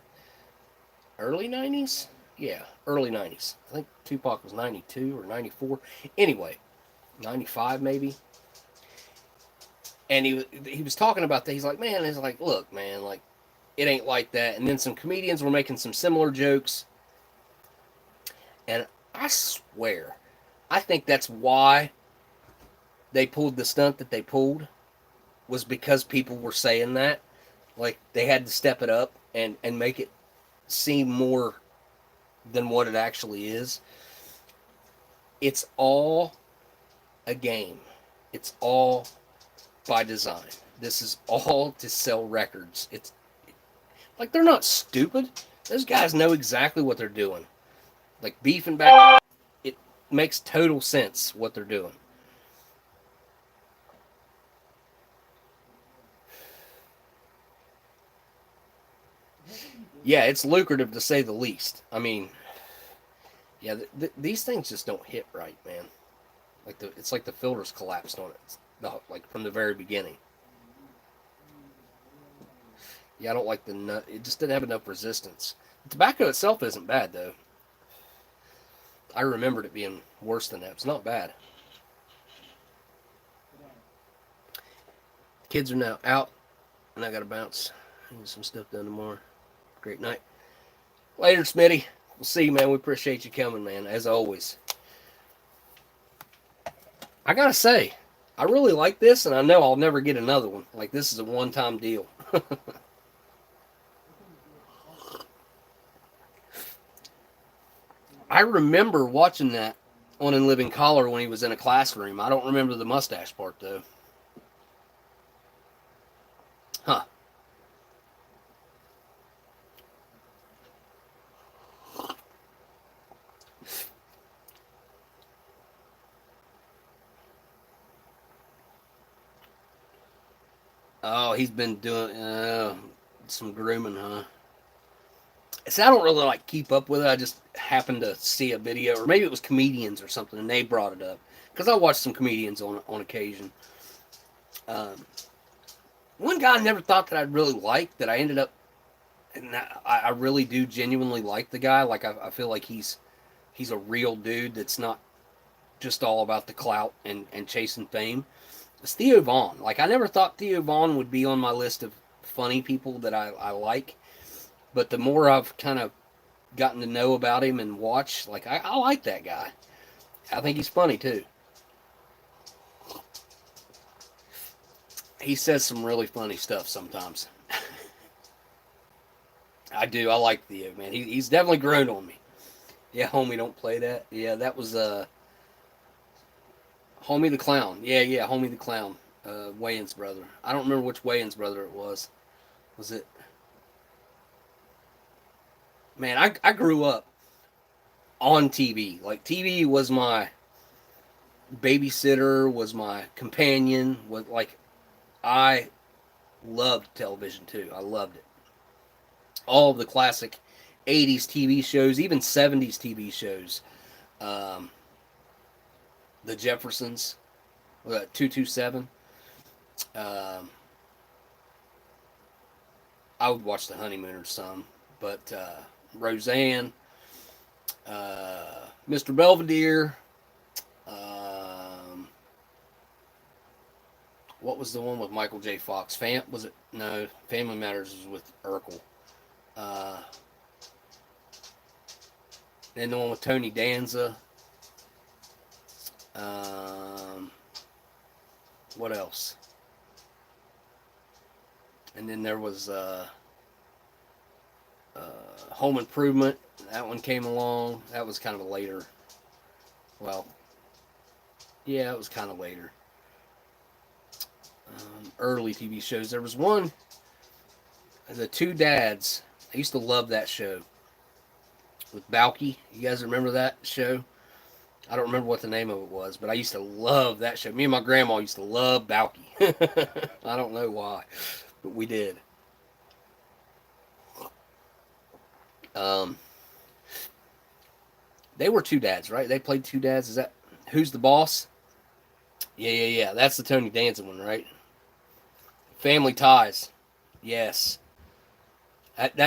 early 90s. Yeah, early 90s. I think Tupac was 92 or 94. Anyway, 95 maybe. And he was talking about that. He's like, man, it's like, look, man, like, it ain't like that. And then some comedians were making some similar jokes. And I swear, I think that's why they pulled the stunt that they pulled, was because people were saying that. Like, they had to step it up and make it seem more than what it actually is. It's all a game. It's all by design. This is all to sell records. It's like, they're not stupid. Those guys know exactly what they're doing. Like, beefing back, it makes total sense what they're doing. Yeah, it's lucrative to say the least. I mean, yeah, these things just don't hit right, man. Like it's like the filters collapsed on it, like from the very beginning. Yeah, I don't like the nut. It just didn't have enough resistance. The tobacco itself isn't bad though. I remembered it being worse than that. It's not bad. Kids are now out, and I gotta bounce. Get some stuff done tomorrow. Great night. Later, Smitty. We'll see you, man. We appreciate you coming, man, as always. I gotta say, I really like this, and I know I'll never get another one. Like, this is a one-time deal. I remember watching that on In Living Color when he was in a classroom. I don't remember the mustache part, though. Huh. Oh, he's been doing some grooming, huh? See, I don't really like keep up with it. I just happened to see a video, or maybe it was comedians or something, and they brought it up. Because I watch some comedians on occasion. Um, one guy I never thought that I'd really like, that I ended up, and I really do genuinely like the guy. Like I feel like he's a real dude that's not just all about the clout and chasing fame. It's Theo Vaughn. Like I never thought Theo Vaughn would be on my list of funny people that I like, but the more I've kind of gotten to know about him and watch, like I like that guy. I think he's funny too. He says some really funny stuff sometimes. I do. I like Theo, man. He's definitely grown on me. Yeah, homie, don't play that. Yeah, that was Homie the Clown. Yeah, Homie the Clown. Wayans brother. I don't remember which Wayans brother it was. Was it? Man, I grew up on TV. Like TV was my babysitter, was my companion. Was like I loved television too. I loved it. All of the classic 80s TV shows, even 70s TV shows. Um, the Jeffersons, 227. I would watch The Honeymooners some, but Roseanne, Mr. Belvedere. What was the one with Michael J. Fox? Was it? No, Family Matters was with Urkel. Then the one with Tony Danza. What else? And then there was Home Improvement. That one came along. That was kind of a later. Well, yeah, it was kind of later. Early TV shows. There was one, The Two Dads. I used to love that show with Balky. You guys remember that show? I don't remember what the name of it was, but I used to love that show. Me and my grandma used to love Balky. I don't know why, but we did. They were two dads, right? They played two dads. Is that Who's the Boss? Yeah. That's the Tony Danza one, right? Family Ties. Yes. That's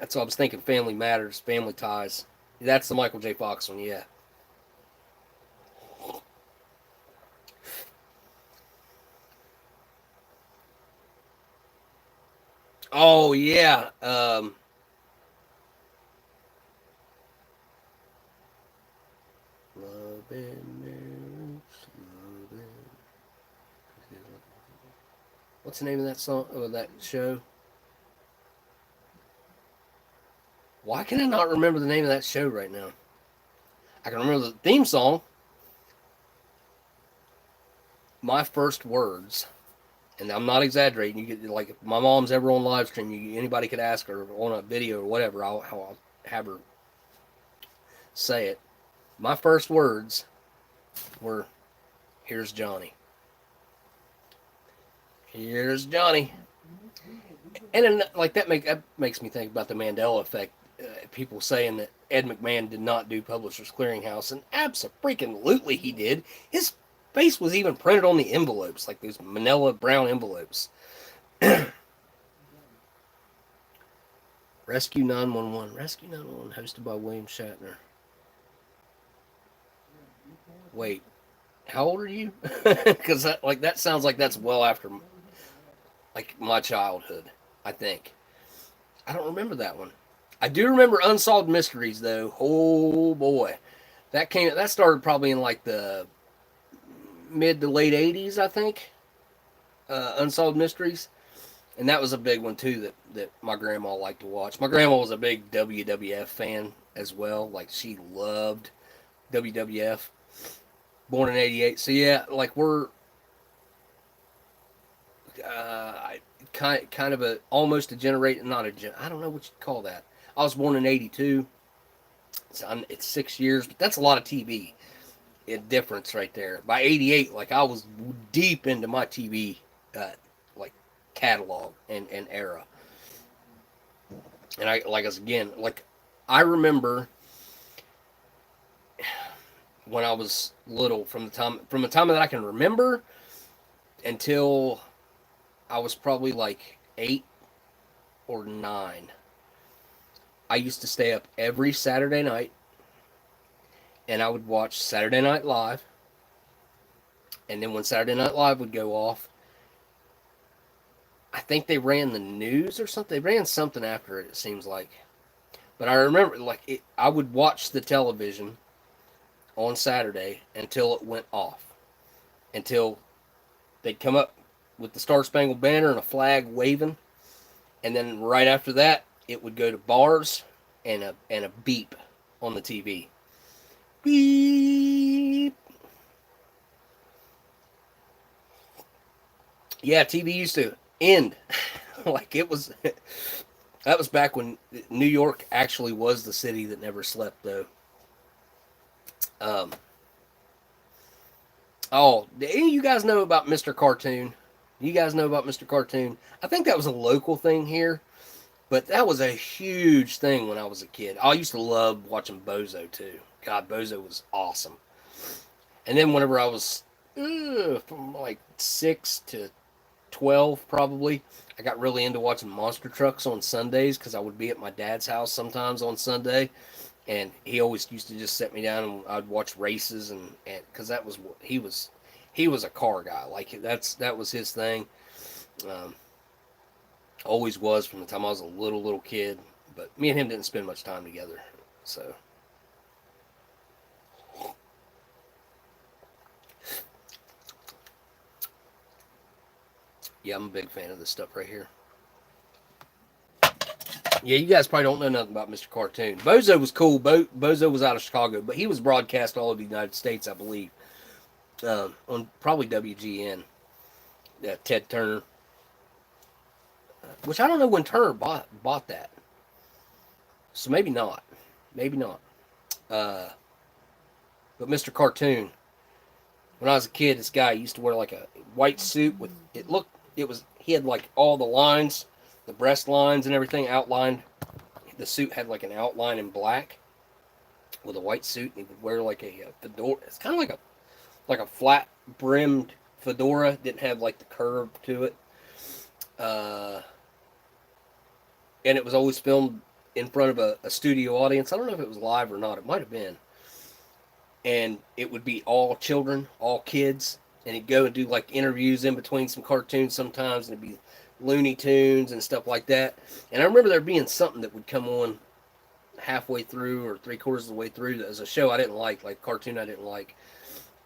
what I was thinking. Family Matters, Family Ties. That's the Michael J. Fox one, yeah. Oh, yeah. What's the name of that song, or that show? Why can I not remember the name of that show right now? I can remember the theme song. My First Words. And I'm not exaggerating. You get, like, if my mom's ever on live stream, anybody could ask her on a video or whatever. I'll have her say it. My first words were, "Here's Johnny. Here's Johnny." And then, like, that makes me think about the Mandela effect. People saying that Ed McMahon did not do Publishers Clearinghouse, and absolutely he did. His face was even printed on the envelopes, like those manila brown envelopes. Rescue 911. Rescue 911, hosted by William Shatner. Wait, how old are you? Because that sounds like that's well after, like, my childhood, I think. I don't remember that one. I do remember Unsolved Mysteries, though. Oh, boy. That started probably in, like, the mid to late 80s, I think. Unsolved Mysteries. And that was a big one, too, that my grandma liked to watch. My grandma was a big WWF fan as well. Like, she loved WWF. Born in 88. So, yeah, like, we're kind of almost a generation, I don't know what you'd call that. I was born in 82. So it's 6 years, but that's a lot of TV. Difference right there. By 88, like, I was deep into my TV, like, catalog and era. And I remember when I was little, from the time that I can remember, until I was probably like 8 or 9. I used to stay up every Saturday night and I would watch Saturday Night Live. And then when Saturday Night Live would go off, I think they ran the news or something. They ran something after it seems like. But I remember, like, I would watch the television on Saturday until it went off. Until they'd come up with the Star Spangled Banner and a flag waving. And then right after that, it would go to bars and a beep on the TV. Beep. Yeah, TV used to end. Like it was. That was back when New York actually was the city that never slept, though. Oh, do any of you guys know about Mr. Cartoon? You guys know about Mr. Cartoon? I think that was a local thing here, but that was a huge thing when I was a kid. I used to love watching Bozo, too. God, Bozo was awesome. And then whenever I was from like 6 to 12 probably, I got really into watching monster trucks on Sundays because I would be at my dad's house sometimes on Sunday, and he always used to just set me down and I'd watch races, and because that was what he was a car guy. Like that was his thing. Always was from the time I was a little kid, but me and him didn't spend much time together. So yeah, I'm a big fan of this stuff right here. Yeah, you guys probably don't know nothing about Mr. Cartoon. Bozo was cool. Bozo was out of Chicago, but he was broadcast all over the United States, I believe, on probably WGN. Ted Turner, which I don't know when Turner bought that, so maybe not, maybe not. But Mr. Cartoon, when I was a kid, this guy used to wear like a white suit with he had like all the lines, the breast lines and everything outlined. The suit had like an outline in black with a white suit, and he would wear like a fedora. It's kind of like a flat brimmed fedora. Didn't have like the curve to it, and it was always filmed in front of a studio audience. I don't know if it was live or not. It might have been. And it would be all children, all kids, and he'd go and do like interviews in between some cartoons sometimes, and it'd be Looney Tunes and stuff like that. And I remember there being something that would come on halfway through or 3/4 of the way through as a show I didn't like cartoon I didn't like,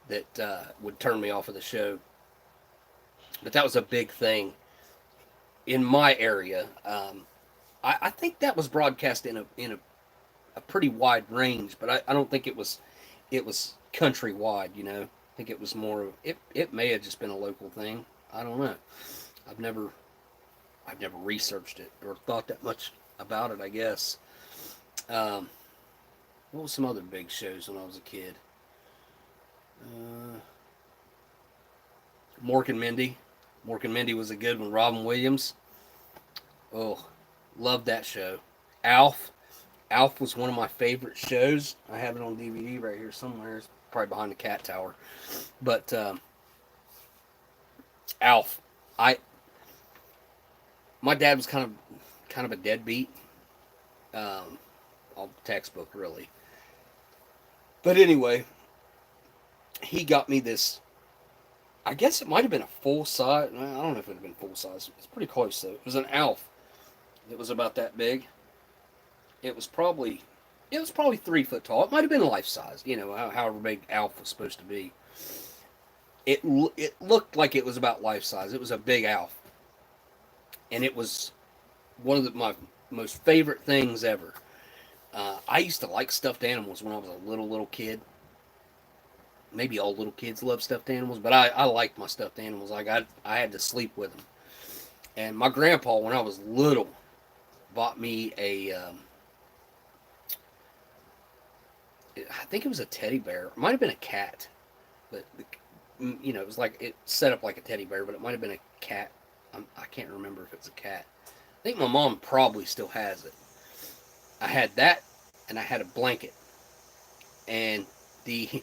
that would turn me off of the show. But that was a big thing in my area. I think that was broadcast in a pretty wide range, but I don't think it was countrywide, you know. I think it was more of it may have just been a local thing. I don't know. I've never researched it or thought that much about it, I guess. What was some other big shows when I was a kid? Mork and Mindy. Mork and Mindy was a good one. Robin Williams. Oh, loved that show. Alf. Alf was one of my favorite shows. I have it on DVD right here somewhere. It's probably behind the cat tower. But Alf. My dad was kind of a deadbeat. All textbook really. But anyway, he got me this. I guess it might have been a full size. I don't know if it had been full size. It's pretty close though. It was an Alf. It was about that big. It was probably 3 foot tall. It might have been life size. You know, however big Alf was supposed to be. It looked like it was about life size. It was a big Alf, and it was one of my most favorite things ever. I used to like stuffed animals when I was a little kid. Maybe all little kids love stuffed animals, but I liked my stuffed animals. I had to sleep with them. And my grandpa, when I was little, bought me I think it was a teddy bear. It might have been a cat, but you know, it was like it set up like a teddy bear, but it might have been a cat. I can't remember if it's a cat. I think my mom probably still has it. I had that, and I had a blanket, and the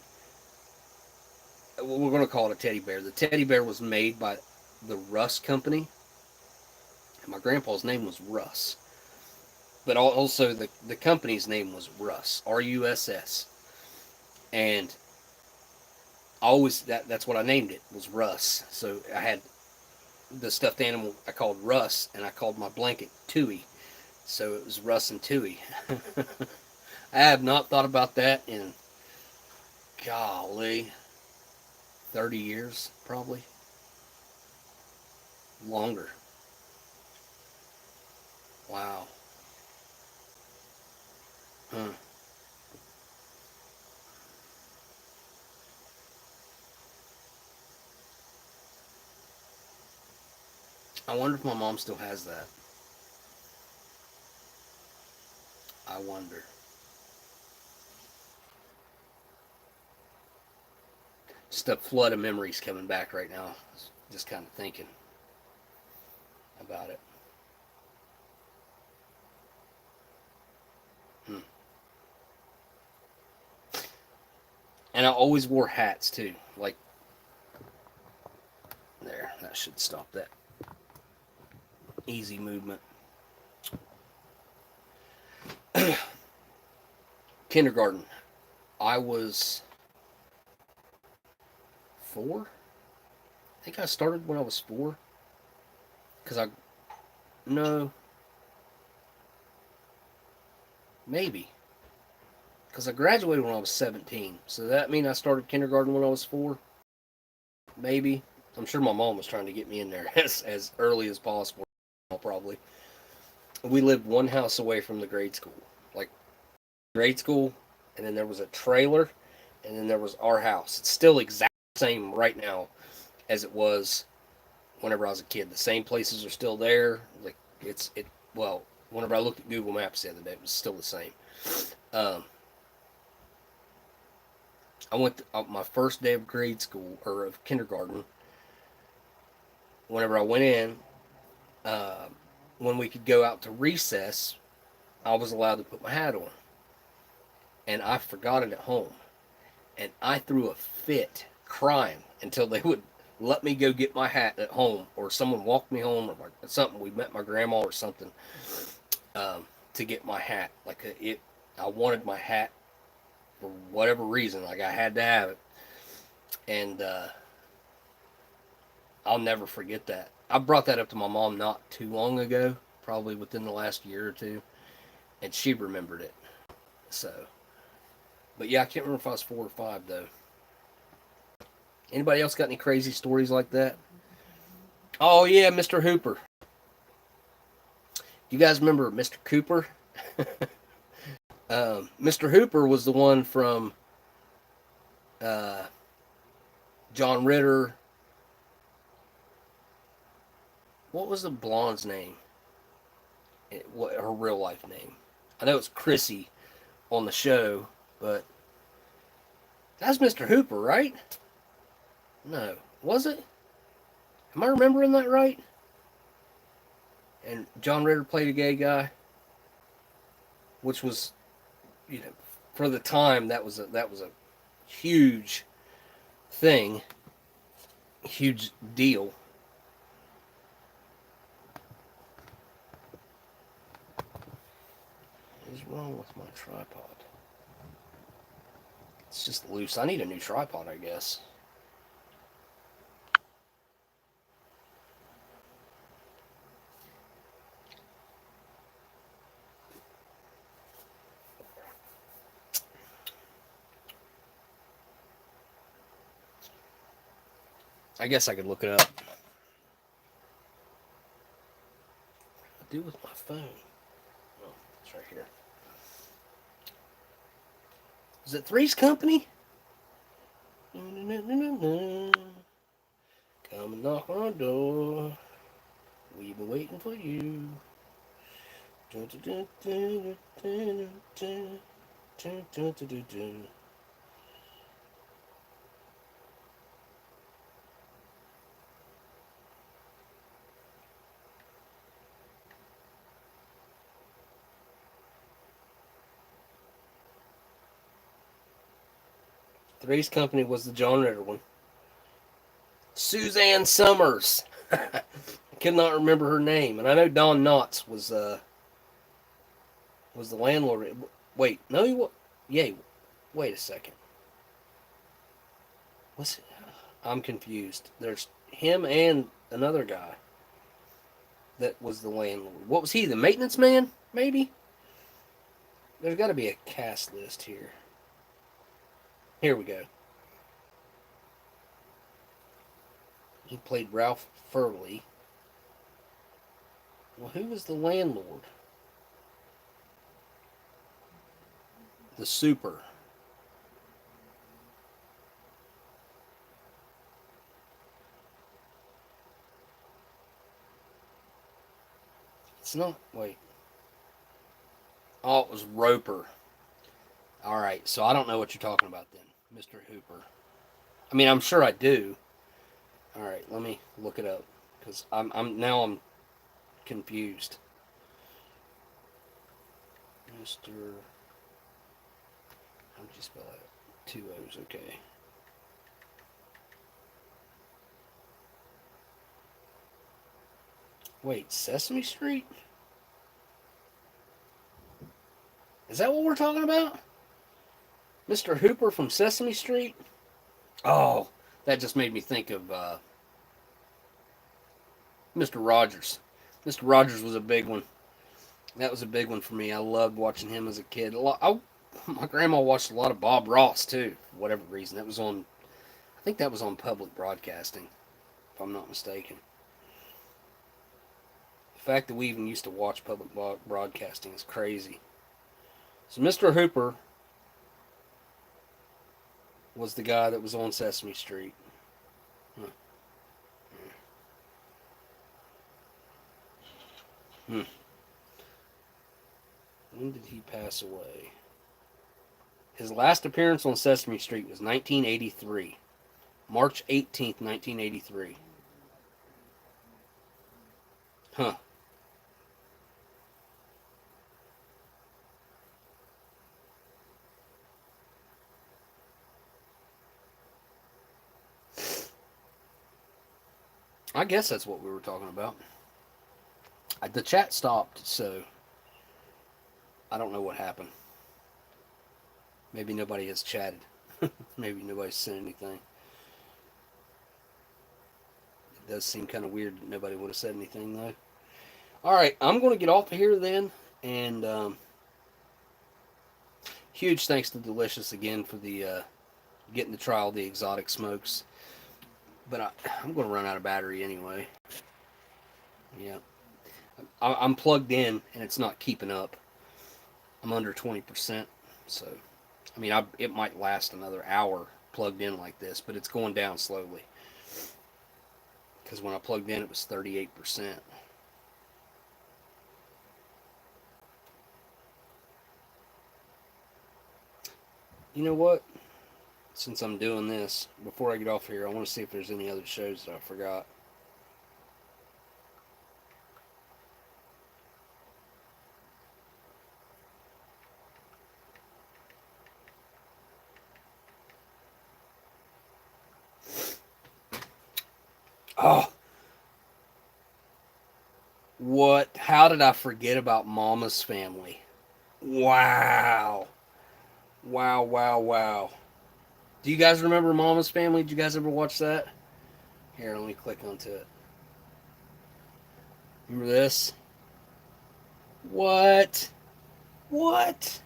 we're going to call it a teddy bear. The teddy bear was made by the Russ Company. And my grandpa's name was Russ. But also the company's name was Russ, Russ. And I always, that's what I named it, was Russ. So I had the stuffed animal I called Russ, and I called my blanket Tui. So it was Russ and Tui. I have not thought about that in, golly, 30 years, probably. Longer. Wow. Huh. I wonder if my mom still has that. I wonder. Just a flood of memories coming back right now. Just kind of thinking about it. And I always wore hats too. Like, there, that should stop that easy movement. Kindergarten. I was 4. I think I started when I was 4. No, maybe. Because I graduated when I was 17. So that mean I started kindergarten when I was 4? Maybe. I'm sure my mom was trying to get me in there as early as possible, probably. We lived one house away from the grade school. Like, grade school, and then there was a trailer, and then there was our house. It's still exactly the same right now as it was whenever I was a kid. The same places are still there. Like, well, whenever I looked at Google Maps the other day, it was still the same. I went to, my first day of grade school, or of kindergarten. Whenever I went in, when we could go out to recess, I was allowed to put my hat on. And I forgot it at home. And I threw a fit crying until they would let me go get my hat at home, or someone walked me home, or something. We met my grandma or something, to get my hat. I wanted my hat for whatever reason. Like, I had to have it. And I'll never forget that. I brought that up to my mom not too long ago, probably within the last year or two, and she remembered it. So, but yeah, I can't remember if I was 4 or 5 though. Anybody else got any crazy stories like that? Oh yeah, Mr. Hooper. You guys remember Mr. Cooper? Mr. Hooper was the one from John Ritter. What was the blonde's name? What her real life name? I know it's Chrissy on the show, but that's Mr. Hooper, right? No, was it? Am I remembering that right? And John Ritter played a gay guy, which was, for the time that was a huge thing, huge deal. What is wrong with my tripod? It's just loose. I need a new tripod, I guess. I guess I could look it up. What do I do with my phone? Oh, it's right here. Is it Three's Company? Come and knock on our door. We've been waiting for you. Three's Company was the John Ritter one. Suzanne Summers. I could not remember her name, and I know Don Knotts was the landlord. Wait, no, he was. Yeah, wait a second. What's it? I'm confused. There's him and another guy that was the landlord. What was he? The maintenance man? Maybe. There's got to be a cast list here. Here we go. He played Ralph Furley. Well, who was the landlord? The super. It's not. Wait. Oh, it was Roper. All right, so I don't know what you're talking about then, Mr. Hooper. I mean, I'm sure I do. All right, let me look it up because I'm confused. Mr. How did you spell that? 2 O's, okay. Wait, Sesame Street? Is that what we're talking about? Mr. Hooper from Sesame Street? Oh, that just made me think of Mr. Rogers. Mr. Rogers was a big one. That was a big one for me. I loved watching him as a kid. My grandma watched a lot of Bob Ross, too, for whatever reason. That was on, I think that was on public broadcasting, if I'm not mistaken. The fact that we even used to watch public broadcasting is crazy. So Mr. Hooper was the guy that was on Sesame Street. Huh. Hmm. When did he pass away? His last appearance on Sesame Street was 1983. March 18th, 1983. Huh. I guess that's what we were talking about. The chat stopped, so I don't know what happened. Maybe nobody has chatted. Maybe nobody's sent anything. It does seem kind of weird that nobody would have said anything, though. Alright, I'm going to get off of here then. And huge thanks to Delicious again for the getting to try all the exotic smokes. But I'm going to run out of battery anyway. Yeah. I'm plugged in, and it's not keeping up. I'm under 20%, so... I mean, it might last another hour plugged in like this, but it's going down slowly. Because when I plugged in, it was 38%. You know what? Since I'm doing this, before I get off here, I want to see if there's any other shows that I forgot. Oh, what? How did I forget about Mama's Family? Wow. Wow, wow, wow. Do you guys remember Mama's Family? Did you guys ever watch that? Here, let me click onto it. Remember this? What? What?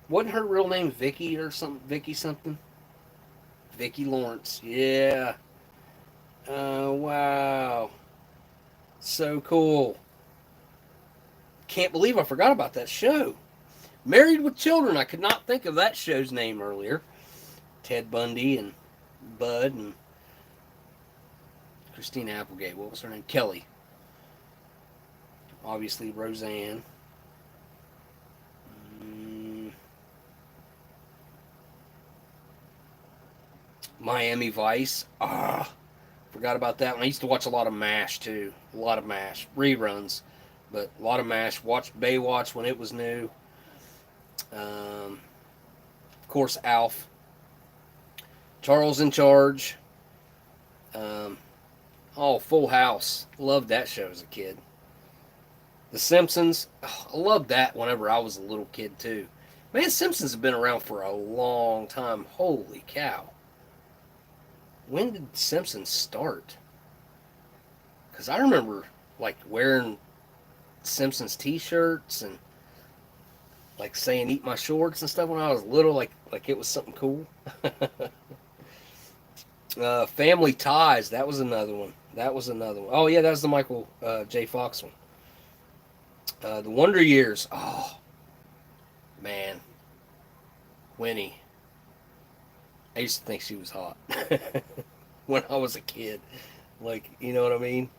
Wasn't her real name Vicky or something? Vicky something? Vicky Lawrence. Yeah. Oh, wow. So cool. Can't believe I forgot about that show. Married with Children. I could not think of that show's name earlier. Ted Bundy and Bud and Christina Applegate. What was her name? Kelly. Obviously Roseanne. Miami Vice. Forgot about that one. I used to watch a lot of MASH too. A lot of MASH. Reruns. But a lot of MASH. Watched Baywatch when it was new. Of course, Alf. Charles in Charge. Oh, Full House. Loved that show as a kid. The Simpsons. Oh, I loved that whenever I was a little kid too. Man, Simpsons have been around for a long time. Holy cow. When did Simpsons start? Because I remember like wearing Simpsons t-shirts and like saying "eat my shorts" and stuff when I was little, like it was something cool. Family Ties, that was another one. Oh yeah, that was the Michael J. Fox one. The Wonder Years. Oh man, Winnie. I used to think she was hot when I was a kid. Like, you know what I mean?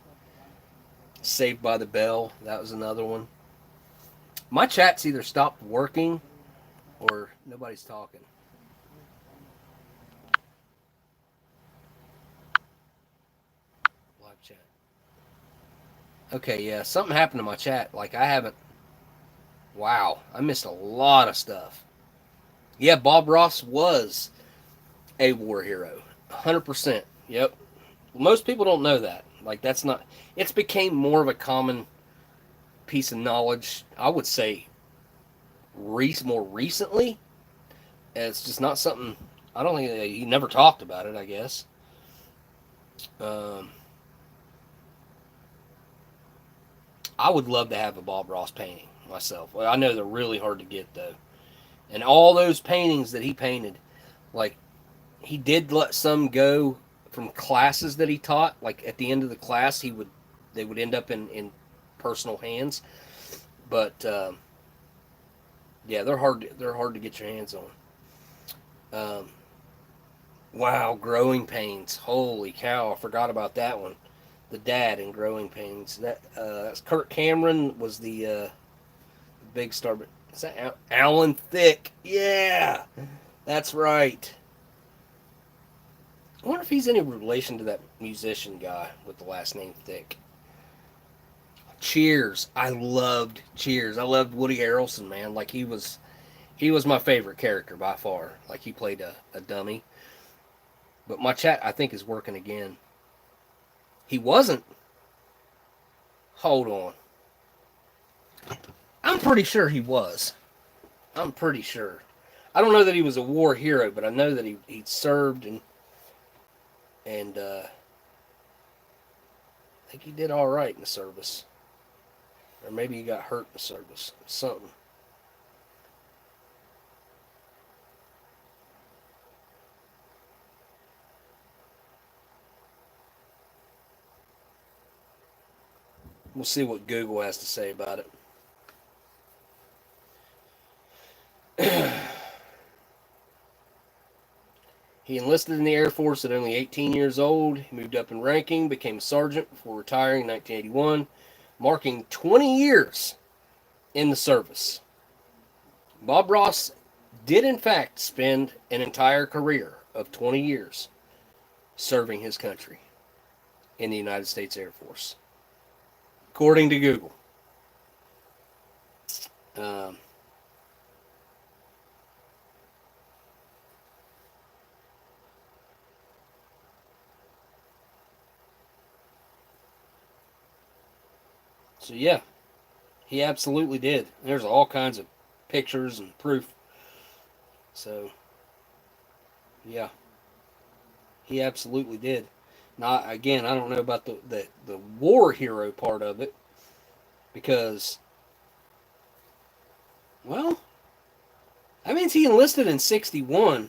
Saved by the Bell. That was another one. My chat's either stopped working or nobody's talking. Live chat. Okay, yeah, something happened to my chat. Like, I haven't. Wow, I missed a lot of stuff. Yeah, Bob Ross was a war hero. 100%. Yep. Most people don't know that. Like, that's not. It's became more of a common piece of knowledge, I would say, more recently. It's just not something. I don't think he never talked about it, I guess. I would love to have a Bob Ross painting myself. Well, I know they're really hard to get, though. And all those paintings that he painted, like, he did let some go from classes that he taught. Like, at the end of the class, they would end up in personal hands. But yeah, they're hard to get your hands on. Wow, Growing Pains. Holy cow, I forgot about that one. The dad in Growing Pains. That's Kirk Cameron was the big star. But is that Alan Thicke? Yeah, that's right. I wonder if he's any relation to that musician guy with the last name Thicke. Cheers. I loved Cheers. I loved Woody Harrelson, man. Like, he was my favorite character by far. Like, he played a dummy. But my chat, I think, is working again. He wasn't. Hold on. I'm pretty sure he was. I'm pretty sure. I don't know that he was a war hero, but I know that he served and I think he did all right in the service. Or maybe he got hurt in the service. Something. We'll see what Google has to say about it. He enlisted in the Air Force at only 18 years old. He moved up in ranking, became a sergeant before retiring in 1981, marking 20 years in the service. Bob Ross did, in fact, spend an entire career of 20 years serving his country in the United States Air Force, according to Google. So yeah, he absolutely did. There's all kinds of pictures and proof. So yeah, he absolutely did. Now again, I don't know about the war hero part of it, because, well, that means he enlisted in 61,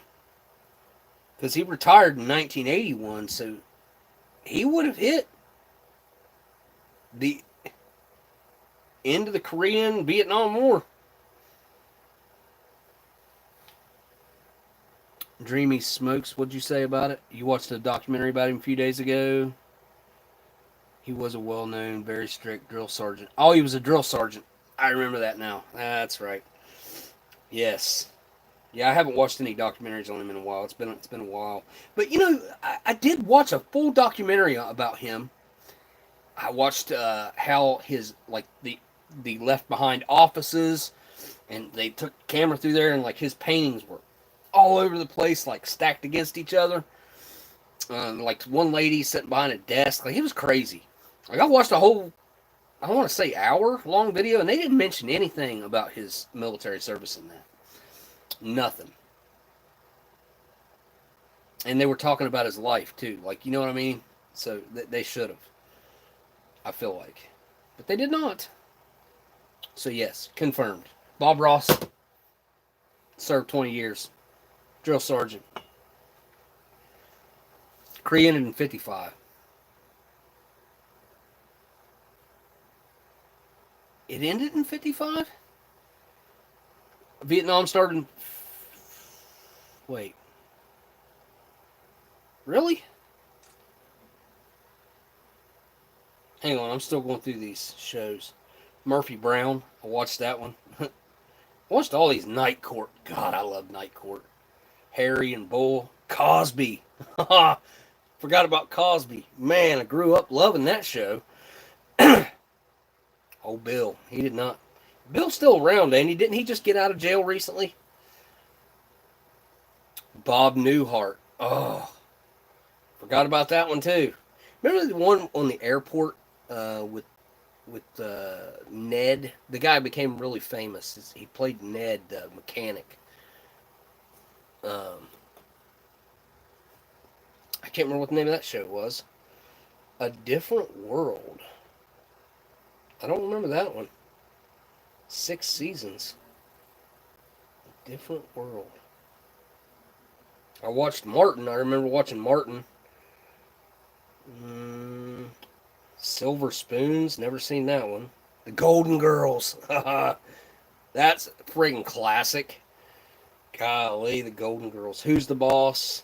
because he retired in 1981, so he would have hit the end of the Korean Vietnam War. Dreamy Smokes, what'd you say about it? You watched a documentary about him a few days ago. He was a well-known, very strict drill sergeant. Oh, he was a drill sergeant. I remember that now. That's right. Yes. Yeah, I haven't watched any documentaries on him in a while. It's been a while. But, you know, I did watch a full documentary about him. I watched how his, like, the Left Behind offices, and they took the camera through there, and, like, his paintings were all over the place, like, stacked against each other. Like one lady sitting behind a desk. Like, it was crazy. Like, I watched a whole, I want to say, hour-long video, and they didn't mention anything about his military service in that. Nothing. And they were talking about his life, too. Like, you know what I mean? So, they should have. I feel like. But they did not. So, yes, confirmed. Bob Ross served 20 years. Drill sergeant. Created in 55. It ended in 55? Vietnam started in... Wait. Really? Hang on, I'm still going through these shows. Murphy Brown, I watched that one. I watched all these Night Court. God, I love Night Court. Harry and Bull. Cosby. Forgot about Cosby. Man, I grew up loving that show. Oh, Bill. He did not. Bill's still around, ain't he? Didn't he just get out of jail recently? Bob Newhart. Oh, forgot about that one too. Remember the one on the airport with Ned? The guy became really famous. He played Ned, the mechanic. I can't remember what the name of that show was. A Different World. I don't remember that one. 6 seasons. A Different World. I watched Martin. I remember watching Martin. Silver Spoons. Never seen that one. The Golden Girls. That's a friggin' classic. Golly, the Golden Girls. Who's the Boss?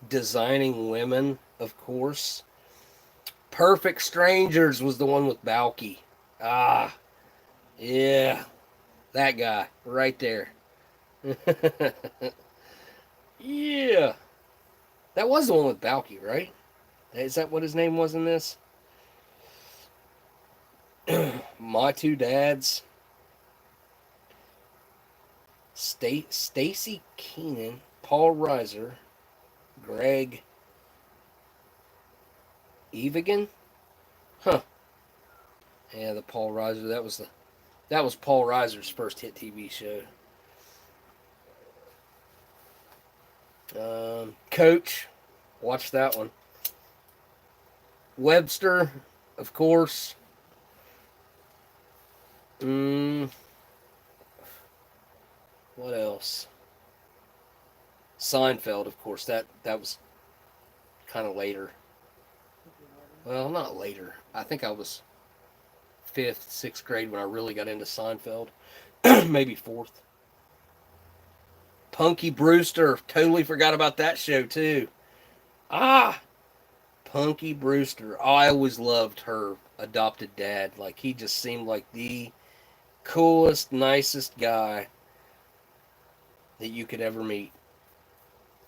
Designing Women, of course. Perfect Strangers was the one with Balky. Ah, yeah. That guy right there. Yeah. That was the one with Balky, right? Is that what his name was in this? My Two Dads. Stacy Keenan, Paul Reiser, Greg Evigan? Huh. Yeah, the Paul Reiser. That was Paul Reiser's first hit TV show. Coach. Watch that one. Webster, of course. What else? Seinfeld, of course. That was kind of later. Well, not later. I think I was 5th, 6th grade when I really got into Seinfeld. Maybe 4th. Punky Brewster. Totally forgot about that show, too. Punky Brewster. Oh, I always loved her adopted dad. Like, he just seemed like the coolest, nicest guy that you could ever meet.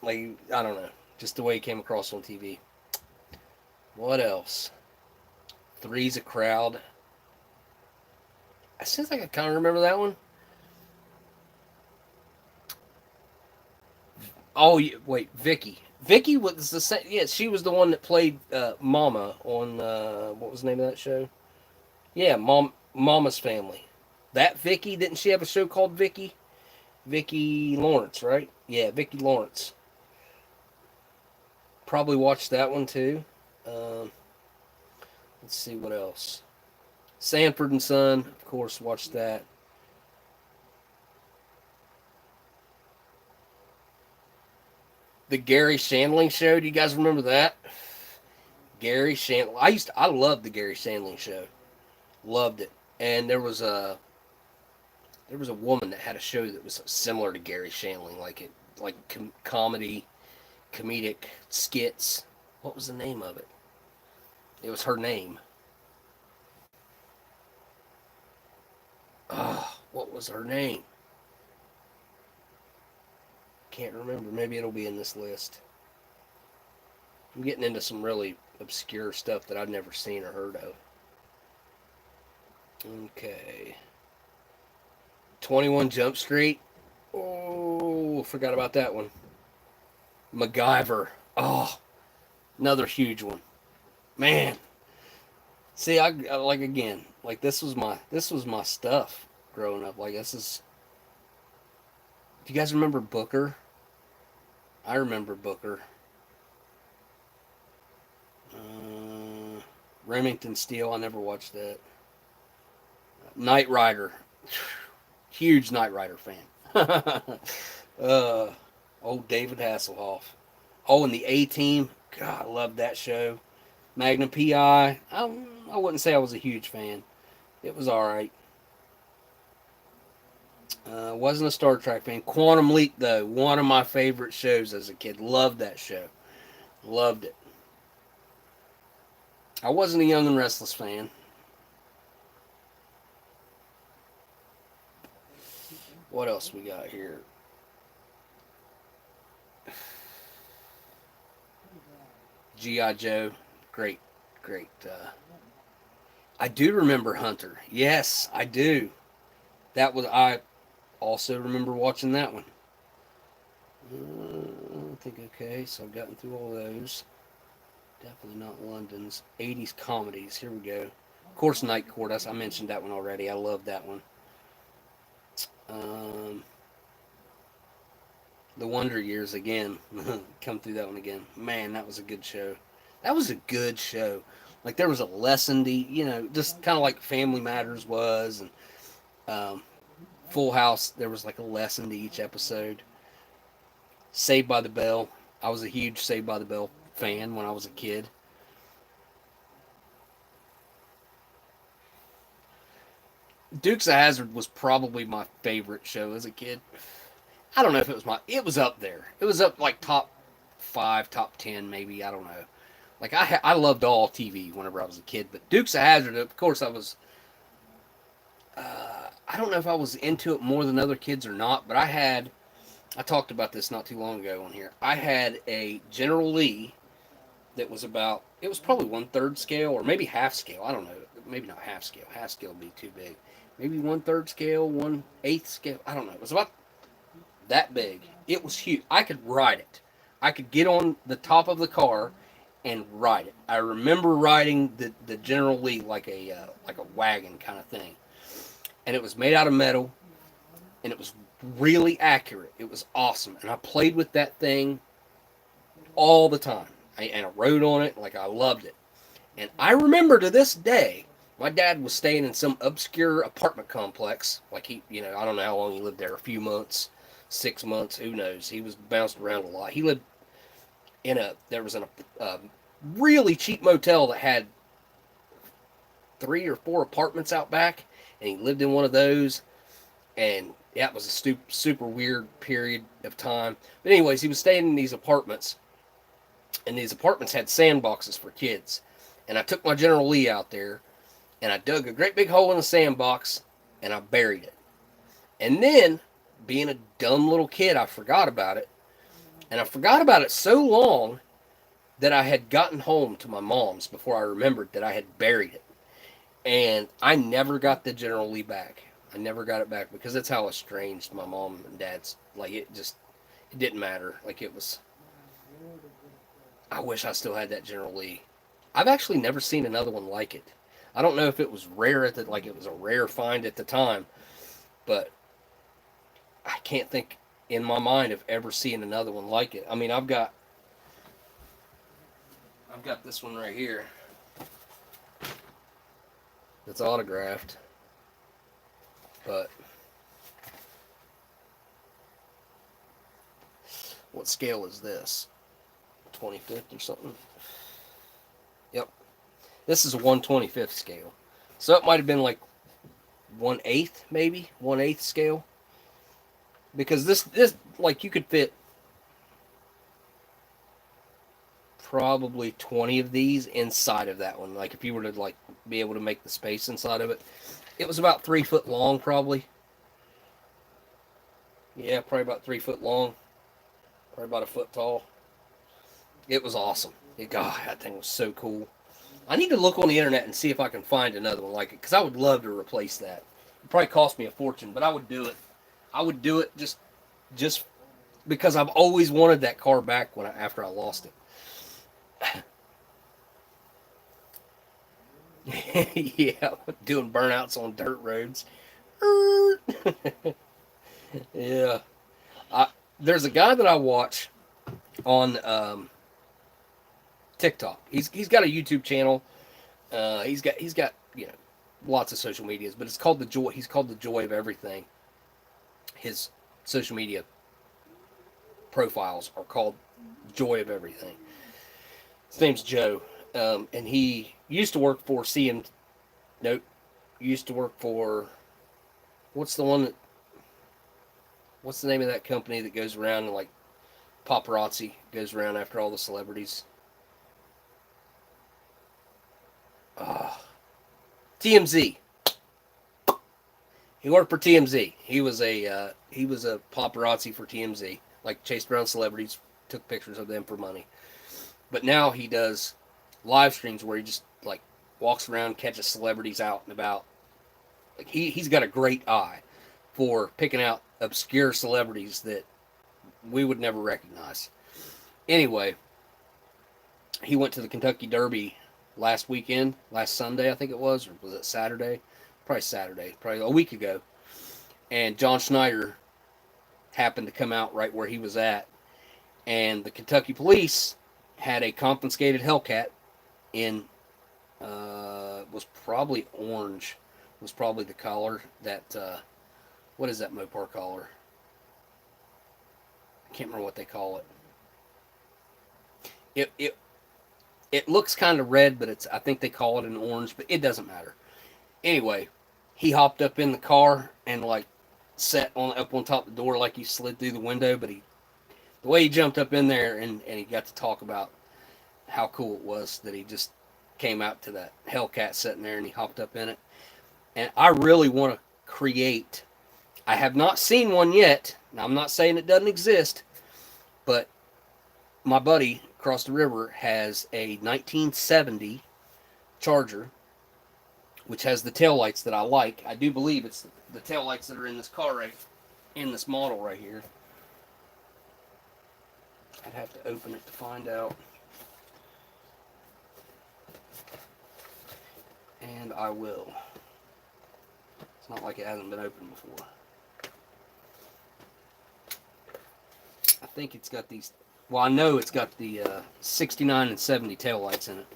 Like, I don't know. Just the way he came across on TV. What else? Three's a Crowd. It seems like I kind of remember that one. Oh, wait, Vicky. Vicky was the same. Yeah, she was the one that played Mama on what was the name of that show? Yeah, Mama's Family. That Vicky, didn't she have a show called Vicky? Vicky Lawrence, right? Yeah, Vicky Lawrence. Probably watched that one too. Let's see what else. Sanford and Son, of course, watched that. The Gary Shandling Show. Do you guys remember that? Gary Shandling. I loved the Gary Shandling Show. Loved it. And there was a woman that had a show that was similar to Gary Shandling, like comedy, comedic skits. What was the name of it? It was her name. What was her name? Can't remember. Maybe it'll be in this list. I'm getting into some really obscure stuff that I've never seen or heard of. Okay. 21 Jump Street. Oh, forgot about that one. MacGyver. Oh, Another huge one. Man. See, I like again, like this was my stuff growing up. Like this is. Do you guys remember Booker? I remember Booker. Remington Steele. I never watched that. Knight Rider. Huge Knight Rider fan. Old David Hasselhoff. Oh, and the A-Team. God, I loved that show. Magnum P.I. I wouldn't say I was a huge fan. It was all right. Wasn't a Star Trek fan. Quantum Leap, though, one of my favorite shows as a kid. Loved that show. Loved it. I wasn't a Young and Restless fan. What else we got here? G.I. Joe. Great. I do remember Hunter. Yes, I do. I also remember watching that one. I think, okay, so I've gotten through all those. Definitely not London's. 80s comedies. Here we go. Of course, Night Court. I mentioned that one already. I love that one. The Wonder Years again. Come through that one again. Man, that was a good show. Like there was a lesson to, just kind of like Family Matters was, and Full House. There was like a lesson to each episode. Saved by the Bell. I was a huge Saved by the Bell fan when I was a kid. Dukes of Hazzard was probably my favorite show as a kid. I don't know if it was up there. It was up like top 5, top 10 maybe, I don't know. Like I loved all TV whenever I was a kid, but Dukes of Hazzard, of course I was, I don't know if I was into it more than other kids or not, but I talked about this not too long ago on here. I had a General Lee that was it was probably 1/3 scale or maybe half scale. I don't know. Maybe not half scale. Half scale would be too big. Maybe 1/3 scale, 1/8 scale. I don't know. It was about that big. It was huge. I could ride it. I could get on the top of the car and ride it. I remember riding the General Lee like a wagon kind of thing. And it was made out of metal, and it was really accurate. It was awesome. And I played with that thing all the time. And I rode on it like I loved it. And I remember to this day, my dad was staying in some obscure apartment complex. Like I don't know how long he lived there, a few months, 6 months, who knows. He was bounced around a lot. He lived there was a really cheap motel that had 3 or 4 apartments out back, and he lived in one of those. And yeah, it was a super weird period of time. But anyways, he was staying in these apartments, and these apartments had sandboxes for kids. And I took my General Lee out there, and I dug a great big hole in the sandbox, and I buried it. And then, being a dumb little kid, I forgot about it. And I forgot about it so long that I had gotten home to my mom's before I remembered that I had buried it. And I never got the General Lee back. I never got it back because that's how estranged my mom and dad's. Like, it didn't matter. Like, it was. I wish I still had that General Lee. I've actually never seen another one like it. I don't know if it was rare it was a rare find at the time, but I can't think in my mind of ever seeing another one like it. I mean, I've got this one right here. It's autographed, but what scale is this? 25th or something? Yep. This is a 1/25th scale. So it might have been like 1/8 maybe, 1/8 scale. Because this like you could fit probably 20 of these inside of that one. Like if you were to like be able to make the space inside of it. It was about 3 foot long probably. Yeah, probably about 3 foot long. Probably about a foot tall. It was awesome. God, that thing was so cool. I need to look on the internet and see if I can find another one like it, because I would love to replace that. It probably cost me a fortune, but I would do it. I would do it just because I've always wanted that car back after I lost it. Yeah, doing burnouts on dirt roads. Yeah. There's a guy that I watch on TikTok. He's got a YouTube channel. He's got lots of social medias, but it's called the Joy. He's called the Joy of Everything. His social media profiles are called Joy of Everything. His name's Joe, and he used to work for CM. Nope, used to work for what's the one that? What's the name of that company that goes around and like paparazzi goes around after all the celebrities? TMZ. He worked for TMZ. He was a paparazzi for TMZ. Like chased around celebrities, took pictures of them for money. But now he does live streams where he just like walks around, catches celebrities out and about. Like he's got a great eye for picking out obscure celebrities that we would never recognize. Anyway, he went to the Kentucky Derby last Sunday, I think it was, or was it Saturday? Probably Saturday, probably a week ago. And John Schneider happened to come out right where he was at. And the Kentucky police had a confiscated Hellcat in, was probably orange, was probably the collar that, what is that Mopar collar? I can't remember what they call it. It looks kind of red, but I think they call it an orange, but it doesn't matter. Anyway, he hopped up in the car and like sat up on top of the door like he slid through the window, but the way he jumped up in there and he got to talk about how cool it was that he just came out to that Hellcat sitting there and he hopped up in it. And I really want to create, I have not seen one yet. Now, I'm not saying it doesn't exist, but my buddy across the river has a 1970 Charger, which has the taillights that I like. I do believe it's the taillights that are in this car in this model right here. I'd have to open it to find out. And I will. It's not like it hasn't been opened before. I think it's got these, well, I know it's got the 69 and 70 taillights in it.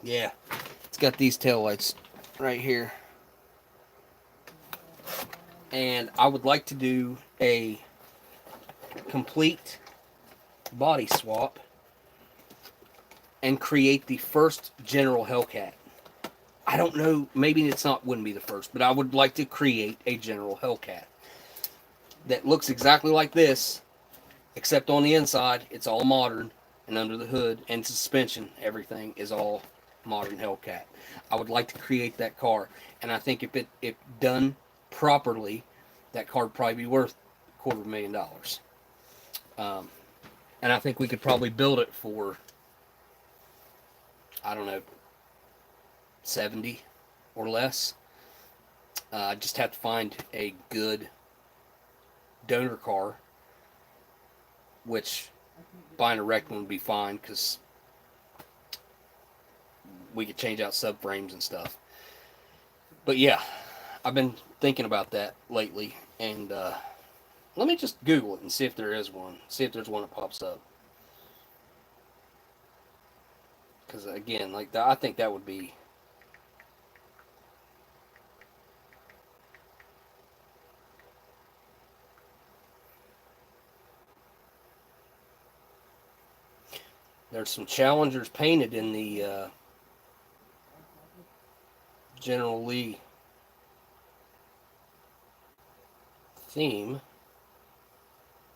Yeah, it's got these taillights right here. And I would like to do a complete body swap and create the first General Hellcat. I don't know, maybe wouldn't be the first, but I would like to create a General Hellcat that looks exactly like this, except on the inside, it's all modern, and under the hood and suspension, everything is all modern Hellcat. I would like to create that car, and I think if done properly, that car would probably be worth $250,000. And I think we could probably build it for, I don't know, 70 or less. I just have to find a good donor car, which buying a wrecked one would be fine because we could change out subframes and stuff. But yeah, I've been thinking about that lately, and let me just Google it and see if there is one. See if there's one that pops up. Because again, like I think that would be. There's some Challengers painted in the General Lee theme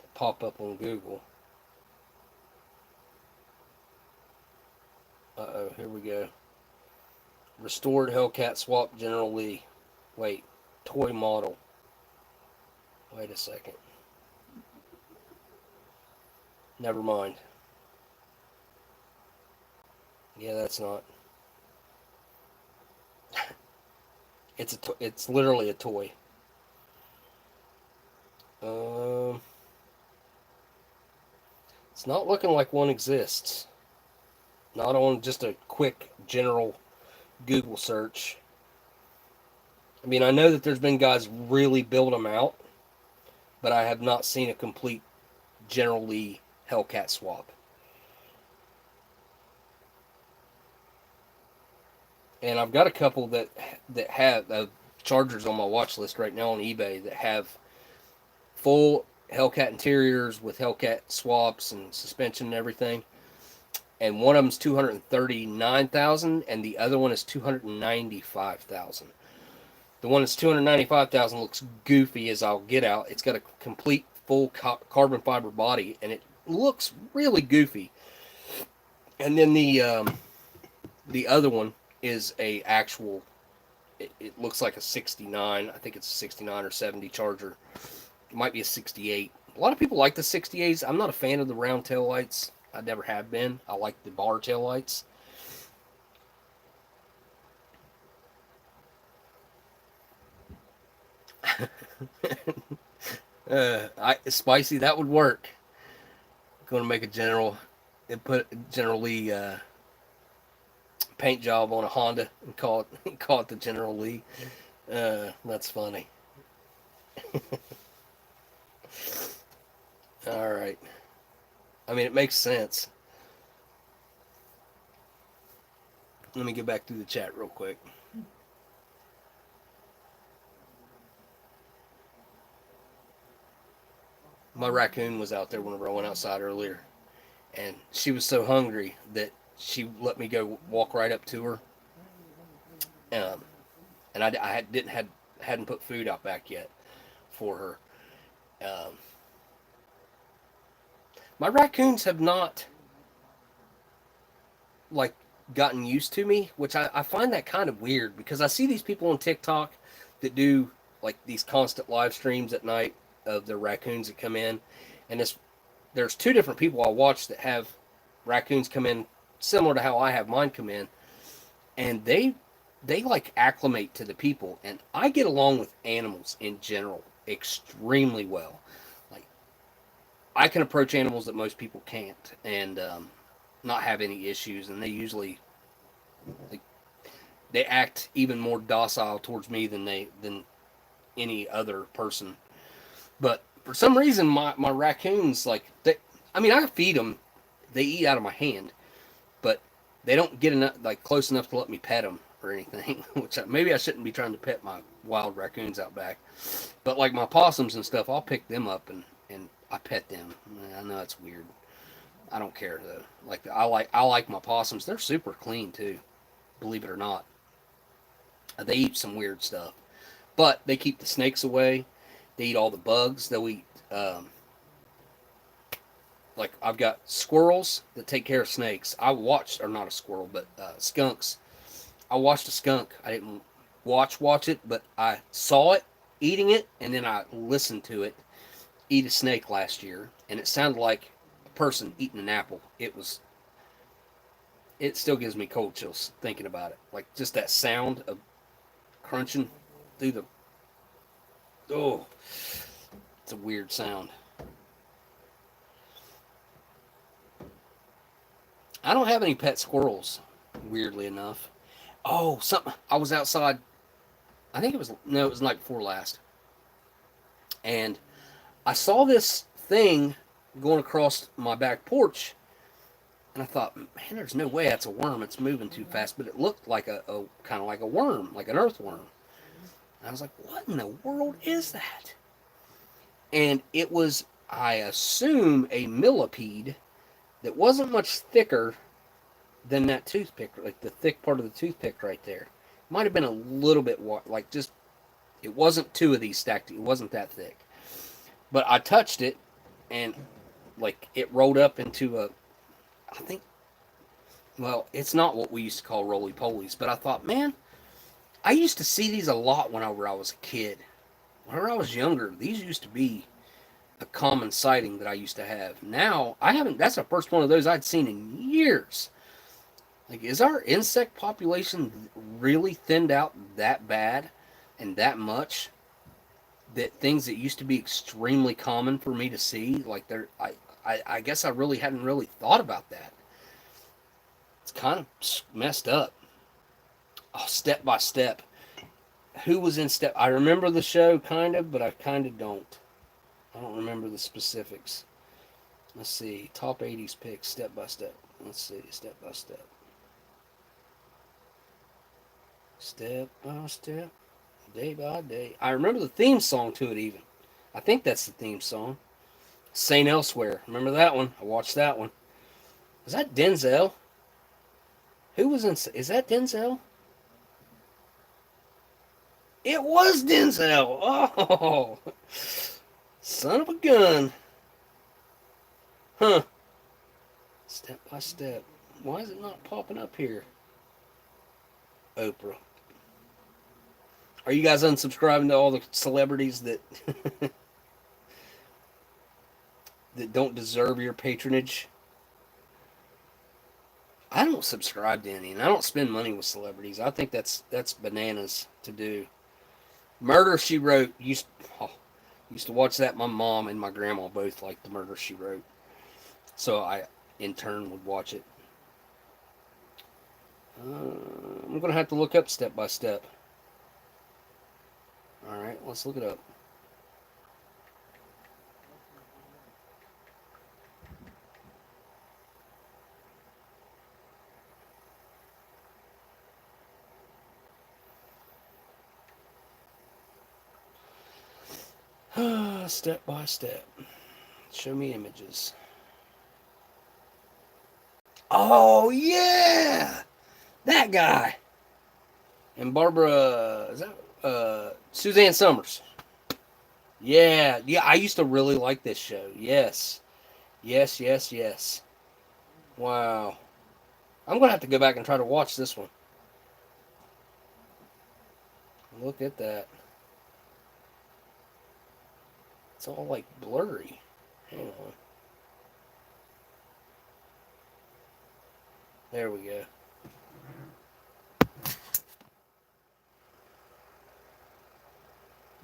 that pop up on Google. Uh-oh, here we go. Restored Hellcat swap General Lee. Wait, toy model. Wait a second. Never mind. Yeah, that's not. It's literally a toy. Um, it's not looking like one exists. Not on just a quick general Google search. I mean, I know that there's been guys really build them out, but I have not seen a complete General Lee Hellcat swap. And I've got a couple that have Chargers on my watch list right now on eBay that have full Hellcat interiors with Hellcat swaps and suspension and everything. And one of them's $239,000, and the other one is $295,000. The one that's $295,000 looks goofy as I'll get out. It's got a complete full carbon fiber body, and it looks really goofy. And then the other one is a actual. It looks like a 69. I think it's a 69 or 70 Charger. It might be a 68. A lot of people like the 68s. I'm not a fan of the round tail lights. I never have been. I like the bar tail lights. Spicy, that would work. Going to make a General Lee paint job on a Honda and call it the General Lee. That's funny. All right. I mean, it makes sense. Let me get back through the chat real quick. My raccoon was out there whenever I went outside earlier, and she was so hungry that she let me go walk right up to her. And I hadn't put food out back yet for her. My raccoons have not like gotten used to me, which I find that kind of weird because I see these people on TikTok that do like these constant live streams at night of their raccoons that come in, and there's two different people I watch that have raccoons come in similar to how I have mine come in, and they like acclimate to the people, and I get along with animals in general extremely well. Like I can approach animals that most people can't, and not have any issues, and they usually they act even more docile towards me than any other person. But for some reason, my raccoons, like, I feed them. They eat out of my hand. But they don't get enough, like, close enough to let me pet them or anything. Which maybe I shouldn't be trying to pet my wild raccoons out back. But, like, my possums and stuff, I'll pick them up and I pet them. I know it's weird. I don't care, though. Like, I like my possums. They're super clean, too. Believe it or not. They eat some weird stuff. But they keep the snakes away. They eat all the bugs. They'll eat, like I've got squirrels that take care of snakes. Or not a squirrel, but skunks. I watched a skunk. I didn't watch it, but I saw it eating it, and then I listened to it eat a snake last year, and it sounded like a person eating an apple. It still gives me cold chills thinking about it. Like just that sound of crunching through the. Oh, it's a weird sound. I don't have any pet squirrels, weirdly enough. Oh, I was outside. I think it was the night before last. And I saw this thing going across my back porch. And I thought, man, there's no way that's a worm. It's moving too fast. But it looked like a kind of like a worm, like an earthworm. I was like, what in the world is that? And it was, I assume, a millipede that wasn't much thicker than that toothpick, like the thick part of the toothpick right there. Might have been a little bit, like just, it wasn't two of these stacked, it wasn't that thick. But I touched it, and like it rolled up into I think, well, it's not what we used to call roly-polies, but I thought, man, I used to see these a lot whenever I was a kid. Whenever I was younger, these used to be a common sighting that I used to have. Now, that's the first one of those I'd seen in years. Like, is our insect population really thinned out that bad and that much that things that used to be extremely common for me to see, like I guess I really hadn't really thought about that. It's kind of messed up. Oh, Step by Step. Who was in Step? I remember the show kind of, but I kind of don't. I don't remember the specifics. Let's see. Top 80s picks, Step by Step. Let's see. Step by Step. Step by Step. Day by Day. I remember the theme song to it even. I think that's the theme song. Saint Elsewhere. Remember that one? I watched that one. Was that Denzel? Who was in... Is that Denzel? It was Denzel. Oh, son of a gun. Huh. Step by Step. Why is it not popping up here? Oprah. Are you guys unsubscribing to all the celebrities that that don't deserve your patronage? I don't subscribe to any, and I don't spend money with celebrities. I think that's bananas to do. Murder, She Wrote. Used to watch that. My mom and my grandma both liked the Murder, She Wrote. So I, in turn, would watch it. I'm going to have to look up Step by Step. Alright, let's look it up. Step by Step. Show me images. Oh, yeah! That guy! And Barbara... Is that... Suzanne Summers. Yeah, I used to really like this show. Yes. Yes. Wow. I'm going to have to go back and try to watch this one. Look at that. It's all like blurry. Hang on. There we go.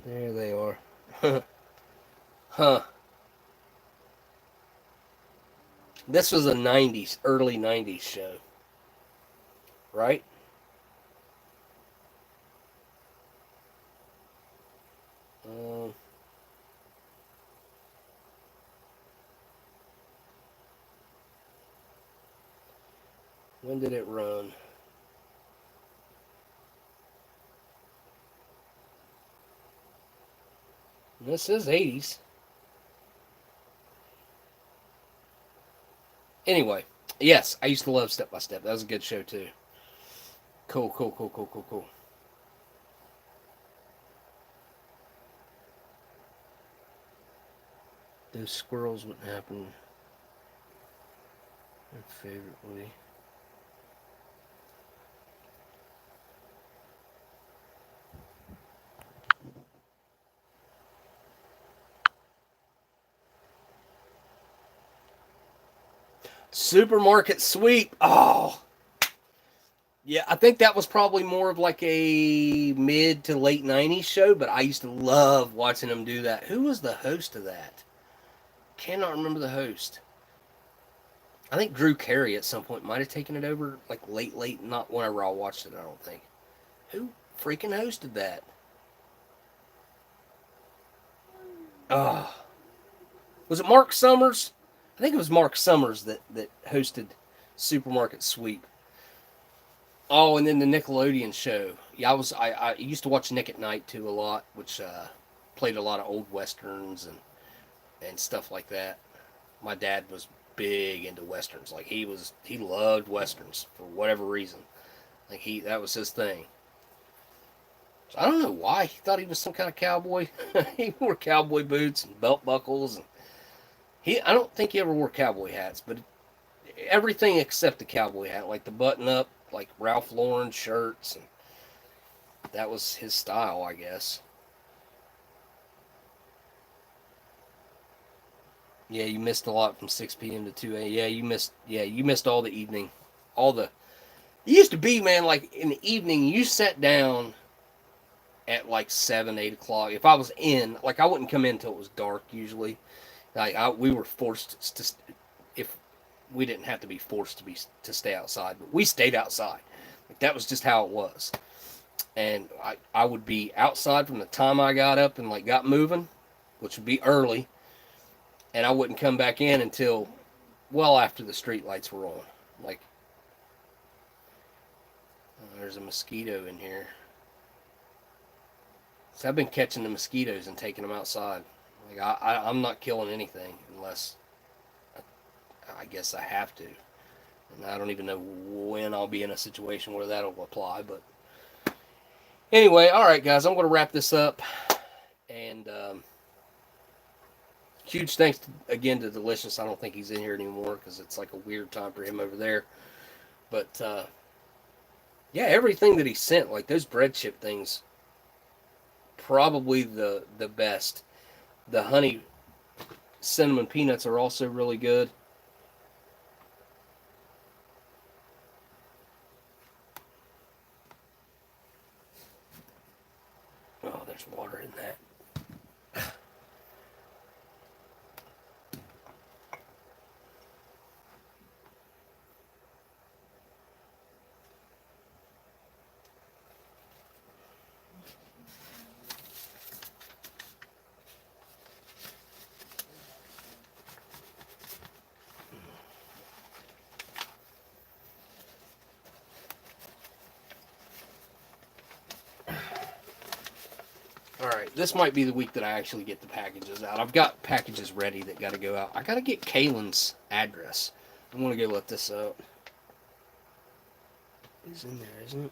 There they are. Huh. This was a 90s, early 90s show. Right? When did it run? This is 80s. Anyway, yes, I used to love Step by Step. That was a good show too. Cool. Those squirrels wouldn't happen. My favorite way. Supermarket Sweep. Oh. Yeah, I think that was probably more of like a mid to late 90s show, but I used to love watching them do that. Who was the host of that? Cannot remember the host. I think Drew Carey at some point might have taken it over, like late, not whenever I watched it, I don't think. Who freaking hosted that? Oh. Was it Mark Summers? I think it was Mark Summers that hosted Supermarket Sweep. Oh, and then the Nickelodeon show. Yeah, I used to watch Nick at Night too a lot, which played a lot of old westerns and stuff like that. My dad was big into westerns. Like he loved westerns for whatever reason. Like that was his thing. So I don't know why he thought he was some kind of cowboy. He wore cowboy boots and belt buckles, and I don't think he ever wore cowboy hats, but everything except the cowboy hat, like the button up, like Ralph Lauren shirts, and that was his style, I guess. Yeah, you missed a lot from 6 p.m. to 2 a.m. You missed all the evening. It used to be, man, like in the evening you sat down at like 7, 8 o'clock. If I was in, like I wouldn't come in until it was dark usually. Like we were forced to, if we didn't have to be forced to stay outside, but we stayed outside. Like that was just how it was. And I would be outside from the time I got up and like got moving, which would be early, and I wouldn't come back in until well after the street lights were on. Like, oh, there's a mosquito in here. So I've been catching the mosquitoes and taking them outside. Like I'm not killing anything unless I guess I have to. And I don't even know when I'll be in a situation where that'll apply. But anyway, all right, guys, I'm going to wrap this up. And huge thanks again to Delicious. I don't think he's in here anymore because it's like a weird time for him over there. But yeah, everything that he sent, like those bread chip things, probably the best. The honey cinnamon peanuts are also really good. Oh, there's water in that. Alright, this might be the week that I actually get the packages out. I've got packages ready that got to go out. I got to get Kaylin's address. I'm going to go let this out. It's in there, isn't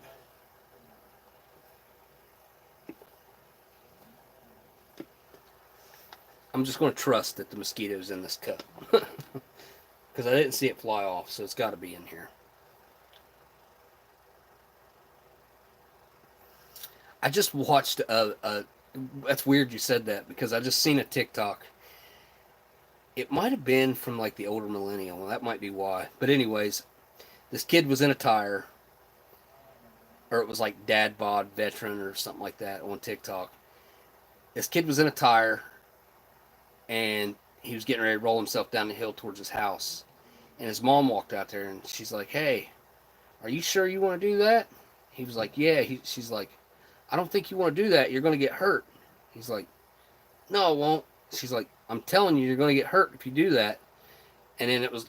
it? I'm just going to trust that the mosquito's in this cup. Because I didn't see it fly off, so it's got to be in here. I just watched that's weird you said that, because I just seen a TikTok. It might have been from like the older millennial. That might be why. But anyways, this kid was in a tire, or it was like dad bod veteran or something like that on TikTok. This kid was in a tire, and he was getting ready to roll himself down the hill towards his house. And his mom walked out there, and she's like, "Hey, are you sure you want to do that?" He was like, "Yeah." She's like, "I don't think you want to do that. You're going to get hurt." He's like, "No, I won't." She's like, "I'm telling you, you're going to get hurt if you do that." And then it was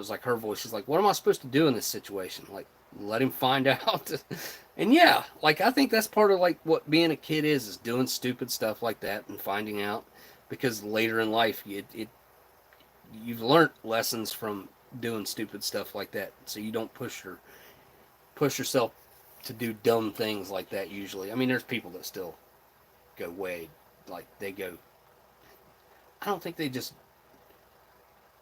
like her voice. She's like, "What am I supposed to do in this situation? Like, let him find out?" And yeah, like, I think that's part of like what being a kid is doing stupid stuff like that and finding out, because later in life, you've learned lessons from doing stupid stuff like that. So you don't push yourself to do dumb things like that usually. I mean, there's people that still go way, like they go, I don't think they just,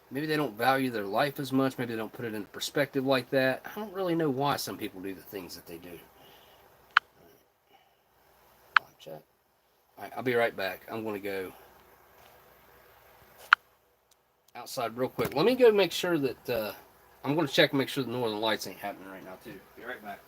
maybe they don't value their life as much, maybe they don't put it into perspective like that. I don't really know why some people do the things that they do. Chat. Alright, I'll be right back. I'm going to go outside real quick. Let me go make sure that, I'm going to check and make sure the northern lights ain't happening right now too. Be right back.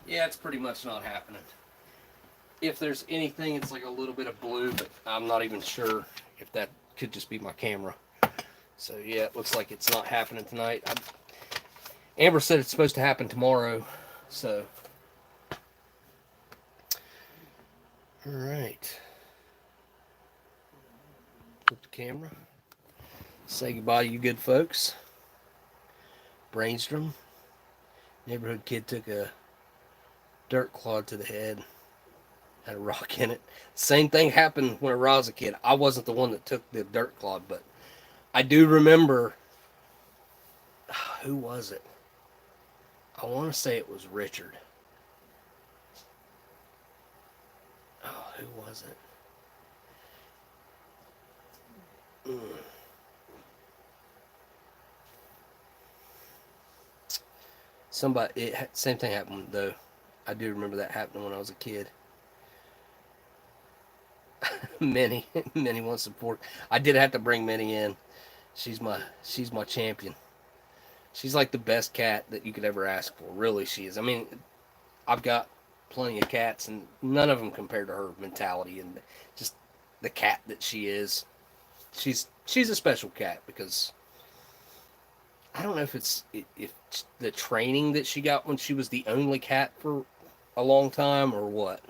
Yeah, it's pretty much not happening. If there's anything, it's like a little bit of blue, but I'm not even sure if that could just be my camera. So yeah, it looks like it's not happening tonight. Amber said it's supposed to happen tomorrow, so. All right. with the camera. Say goodbye to you good folks. Brainstorm. Neighborhood kid took a dirt clod to the head. Had a rock in it. Same thing happened when I was a kid. I wasn't the one that took the dirt clod, but I do remember. Who was it? I want to say it was Richard. Oh, who was it? Somebody. Same thing happened though. I do remember that happening when I was a kid. Minnie wants support. I did have to bring Minnie in. She's my champion. She's like the best cat that you could ever ask for. Really, she is. I mean, I've got plenty of cats, and none of them compare to her mentality and just the cat that she is. She's a special cat because I don't know if it's the training that she got when she was the only cat for a long time or what.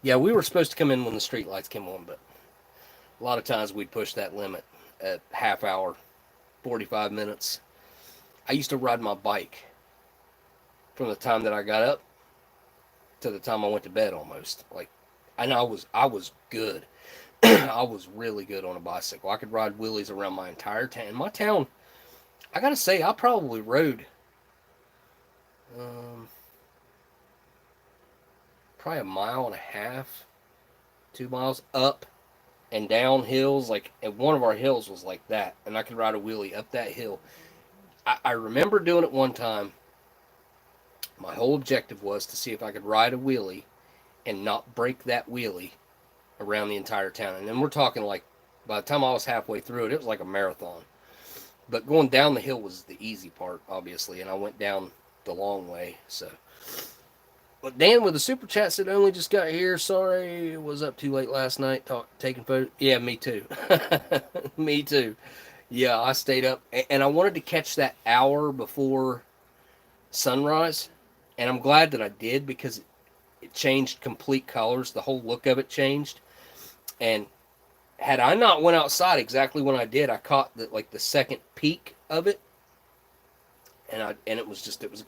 Yeah, we were supposed to come in when the street lights came on, but a lot of times we'd push that limit at half hour, 45 minutes. I used to ride my bike from the time that I got up to the time I went to bed almost. And I was good. I was really good on a bicycle. I could ride wheelies around my entire town. My town, I gotta say, I probably rode probably a mile and a half, 2 miles up and down hills. And one of our hills was like that, and I could ride a wheelie up that hill. I remember doing it one time. My whole objective was to see if I could ride a wheelie and not break that wheelie around the entire town. And then we're talking by the time I was halfway through it, it was like a marathon. But going down the hill was the easy part, obviously, and I went down the long way. So, but Dan with the super chat said, "Only just got here. Sorry, was up too late last night taking photos." Yeah, me too. Me too. Yeah, I stayed up, and I wanted to catch that hour before sunrise, and I'm glad that I did because it changed complete colors. The whole look of it changed, and had I not went outside exactly when I did, I caught the second peak of it, and it was a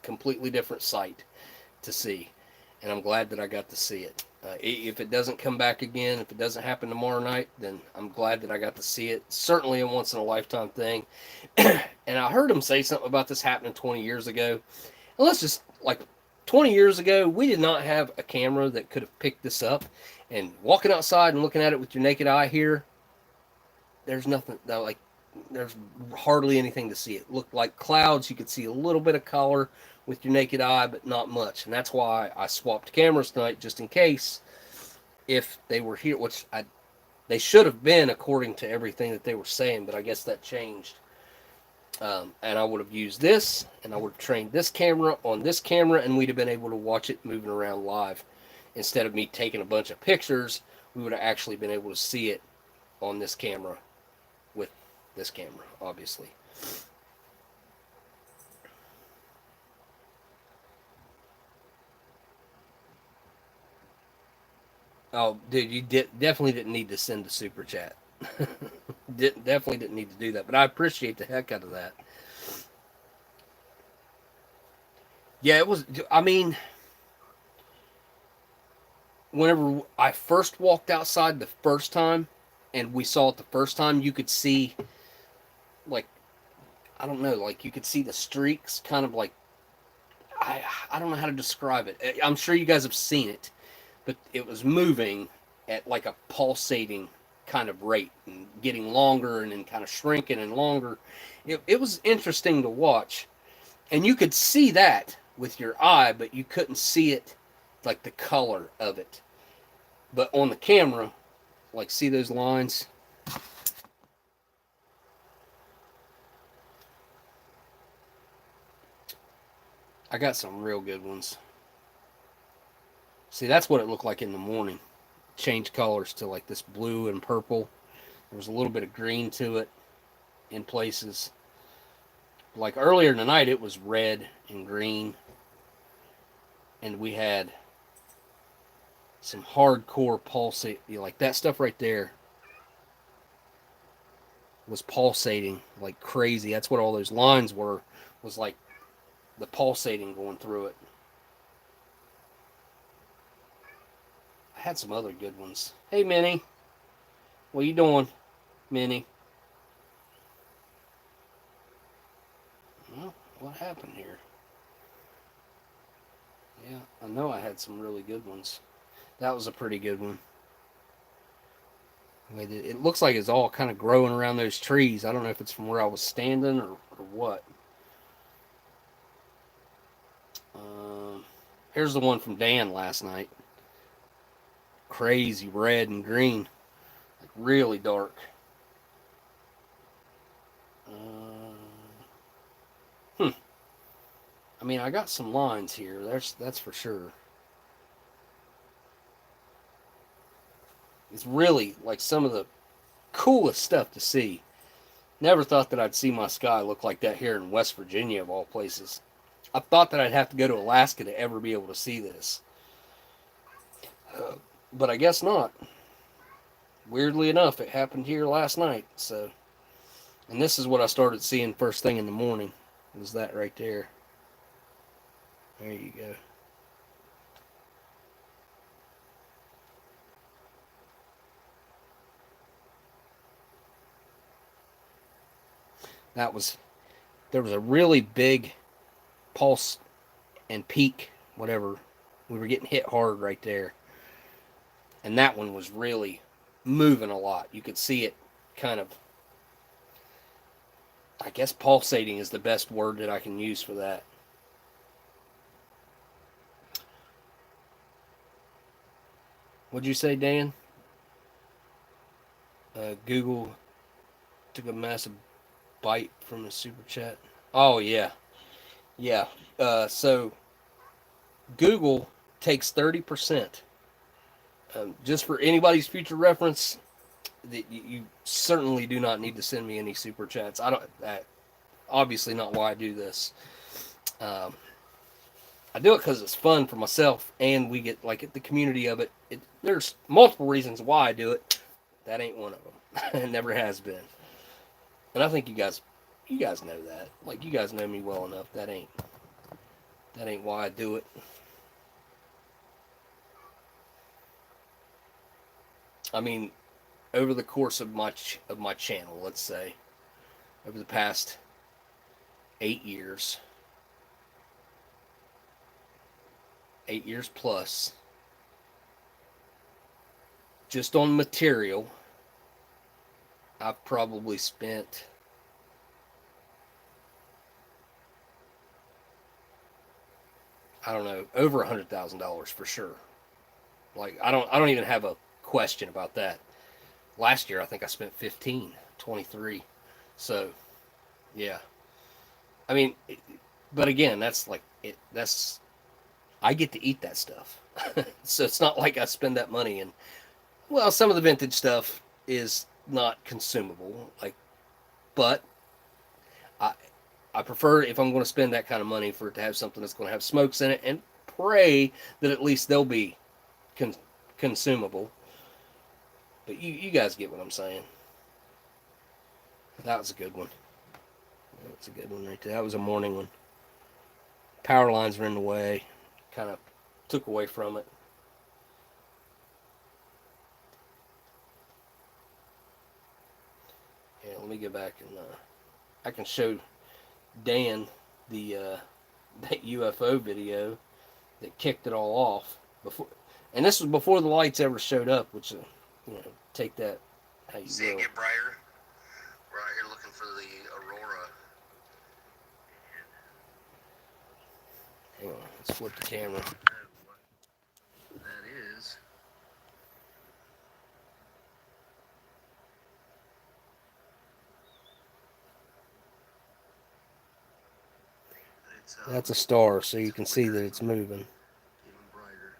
completely different sight to see, and I'm glad that I got to see it. If it doesn't come back again, if it doesn't happen tomorrow night, then I'm glad that I got to see it. Certainly a once in a lifetime thing. And I heard him say something about this happening 20 years ago. And let's just 20 years ago, we did not have a camera that could have picked this up. And walking outside and looking at it with your naked eye here, there's nothing, there's hardly anything to see. It looked like clouds. You could see a little bit of color with your naked eye, but not much. And that's why I swapped cameras tonight, just in case if they were here, which they should have been according to everything that they were saying, but I guess that changed. And I would have used this, and I would have trained this camera on this camera, and we'd have been able to watch it moving around live. Instead of me taking a bunch of pictures, we would have actually been able to see it on this camera with this camera, obviously. Oh, dude, you definitely didn't need to send a super chat. Definitely didn't need to do that, but I appreciate the heck out of that. Yeah, it was, I mean, whenever I first walked outside the first time, and we saw it the first time, you could see, I don't know, you could see the streaks kind of I don't know how to describe it. I'm sure you guys have seen it, but it was moving at a pulsating kind of rate and getting longer and then kind of shrinking and longer. It was interesting to watch, and you could see that with your eye, but you couldn't see it, the color of it. But on the camera, see those lines? I got some real good ones. See, that's what it looked like in the morning. Changed colors to this blue and purple. There was a little bit of green to it in places. like earlier tonight, it was red and green, and we had some hardcore pulsate, like that stuff right there was pulsating like crazy. That's what all those lines were, was like the pulsating going through it. I had some other good ones. Hey, Minnie. What you doing, Minnie? Well, what happened here? Yeah, I know I had some really good ones. That was a pretty good one. It looks like it's all kind of growing around those trees. I don't know if it's from where I was standing or what. Here's the one from Dan last night. Crazy red and green. Like really dark. I mean, I got some lines here. That's for sure. It's really like some of the coolest stuff to see. Never thought that I'd see my sky look like that here in West Virginia, of all places. I thought that I'd have to go to Alaska to ever be able to see this. But I guess not. Weirdly enough, it happened here last night. So, and this is what I started seeing first thing in the morning. It was that right there. There you go. There was a really big pulse and peak, whatever. We were getting hit hard right there. And that one was really moving a lot. You could see it kind of, I guess pulsating is the best word that I can use for that. What'd you say, Dan? Google took a massive bite from the super chat. Oh, yeah. Yeah. So Google takes 30%. Just for anybody's future reference, you certainly do not need to send me any super chats. Obviously not why I do this. I do it because it's fun for myself, and we get like the community of it. There's multiple reasons why I do it. That ain't one of them. It never has been. And I think you guys know that. Like, you guys know me well enough. That ain't why I do it. I mean, over the course of my channel, let's say, over the past 8 years, 8 years plus, just on material, I've probably spent I don't know, over $100,000 for sure. Like, I don't even have a question about that. Last year I think I spent 23. So yeah, I mean, but again, that's like I get to eat that stuff. So it's not like I spend that money. And well, some of the vintage stuff is not consumable, like, but I prefer, if I'm going to spend that kind of money, for it to have something that's going to have smokes in it, and pray that at least they'll be consumable. But you guys get what I'm saying. That was a good one. That's a good one right there. That was a morning one. Power lines were in the way. Kind of took away from it. Yeah, let me go back and I can show Dan the that UFO video that kicked it all off before, and this was before the lights ever showed up. Which, take that how you See will. it get brighter. We're out here looking for the aurora. Hang on, let's flip the camera. That is. That's a star, so you can see that it's moving. Even brighter.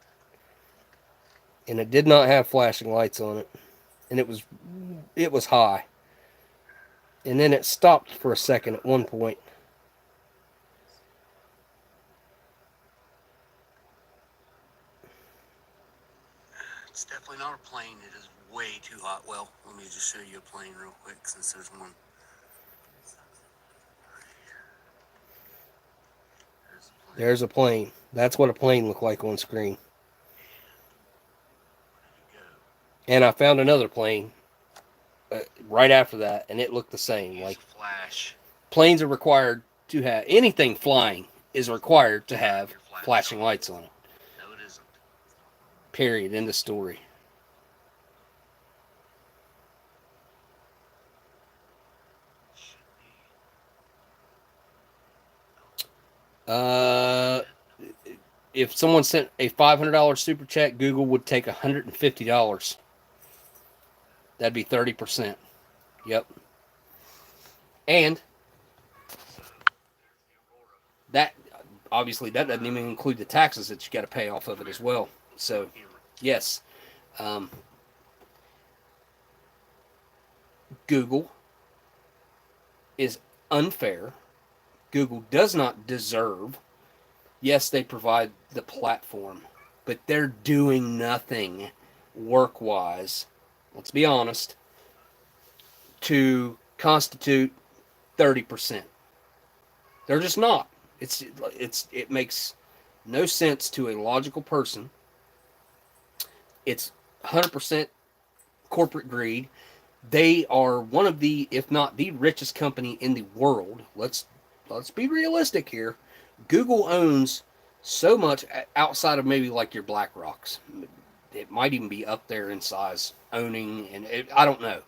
And it did not have flashing lights on it, and it was high. And then it stopped for a second at one point, It's definitely not a plane. It is way too hot. Well, let me just show you a plane real quick since there's one. There's a plane. That's what a plane looked like on screen. And I found another plane right after that, and it looked the same. Use Like, flash. planes are required to have, anything flying is required to have flashing lights on it. No, it isn't. Period. End of story. If someone sent a $500 super chat, Google would take $150. That'd be 30%. Yep. And that, obviously, that doesn't even include the taxes that you got to pay off of it as well. So, yes. Google is unfair. Google does not deserve. Yes, they provide the platform, but they're doing nothing work-wise, let's be honest, to constitute 30%. They're just not. It makes no sense to a logical person. It's 100% corporate greed. They are one of the, if not the richest company in the world. Let's be realistic here. Google owns so much outside of maybe like your BlackRocks. It might even be up there in size, owning, and I don't know.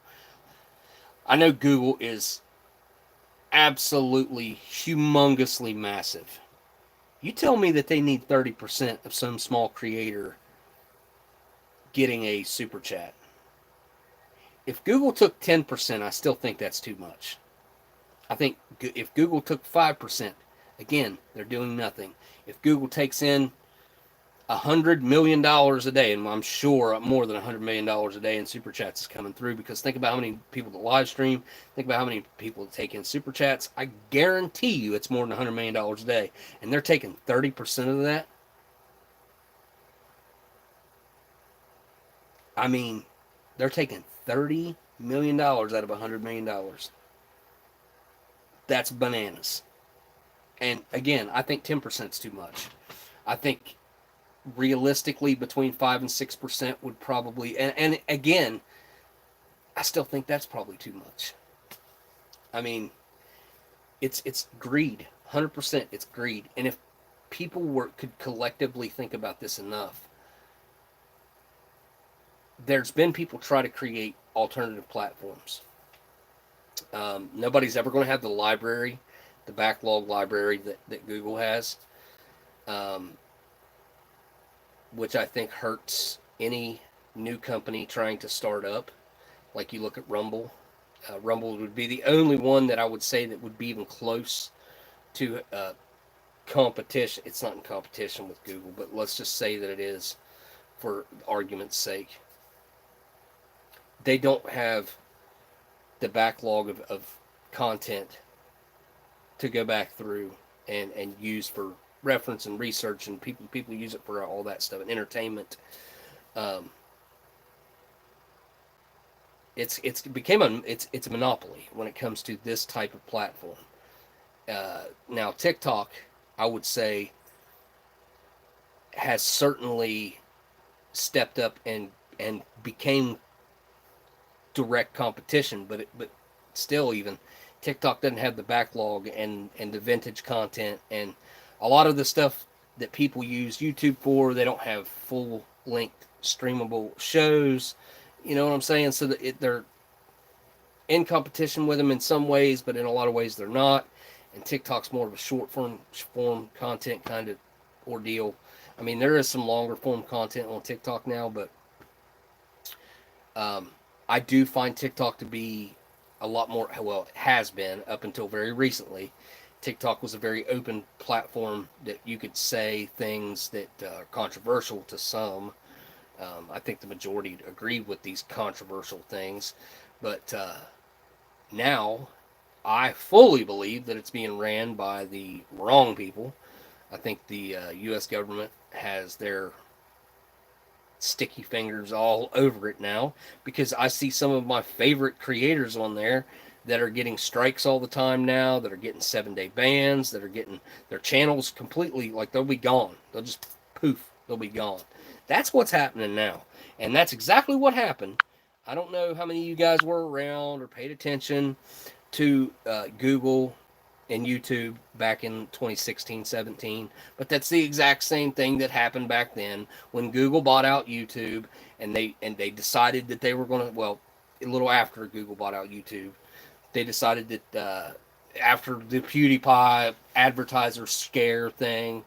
I know Google is absolutely humongously massive. You tell me that they need 30% of some small creator getting a super chat. If Google took 10%, I still think that's too much. I think if Google took 5%, again, they're doing nothing. If Google takes in $100 million a day, and I'm sure more than $100 million a day in super chats is coming through, because think about how many people that live stream, think about how many people that take in super chats. I guarantee you it's more than $100 million a day, and they're taking 30% of that. I mean, they're taking $30 million out of $100 million. That's bananas. And again, I think 10% is too much. I think realistically between 5 and 6% would probably, and again, I still think that's probably too much. I mean, it's greed. 100% it's greed. And if people could collectively think about this enough, there's been people try to create alternative platforms. Nobody's ever going to have the library, the backlog library that Google has, which I think hurts any new company trying to start up. Like you look at Rumble. Rumble would be the only one that I would say that would be even close to competition. It's not in competition with Google, but let's just say that it is for argument's sake. They don't have the backlog of content to go back through and use for reference and research, and people use it for all that stuff and entertainment. It's a monopoly when it comes to this type of platform. Now TikTok, I would say, has certainly stepped up and became direct competition, but still, even TikTok doesn't have the backlog and the vintage content and a lot of the stuff that people use YouTube for. They don't have full length streamable shows. You know what I'm saying? So that they're in competition with them in some ways, but in a lot of ways they're not. And TikTok's more of a short form content kind of ordeal. I mean, there is some longer form content on TikTok now, but I do find TikTok to be a lot more, well, it has been up until very recently. TikTok was a very open platform that you could say things that are controversial to some. I think the majority agree with these controversial things. But now I fully believe that it's being ran by the wrong people. I think the U.S. government has their sticky fingers all over it now, because I see some of my favorite creators on there that are getting strikes all the time now, that are getting 7-day bans, that are getting their channels completely, like, they'll be gone. They'll just poof, they'll be gone. That's what's happening now. And that's exactly what happened. I don't know how many of you guys were around or paid attention to Google and YouTube back in 2016-17, but that's the exact same thing that happened back then when Google bought out YouTube, and they decided that they were going to, well, a little after Google bought out YouTube, they decided that after the PewDiePie advertiser scare thing,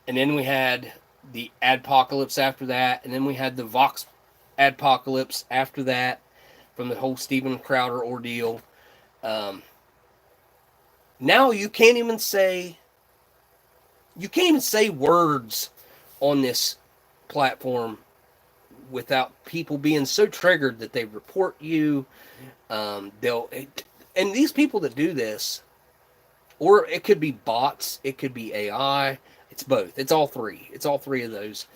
and then we had the adpocalypse after that, and then we had the Vox adpocalypse after that from the whole Steven Crowder ordeal. Now you can't even say words on this platform without people being so triggered that they report you. And these people that do this, or it could be bots, it could be AI, it's both. It's all three. It's all three of those.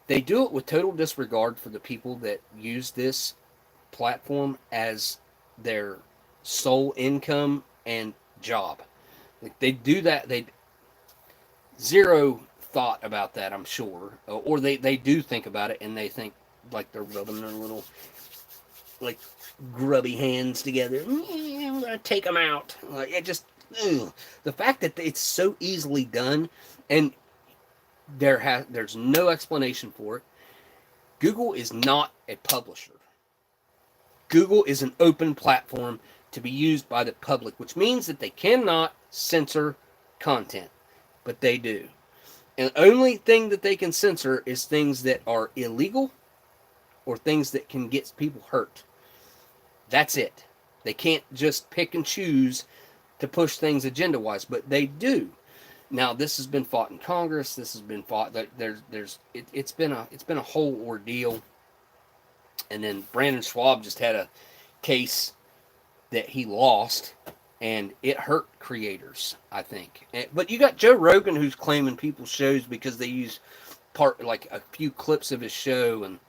They do it with total disregard for the people that use this platform as their sole income and job. Like, they do that. They zero thought about that, I'm sure, or they do think about it, and they think like they're rubbing their little like grubby hands together. I'm gonna take them out. Like, it just, ugh. The fact that it's so easily done, and there's no explanation for it. Google is not a publisher. Google is an open platform to be used by the public, which means that they cannot censor content, but they do. And the only thing that they can censor is things that are illegal or things that can get people hurt. That's it. They can't just pick and choose to push things agenda-wise, but they do. Now, this has been fought in Congress. This has been fought. It's been a whole ordeal. And then Brandon Schwab just had a case that he lost, and it hurt creators, I think. But you got Joe Rogan, who's claiming people's shows because they use like a few clips of his show, and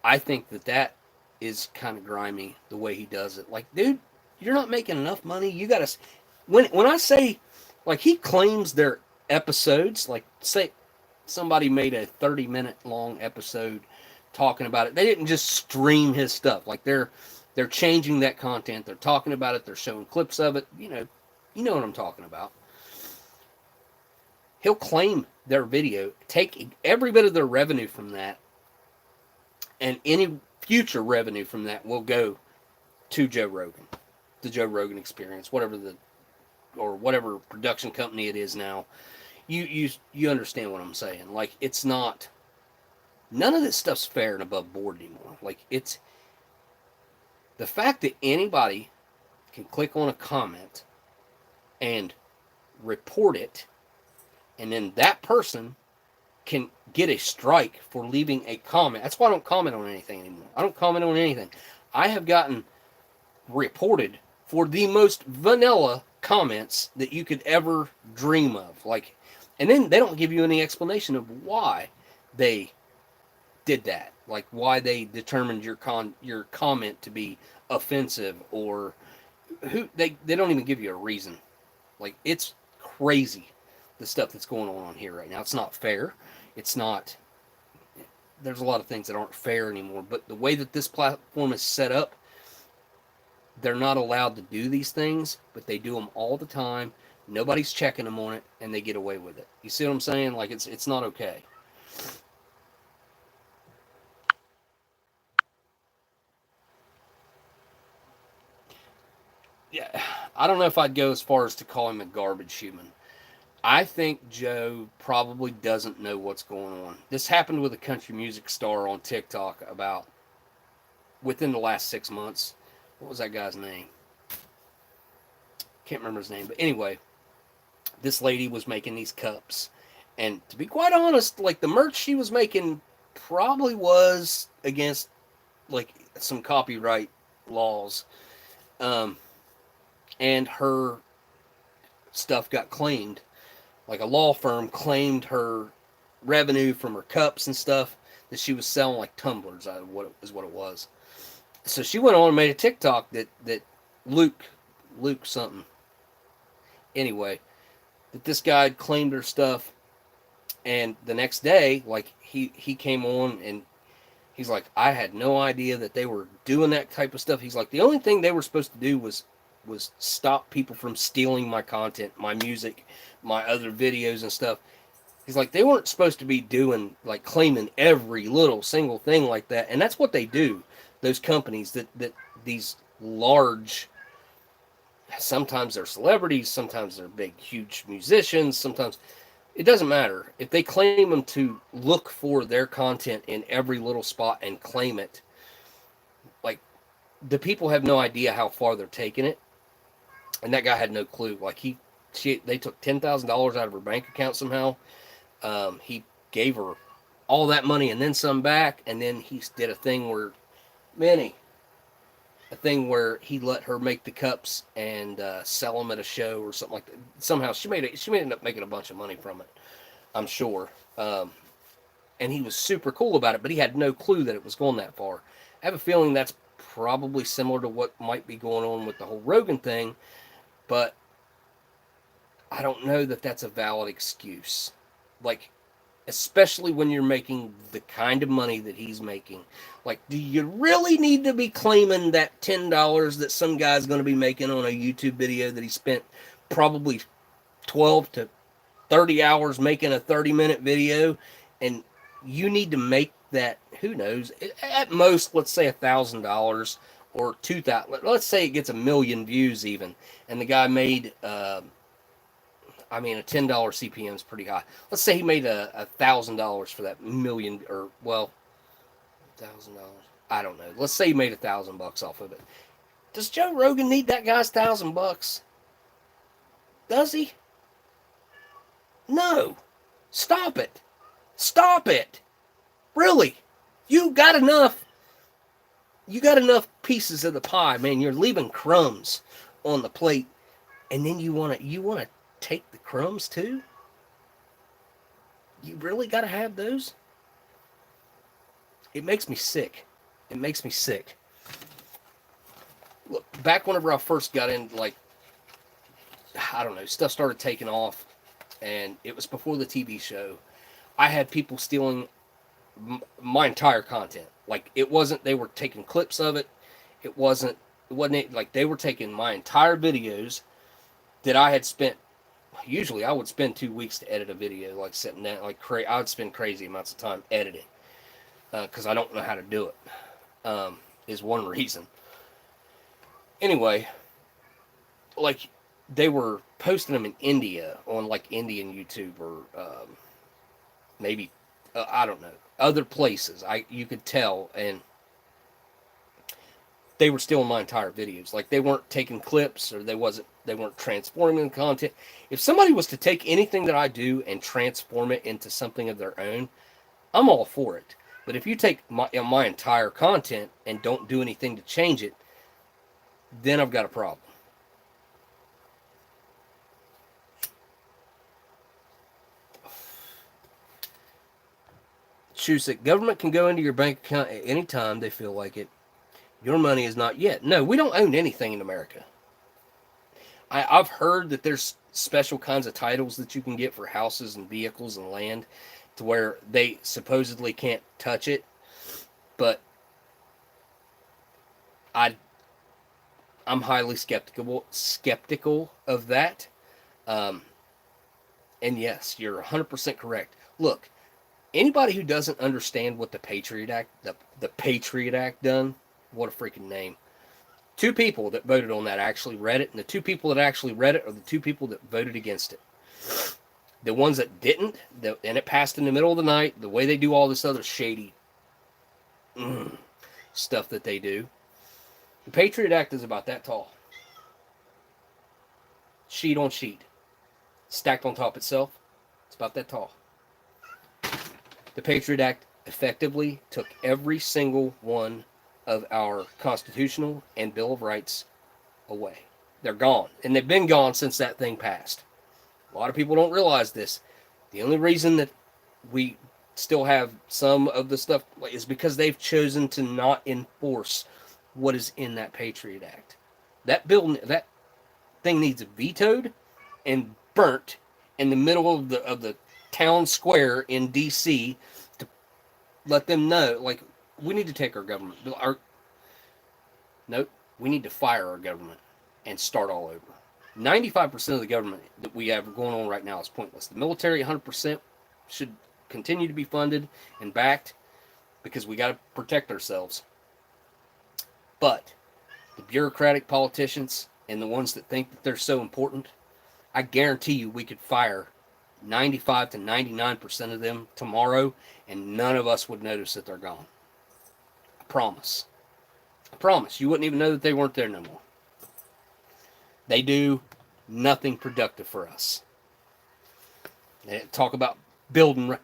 I think that is kind of grimy the way he does it. Like, dude, you're not making enough money. You got to, when I say, like, he claims their episodes, like, say somebody made a 30-minute long episode talking about it. They didn't just stream his stuff. Like, they're changing that content. They're talking about it. They're showing clips of it. You know what I'm talking about. He'll claim their video, take every bit of their revenue from that, and any future revenue from that will go to Joe Rogan, the Joe Rogan Experience, whatever production company it is now. You understand what I'm saying? Like, it's not, none of this stuff's fair and above board anymore. Like, it's the fact that anybody can click on a comment and report it, and then that person can get a strike for leaving a comment. That's why I don't comment on anything anymore. I don't comment on anything. I have gotten reported for the most vanilla comments that you could ever dream of. Like, and then they don't give you any explanation of why they did that. Like, why they determined your comment to be offensive, or they don't even give you a reason. Like, it's crazy, the stuff that's going on here right now. It's not fair. It's not, there's a lot of things that aren't fair anymore, but the way that this platform is set up, they're not allowed to do these things, but they do them all the time. Nobody's checking them on it, and they get away with it. You see what I'm saying? Like, it's not okay. Yeah, I don't know if I'd go as far as to call him a garbage human. I think Joe probably doesn't know what's going on. This happened with a country music star on TikTok about within the last 6 months. What was that guy's name? Can't remember his name. But anyway, this lady was making these cups. And to be quite honest, like, the merch she was making probably was against, like, some copyright laws. And her stuff got claimed. Like, a law firm claimed her revenue from her cups and stuff. that she was selling like tumblers. What it was. So she went on and made a TikTok that Luke something. Anyway, that this guy had claimed her stuff, and the next day, like he came on and he's like, I had no idea that they were doing that type of stuff. He's like, the only thing they were supposed to do was stop people from stealing my content, my music, my other videos and stuff. He's like, they weren't supposed to be doing, like, claiming every little single thing like that. And that's what they do, those companies that these large, sometimes they're celebrities, sometimes they're big, huge musicians, sometimes it doesn't matter. If they claim them to look for their content in every little spot and claim it, like, the people have no idea how far they're taking it. And that guy had no clue. Like, they took $10,000 out of her bank account somehow. He gave her all that money and then some back, and then he did a thing where he let her make the cups and sell them at a show or something like that. Somehow she may end up making a bunch of money from it, I'm sure. And he was super cool about it, but he had no clue that it was going that far. I have a feeling that's probably similar to what might be going on with the whole Rogan thing, but I don't know that that's a valid excuse. Like, especially when you're making the kind of money that he's making. Like, do you really need to be claiming that $10 that some guy's going to be making on a YouTube video that he spent probably 12 to 30 hours making a 30-minute video, and you need to make that, who knows, at most, let's say $1,000 or $2,000. Let's say it gets 1 million views even, and the guy made a $10 CPM is pretty high. Let's say he made $1,000 for that million, or, well, $1,000. I don't know. Let's say he made $1,000 off of it. Does Joe Rogan need that guy's $1,000? Does he? No. Stop it. Stop it. Really. You got enough pieces of the pie, man. You're leaving crumbs on the plate, and then you want to take the crumbs too? You really got to have those? It makes me sick. It makes me sick. Look, back whenever I first got in, like, I don't know, stuff started taking off, and it was before the TV show. I had people stealing my entire content. Like, it wasn't, they were taking clips of it. It wasn't like they were taking my entire videos that I had spent. Usually I would spend 2 weeks to edit a video, like sitting down, like I would spend crazy amounts of time editing, because I don't know how to do it, is one reason. Anyway, like, they were posting them in India on, like, Indian YouTube, or maybe, I don't know, other places. You could tell, and they were stealing my entire videos. Like, they weren't taking clips, or they weren't transforming the content. If somebody was to take anything that I do and transform it into something of their own, I'm all for it. But if you take my entire content and don't do anything to change it, then I've got a problem. Choose that government can go into your bank account at any time they feel like it. Your money is not yet. No, we don't own anything in America. I've heard that there's special kinds of titles that you can get for houses and vehicles and land, to where they supposedly can't touch it. But I'm highly skeptical of that. And yes, you're 100% correct. Look, anybody who doesn't understand what the Patriot Act, the Patriot Act done, what a freaking name. 2 people that voted on that actually read it, and the 2 people that actually read it are the 2 people that voted against it. The ones that didn't, and it passed in the middle of the night, the way they do all this other shady stuff that they do. The Patriot Act is about that tall. Sheet on sheet. Stacked on top itself. It's about that tall. The Patriot Act effectively took every single one of our constitutional and Bill of Rights away. They're gone. And they've been gone since that thing passed. A lot of people don't realize this. The only reason that we still have some of the stuff is because they've chosen to not enforce what is in that Patriot Act. That bill, that thing needs vetoed and burnt in the middle of the town square in D.C. to let them know, like, we need to take our government. Nope, we need to fire our government and start all over. 95% of the government that we have going on right now is pointless. The military, 100%, should continue to be funded and backed because we got to protect ourselves. But the bureaucratic politicians and the ones that think that they're so important, I guarantee you we could fire 95 to 99% of them tomorrow and none of us would notice that they're gone. I promise. I promise. You wouldn't even know that they weren't there no more. They do nothing productive for us. They talk about building.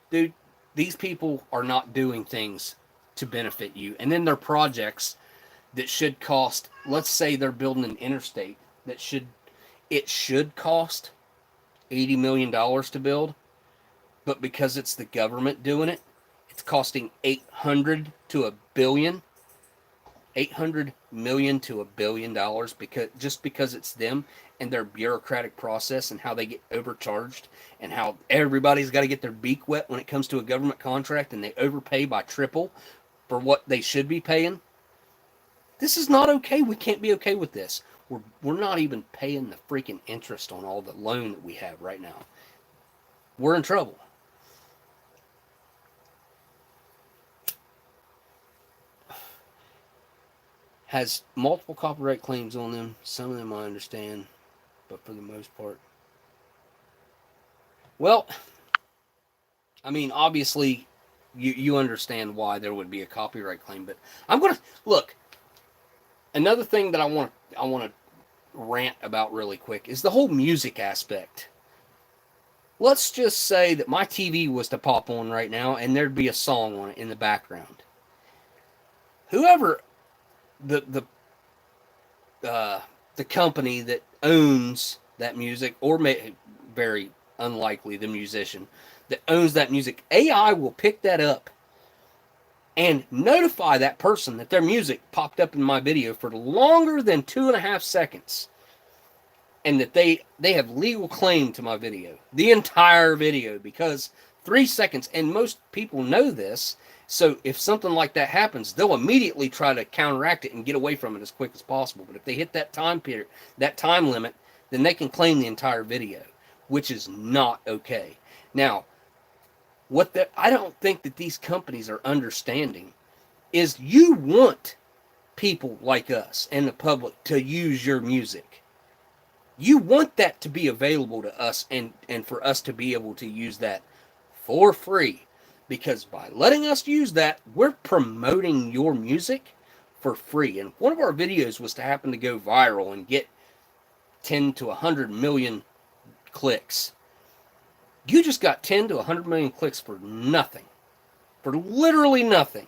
Dude, these people are not doing things to benefit you. And then their projects that should cost, let's say they're building an interstate that should cost $80 million to build. But because it's the government doing it, it's costing $800 to $1 billion. $800 million to $1 billion because it's them and their bureaucratic process and how they get overcharged and how everybody's got to get their beak wet when it comes to a government contract and they overpay by triple for what they should be paying. This is not okay. We can't be okay with this. We're not even paying the freaking interest on all the loan that we have right now. We're in trouble. Has multiple copyright claims on them. Some of them I understand, but for the most part. Well, I mean, obviously, you understand why there would be a copyright claim, but I'm gonna look. Another thing that I want to rant about really quick is the whole music aspect. Let's just say that my TV was to pop on right now, and there'd be a song on it in the background. Whoever the company that owns that music, or very unlikely the musician that owns that music, AI will pick that up and notify that person that their music popped up in my video for longer than 2.5 seconds, and that they have legal claim to my video, the entire video, because 3 seconds, and most people know this. So if something like that happens, they'll immediately try to counteract it and get away from it as quick as possible. But if they hit that time period, that time limit, then they can claim the entire video, which is not okay. Now, I don't think that these companies are understanding is you want people like us and the public to use your music. You want that to be available to us and for us to be able to use that for free. Because by letting us use that, we're promoting your music for free. And one of our videos was to happen to go viral and get 10 to 100 million clicks. You just got 10 to 100 million clicks for nothing. For literally nothing.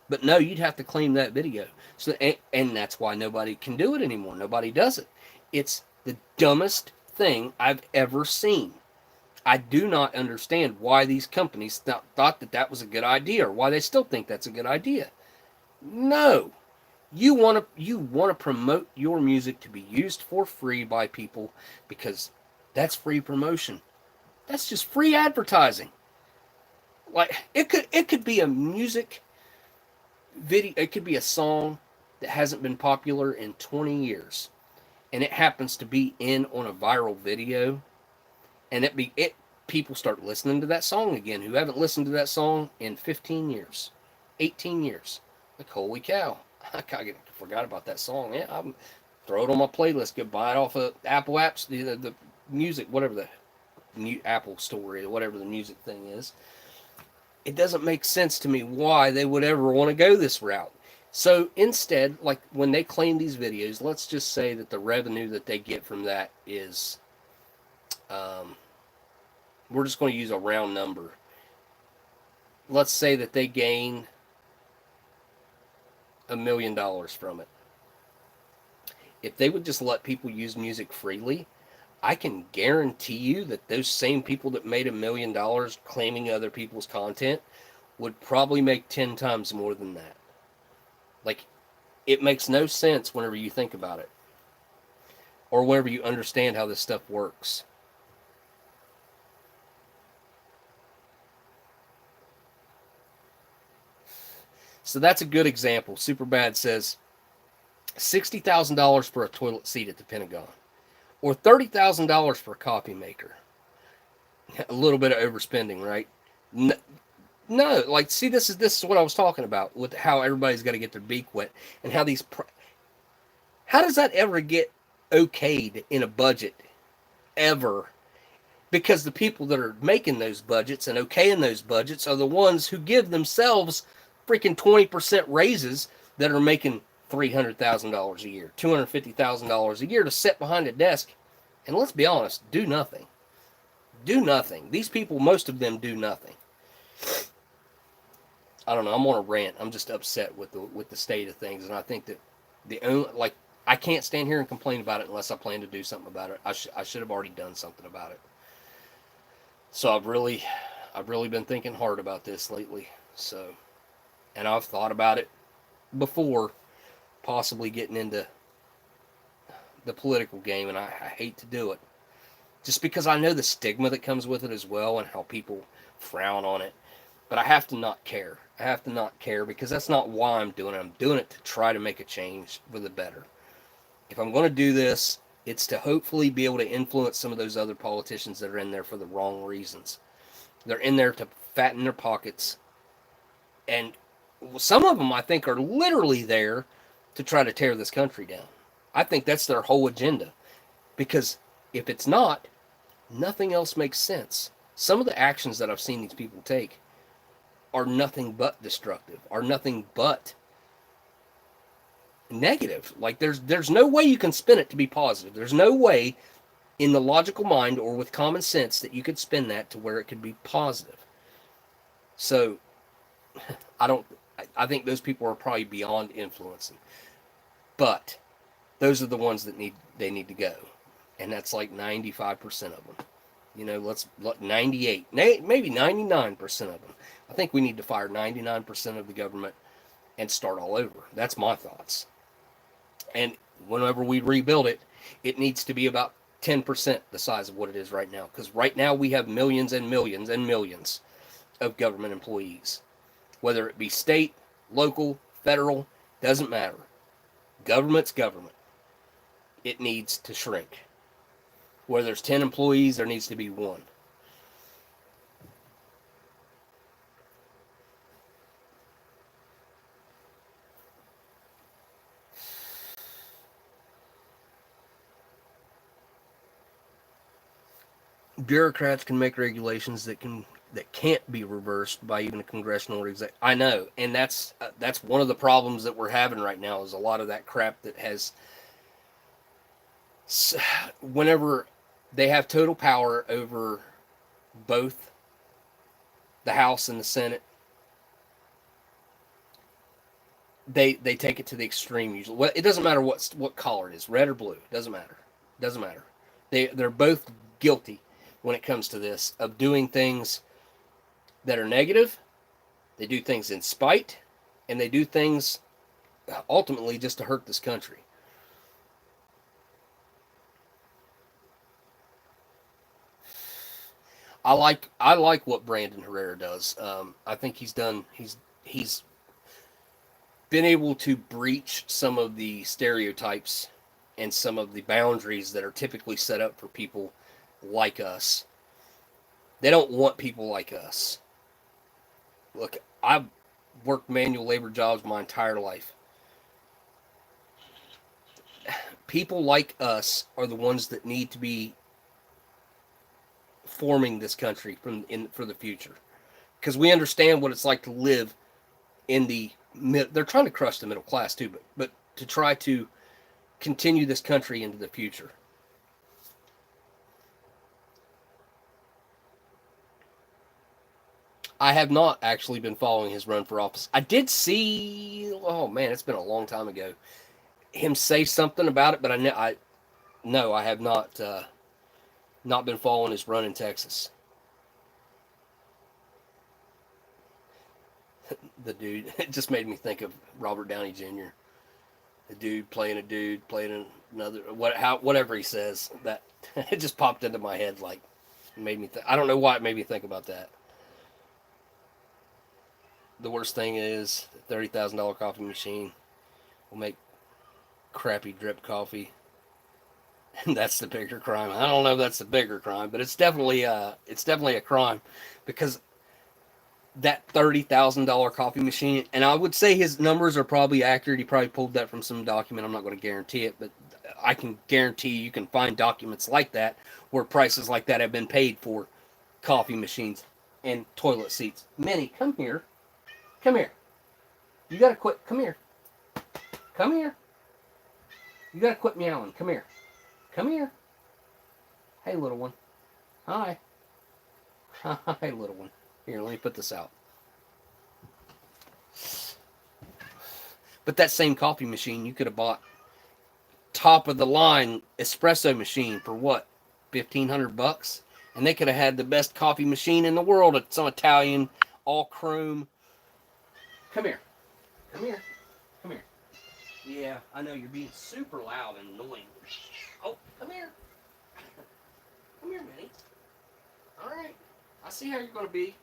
But no, you'd have to claim that video. So, and that's why nobody can do it anymore. Nobody does it. It's the dumbest thing I've ever seen. I do not understand why these companies thought that was a good idea, or why they still think that's a good idea. No, you want to promote your music to be used for free by people because that's free promotion. That's just free advertising. Like it could be a music video, it could be a song that hasn't been popular in 20 years, and it happens to be on a viral video. And people start listening to that song again who haven't listened to that song in 15 years, 18 years. Like, holy cow, I forgot about that song. Yeah, I'm throw it on my playlist, go buy it off of Apple Apps, the music, whatever the Apple Store is, whatever the music thing is. It doesn't make sense to me why they would ever want to go this route. So instead, like when they claim these videos, let's just say that the revenue that they get from that is, we're just going to use a round number. Let's say that they gain $1 million from it. If they would just let people use music freely, I can guarantee you that those same people that made $1 million claiming other people's content would probably make 10 times more than that. Like, it makes no sense whenever you think about it, or whenever you understand how this stuff works. So that's a good example. Superbad says $60,000 for a toilet seat at the Pentagon, or $30,000 for a coffee maker. A little bit of overspending, right? No, like, see, this is what I was talking about with how everybody's got to get their beak wet, and how these. How does that ever get okayed in a budget, ever? Because the people that are making those budgets and okaying those budgets are the ones who give themselves freaking 20% raises that are making $300,000 a year, $250,000 a year to sit behind a desk and, let's be honest, do nothing. Do nothing. These people, most of them, do nothing. I don't know. I'm on a rant. I'm just upset with the state of things, and I think that I can't stand here and complain about it unless I plan to do something about it. I should have already done something about it. So I've really been thinking hard about this lately. So, and I've thought about it before, possibly getting into the political game, and I hate to do it, just because I know the stigma that comes with it as well, and how people frown on it. But I have to not care. I have to not care, because that's not why I'm doing it. I'm doing it to try to make a change for the better. If I'm going to do this, it's to hopefully be able to influence some of those other politicians that are in there for the wrong reasons. They're in there to fatten their pockets. And some of them, I think, are literally there to try to tear this country down. I think that's their whole agenda. Because if it's not, nothing else makes sense. Some of the actions that I've seen these people take are nothing but destructive, are nothing but negative. Like, there's no way you can spin it to be positive. There's no way in the logical mind or with common sense that you could spin that to where it could be positive. So I think those people are probably beyond influencing. But those are the ones that need to go. And that's like 95% of them. You know, let's 98, maybe 99% of them. I think we need to fire 99% of the government and start all over. That's my thoughts. And whenever we rebuild it, it needs to be about 10% the size of what it is right now. Because right now we have millions and millions and millions of government employees. Whether it be state, local, federal, doesn't matter. Government's government. It needs to shrink. Where there's 10 employees, there needs to be 1. Bureaucrats can make regulations that can't be reversed by even a congressional exec. I know, and that's one of the problems that we're having right now, is a lot of that crap that has, whenever they have total power over both the House and the Senate, they take it to the extreme usually. Well, it doesn't matter what color it is, red or blue, doesn't matter. They're both guilty when it comes to this, of doing things that are negative. They do things in spite, and they do things ultimately just to hurt this country. I like what Brandon Herrera does. I think he's been able to breach some of the stereotypes and some of the boundaries that are typically set up for people like us. They don't want people like us. Look, I've worked manual labor jobs my entire life. People like us are the ones that need to be forming this country for the future, because we understand what it's like to live in the they're trying to crush the middle class too, but to try to continue this country into the future. I have not actually been following his run for office. I did see, oh man, it's been a long time ago, him say something about it, but I have not not been following his run in Texas. The dude, it just made me think of Robert Downey Jr. A dude playing another, whatever he says. That it just popped into my head, like, made me I don't know why it made me think about that. The worst thing is the $30,000 coffee machine will make crappy drip coffee, and that's the bigger crime. I don't know if that's the bigger crime, but it's definitely a crime, because that $30,000 coffee machine, and I would say his numbers are probably accurate. He probably pulled that from some document. I'm not going to guarantee it, but I can guarantee you can find documents like that where prices like that have been paid for coffee machines and toilet seats. Minnie, come here. Come here. You got to quit. Come here. Come here. You got to quit meowing. Come here. Come here. Hey, little one. Hi. Hi, little one. Here, let me put this out. But that same coffee machine, you could have bought top of the line espresso machine for what? $1,500? And they could have had the best coffee machine in the world. It's some Italian, all chrome. Come here. Come here. Come here. Yeah, I know you're being super loud and annoying. Oh, come here. Come here, Minnie. All right. I see how you're going to be.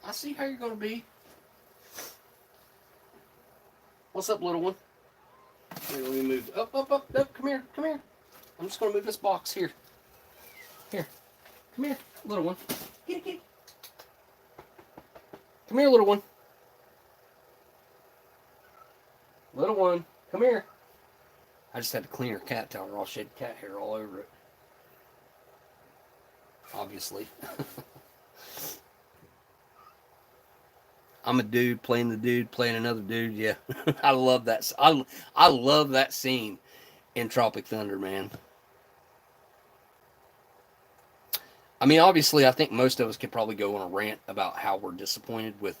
I see how you're going to be. What's up, little one? Here, let me move. Up. No, come here. Come here. I'm just going to move this box here. Here. Come here, little one. Get. Come here, little one. Little one, come here. I just had to clean her cat towel, or I'll shed cat hair all over it. Obviously. I'm a dude playing another dude. Yeah, I love that. I love that scene in Tropic Thunder, man. I mean, obviously, I think most of us could probably go on a rant about how we're disappointed with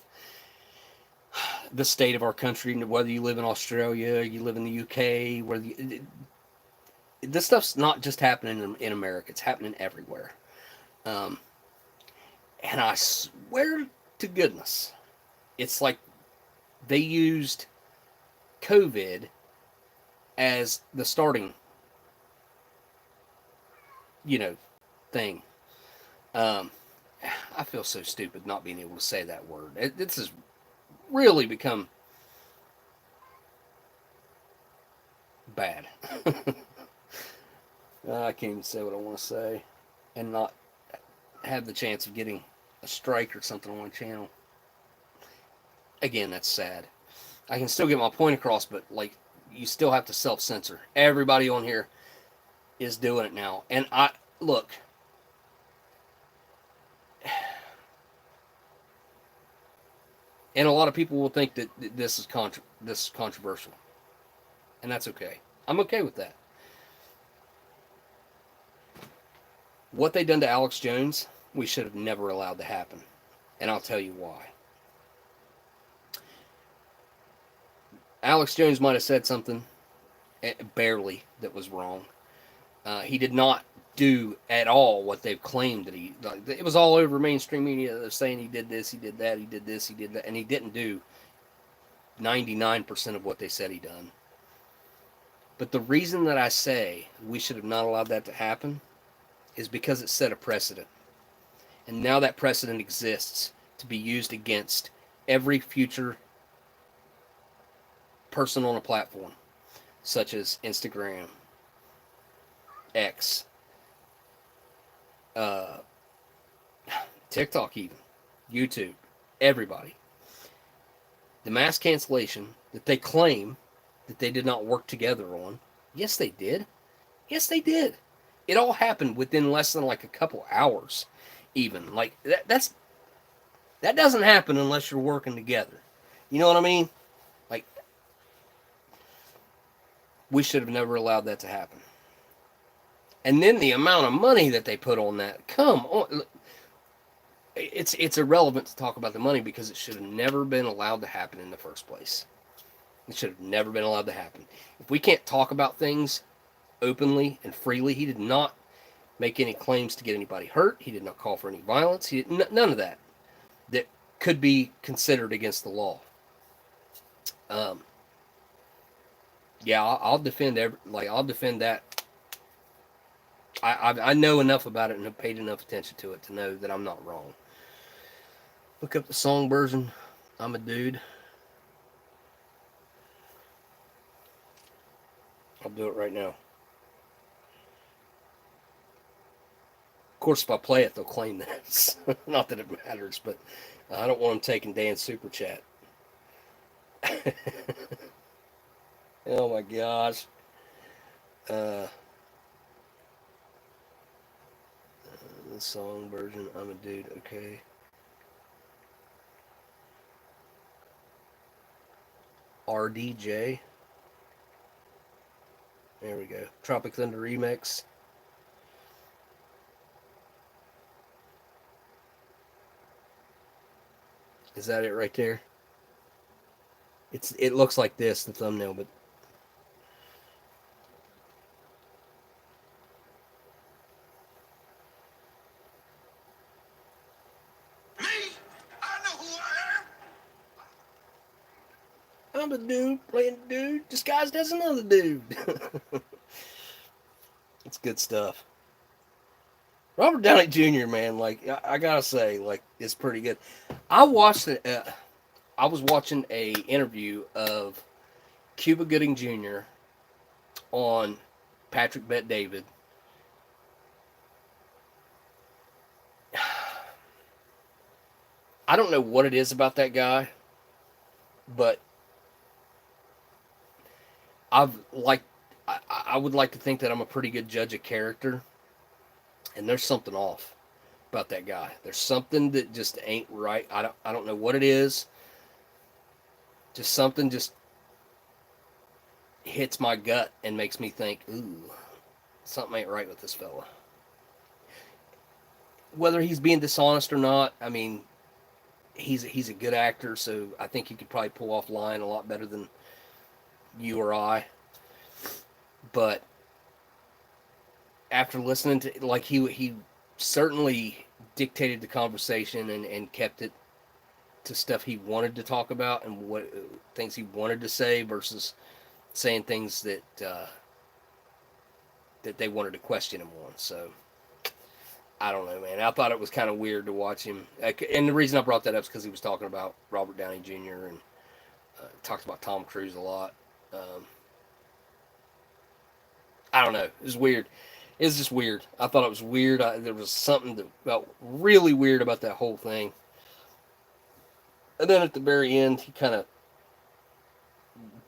the state of our country, whether you live in Australia, you live in the UK, this stuff's not just happening in America, it's happening everywhere. And I swear to goodness, it's like they used COVID as the starting, thing. I feel so stupid not being able to say that word. This has really become bad. I can't even say what I want to say and not have the chance of getting a strike or something on my channel. Again, that's sad. I can still get my point across, but like, you still have to self-censor. Everybody on here is doing it now. And look, and a lot of people will think that this is controversial. And that's okay. I'm okay with that. What they done to Alex Jones, we should have never allowed to happen. And I'll tell you why. Alex Jones might have said something, barely, that was wrong. He did not do at all what they've claimed that he... It was all over mainstream media. They're saying he did this, he did that, he did this, he did that. And he didn't do 99% of what they said he done. But the reason that I say we should have not allowed that to happen is because it set a precedent. And now that precedent exists to be used against every future person on a platform, such as Instagram, X, TikTok even, YouTube, everybody. The mass cancellation that they claim that they did not work together on, yes they did. Yes they did. It all happened within less than like a couple hours even. Like that doesn't happen unless you're working together. You know what I mean? Like, we should have never allowed that to happen. And then the amount of money that they put on that, come on. It's irrelevant to talk about the money because it should have never been allowed to happen in the first place. It should have never been allowed to happen. If we can't talk about things openly and freely, he did not make any claims to get anybody hurt. He did not call for any violence. He did none of that could be considered against the law. Yeah, I'll defend I'll defend that. I know enough about it and have paid enough attention to it to know that I'm not wrong. Look up the song version. I'm a dude. I'll do it right now. Of course, if I play it, they'll claim that. Not that it matters, but I don't want them taking Dan's super chat. Oh my gosh. The song version, I'm a dude, okay. RDJ. There we go. Tropic Thunder Remix. Is that it right there? It looks like this, the thumbnail, but Me? I know who I am. I'm a dude playing a dude disguised as another dude. It's good stuff. Robert Downey Jr., man, like I gotta say, like it's pretty good. I watched it. I was watching a interview of Cuba Gooding Jr. on Patrick Bet David. I don't know what it is about that guy, but I would like to think that I'm a pretty good judge of character, and there's something off about that guy. There's something that just ain't right. I don't know what it is. Just something just hits my gut and makes me think, ooh, something ain't right with this fella. Whether he's being dishonest or not, I mean, he's a good actor, so I think he could probably pull off lying a lot better than you or I. But after listening to, like, he certainly dictated the conversation and kept it to stuff he wanted to talk about and what things he wanted to say versus saying things that that they wanted to question him on. So I don't know, man. I thought it was kind of weird to watch him. And the reason I brought that up is because he was talking about Robert Downey Jr. and talked about Tom Cruise a lot. I don't know. It was weird. It was just weird. I thought it was weird. There was something that felt really weird about that whole thing. And then at the very end, he kind of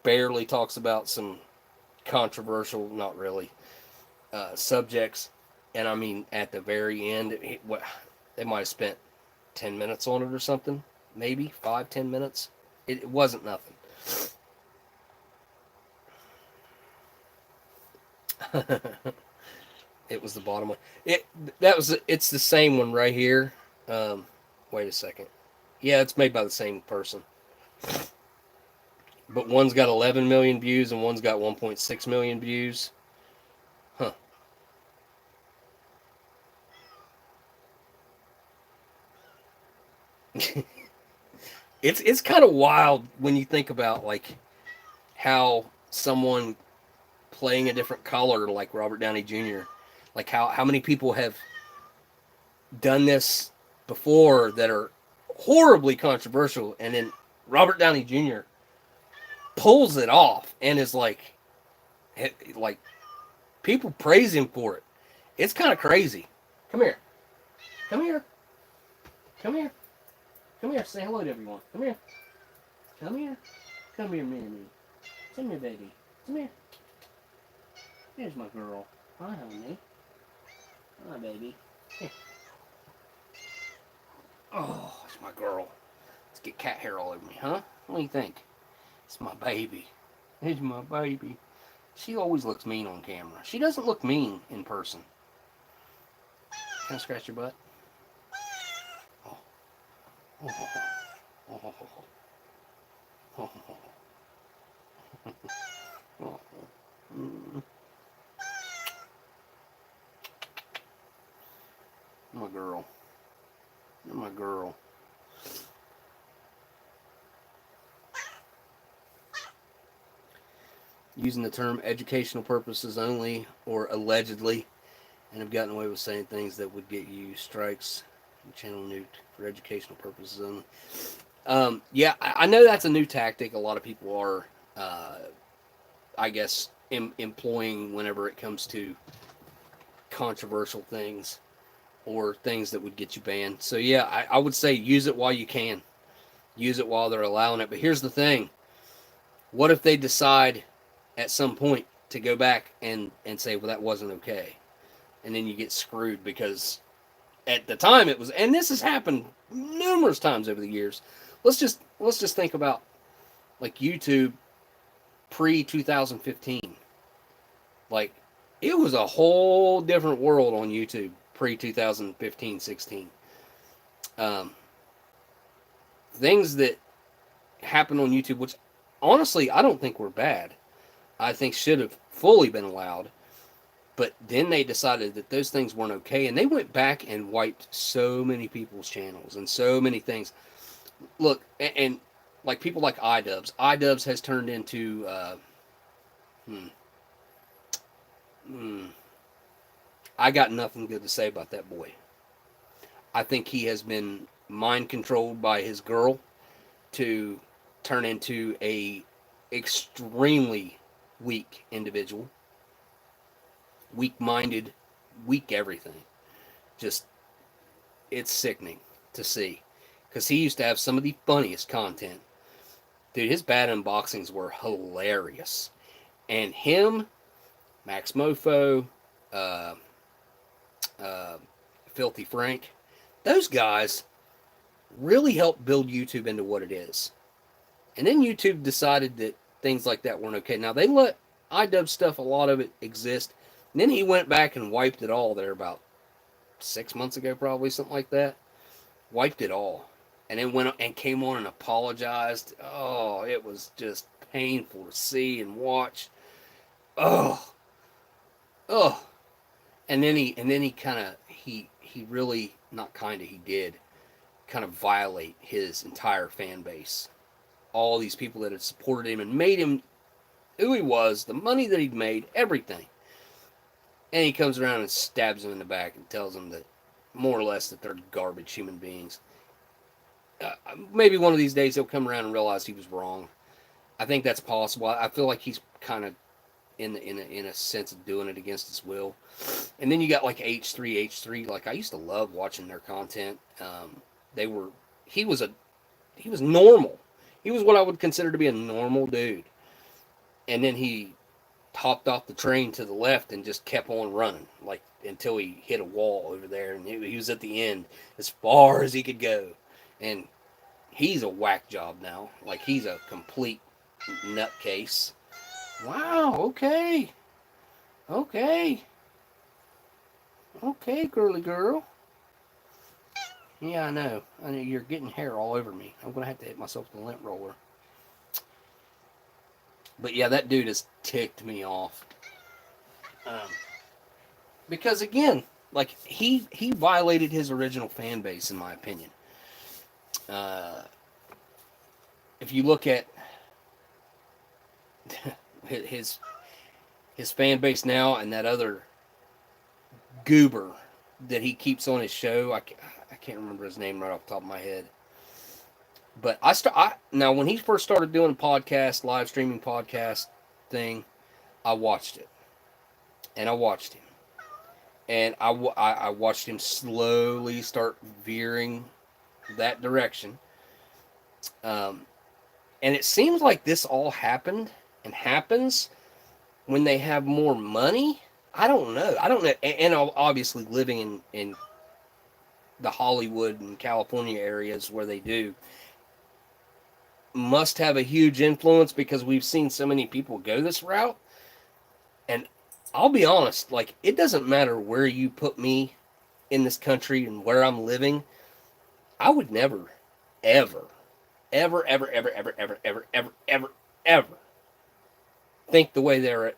barely talks about some controversial, not really, subjects. And I mean, at the very end, they might have spent 10 minutes on it or something. Maybe 5-10 minutes. It wasn't nothing. It was the bottom one. It's the same one right here. Wait a second. Yeah, it's made by the same person. But one's got 11 million views and one's got 1.6 million views. Huh. It's kind of wild when you think about like how someone playing a different color like Robert Downey Jr. like how many people have done this before that are horribly controversial, and then Robert Downey Jr. pulls it off and is like people praise him for it. It's kind of crazy. Come here. Come here. Come here. Come here. Say hello to everyone. Come here. Come here. Come here, Minnie. Come here, baby. Come here. Here's my girl. Hi, honey. Hi, baby. Here. Oh, it's my girl. Let's get cat hair all over me, huh? What do you think? It's my baby. It's my baby. She always looks mean on camera. She doesn't look mean in person. Can I scratch your butt? Oh. Oh. Oh. Oh. Oh. Oh. Mm. girl. Using the term educational purposes only or allegedly, and have gotten away with saying things that would get you strikes and channel nuked for educational purposes only. Yeah, I know that's a new tactic a lot of people are, I guess, employing whenever it comes to controversial things or things that would get you banned. So yeah, I would say use it while you can. Use it while they're allowing it. But here's the thing. What if they decide at some point to go back and say, well, that wasn't okay? And then you get screwed because at the time it was, and this has happened numerous times over the years. Let's just think about like YouTube pre-2015. Like, it was a whole different world on YouTube pre-2015-16. Things that happened on YouTube, which honestly I don't think were bad, I think should have fully been allowed. But then they decided that those things weren't okay, and they went back and wiped so many people's channels and so many things. Look, and like people like iDubbbz has turned into I got nothing good to say about that boy. I think he has been mind controlled by his girl to turn into a extremely weak individual. Weak-minded, weak everything. Just, it's sickening to see. Because he used to have some of the funniest content. Dude, his bad unboxings were hilarious. And him, Max Mofo, Filthy Frank, those guys really helped build YouTube into what it is. And then YouTube decided that things like that weren't okay. Now, they let iDubbbz stuff, a lot of it, exist. And then he went back and wiped it all there about 6 months ago, probably, something like that. Wiped it all. And then went and came on and apologized. Oh, it was just painful to see and watch. Oh. And then he kind of, he really, not kind of, he did kind of violate his entire fan base. All these people that had supported him and made him who he was, the money that he'd made, everything. And he comes around and stabs him in the back and tells him that, more or less, that they're garbage human beings. Maybe one of these days he'll come around and realize he was wrong. I think that's possible. I feel like he's kind of in a sense of doing it against his will. And then you got like H3. Like, I used to love watching their content. He was normal. He was what I would consider to be a normal dude. And then he hopped off the train to the left and just kept on running, like, until he hit a wall over there, and he was at the end as far as he could go. And he's a whack job now. Like, he's a complete nutcase. Wow, okay, girly girl. Yeah, I know you're getting hair all over me. I'm gonna have to hit myself with a lint roller. But yeah, that dude has ticked me off. Because again, like, he violated his original fan base, in my opinion. If you look at his fan base now and that other goober that he keeps on his show, I can't remember his name right off the top of my head. But now, when he first started doing a podcast, live streaming podcast thing, I watched it. And I watched him. And I watched him slowly start veering that direction. And it seems like this all happened and happens when they have more money. I don't know. And obviously living in the Hollywood and California areas where they do must have a huge influence, because we've seen so many people go this route. And I'll be honest, like, it doesn't matter where you put me in this country and where I'm living. I would never, ever think the way they're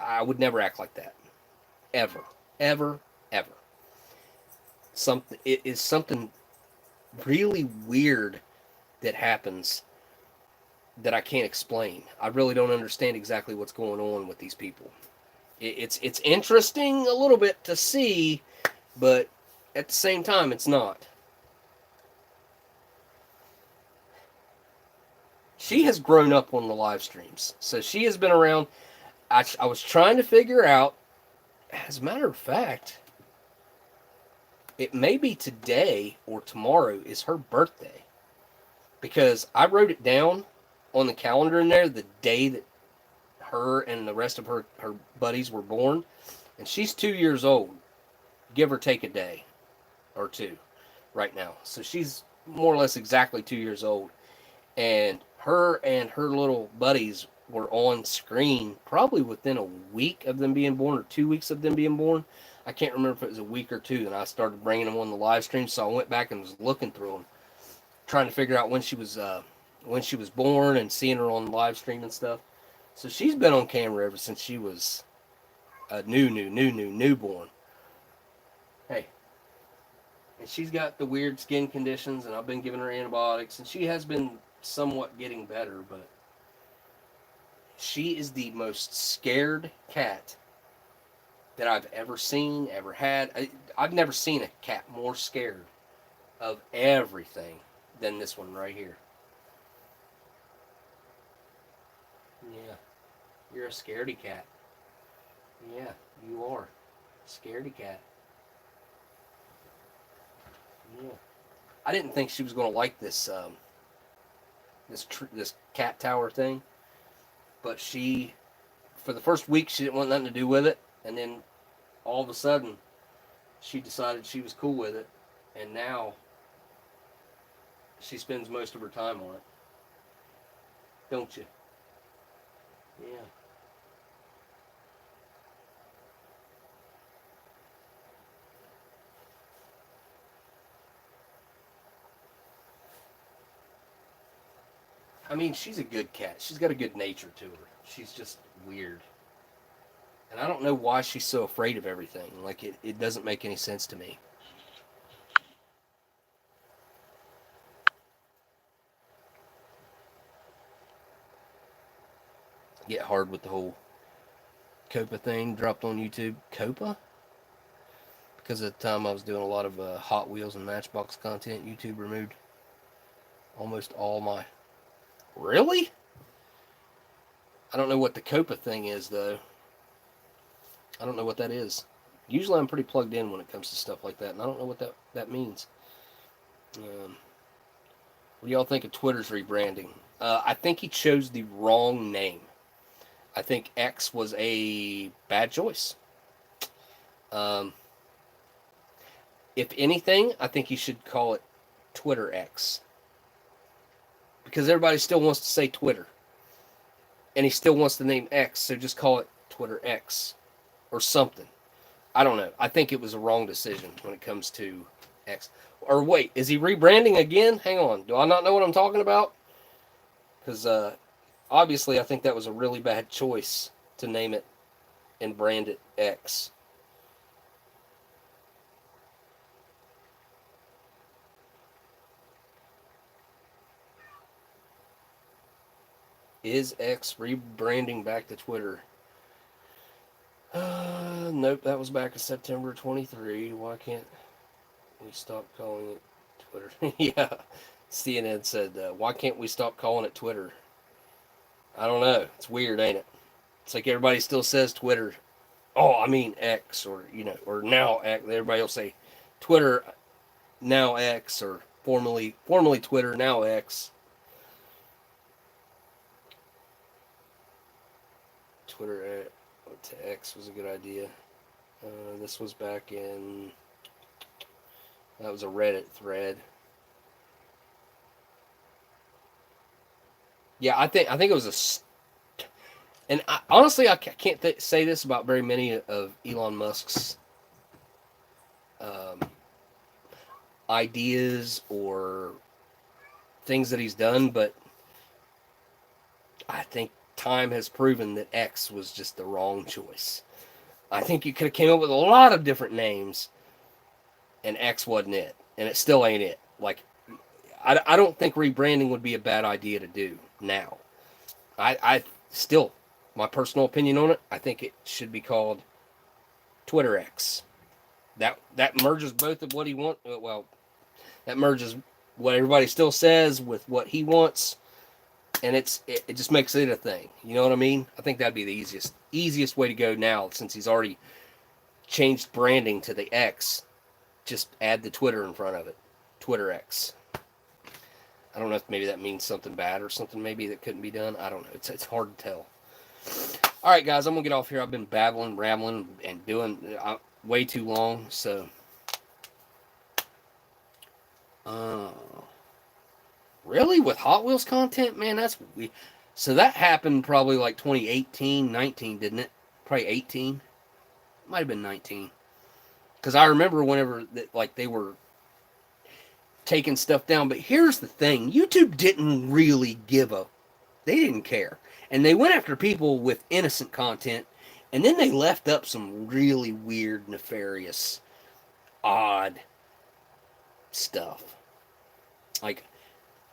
I would never act like that. Ever. It is something really weird that happens that I can't explain. I really don't understand exactly what's going on with these people. It's interesting a little bit to see, but at the same time, it's not. She has grown up on the live streams, so she has been around. I was trying to figure out, as a matter of fact, it may be today or tomorrow is her birthday, because I wrote it down on the calendar in there the day that her and the rest of her buddies were born, and she's 2 years old, give or take a day or two right now. So she's more or less exactly 2 years old, and her little buddies were on screen probably within a week of them being born or 2 weeks of them being born. I can't remember if it was a week or two, and I started bringing them on the live stream, so I went back and was looking through them, trying to figure out when she was born and seeing her on the live stream and stuff. So she's been on camera ever since she was a newborn. Hey, and she's got the weird skin conditions, and I've been giving her antibiotics, and she has been somewhat getting better, but she is the most scared cat that I've ever seen, ever had. I've never seen a cat more scared of everything than this one right here. Yeah, you're a scaredy cat. Yeah, you are. Scaredy cat. Yeah. I didn't think she was going to like this this cat tower thing, but she, for the first week, she didn't want nothing to do with it, and then all of a sudden, she decided she was cool with it, and now she spends most of her time on it. Don't you? Yeah. I mean, she's a good cat. She's got a good nature to her. She's just weird. And I don't know why she's so afraid of everything. Like, it doesn't make any sense to me. Get hard with the whole Copa thing dropped on YouTube. Copa? Because at the time I was doing a lot of Hot Wheels and Matchbox content, YouTube removed almost all my... Really? I don't know what the Copa thing is, though. I don't know what that is. Usually I'm pretty plugged in when it comes to stuff like that, and I don't know what that means. What do y'all think of Twitter's rebranding? I think he chose the wrong name. I think X was a bad choice. If anything, I think he should call it Twitter X. Because everybody still wants to say Twitter. And he still wants the name X, so just call it Twitter X. Or something. I don't know. I think it was a wrong decision when it comes to X. Or wait, is he rebranding again? Hang on. Do I not know what I'm talking about? Because obviously I think that was a really bad choice to name it and brand it X. Is X rebranding back to Twitter? Nope, that was back in September 23. Why can't we stop calling it Twitter? Yeah, CNN said, why can't we stop calling it Twitter? I don't know. It's weird, ain't it? It's like everybody still says Twitter. Oh, I mean X, or, or now X. Everybody will say Twitter, now X, or formerly Twitter, now X. Twitter to X was a good idea. This was back in... That was a Reddit thread. Yeah, I think it was and honestly, I can't say this about very many of Elon Musk's ideas or things that he's done, but I think time has proven that X was just the wrong choice. I think you could have came up with a lot of different names, and X wasn't it, and it still ain't it. Like, I don't think rebranding would be a bad idea to do now. I still, my personal opinion on it, I think it should be called Twitter X. That merges both of what he wants. Well, that merges what everybody still says with what he wants, and it just makes it a thing. You know what I mean? I think that'd be the easiest way to go now, since he's already changed branding to the X. Just add the Twitter in front of it. Twitter X. I don't know if maybe that means something bad or something maybe that couldn't be done. I don't know. It's hard to tell. All right, guys, I'm going to get off here. I've been babbling, rambling, and doing way too long, so... Really? With Hot Wheels content? Man, that's... So that happened probably like 2018, 19, didn't it? Probably 18. Might have been 19. Because I remember whenever they were taking stuff down. But here's the thing. YouTube didn't really give a... They didn't care. And they went after people with innocent content. And then they left up some really weird, nefarious, odd stuff. Like,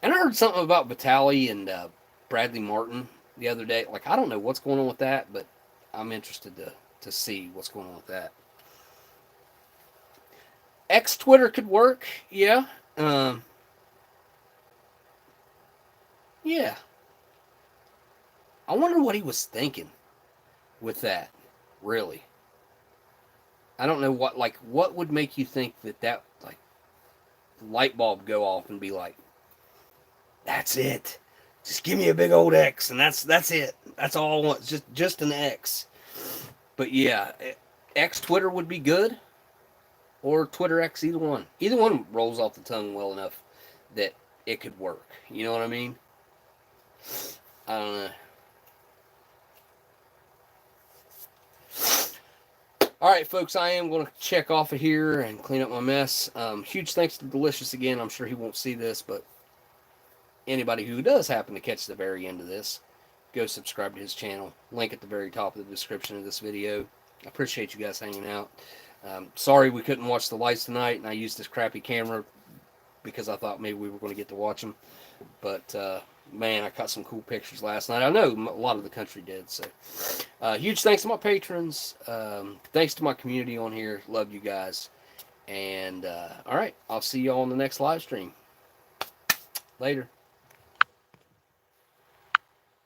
and I heard something about Vitaly and Bradley Martin the other day. Like, I don't know what's going on with that, but I'm interested to see what's going on with that. X Twitter could work, yeah. Yeah. I wonder what he was thinking with that, really. I don't know what would make you think that like, light bulb go off and be like, that's it. Just give me a big old X, and that's it. That's all I want. Just an X. But yeah, X Twitter would be good, or Twitter X, either one. Either one rolls off the tongue well enough that it could work. You know what I mean? I don't know. All right, folks, I am going to check off of here and clean up my mess. Huge thanks to Delicious again. I'm sure he won't see this, but anybody who does happen to catch the very end of this, go subscribe to his channel. Link at the very top of the description of this video. I appreciate you guys hanging out. Sorry we couldn't watch the lights tonight, and I used this crappy camera because I thought maybe we were going to get to watch them. But, man, I caught some cool pictures last night. I know a lot of the country did. So, huge thanks to my patrons. Thanks to my community on here. Love you guys. And, all right, I'll see you all on the next live stream. Later.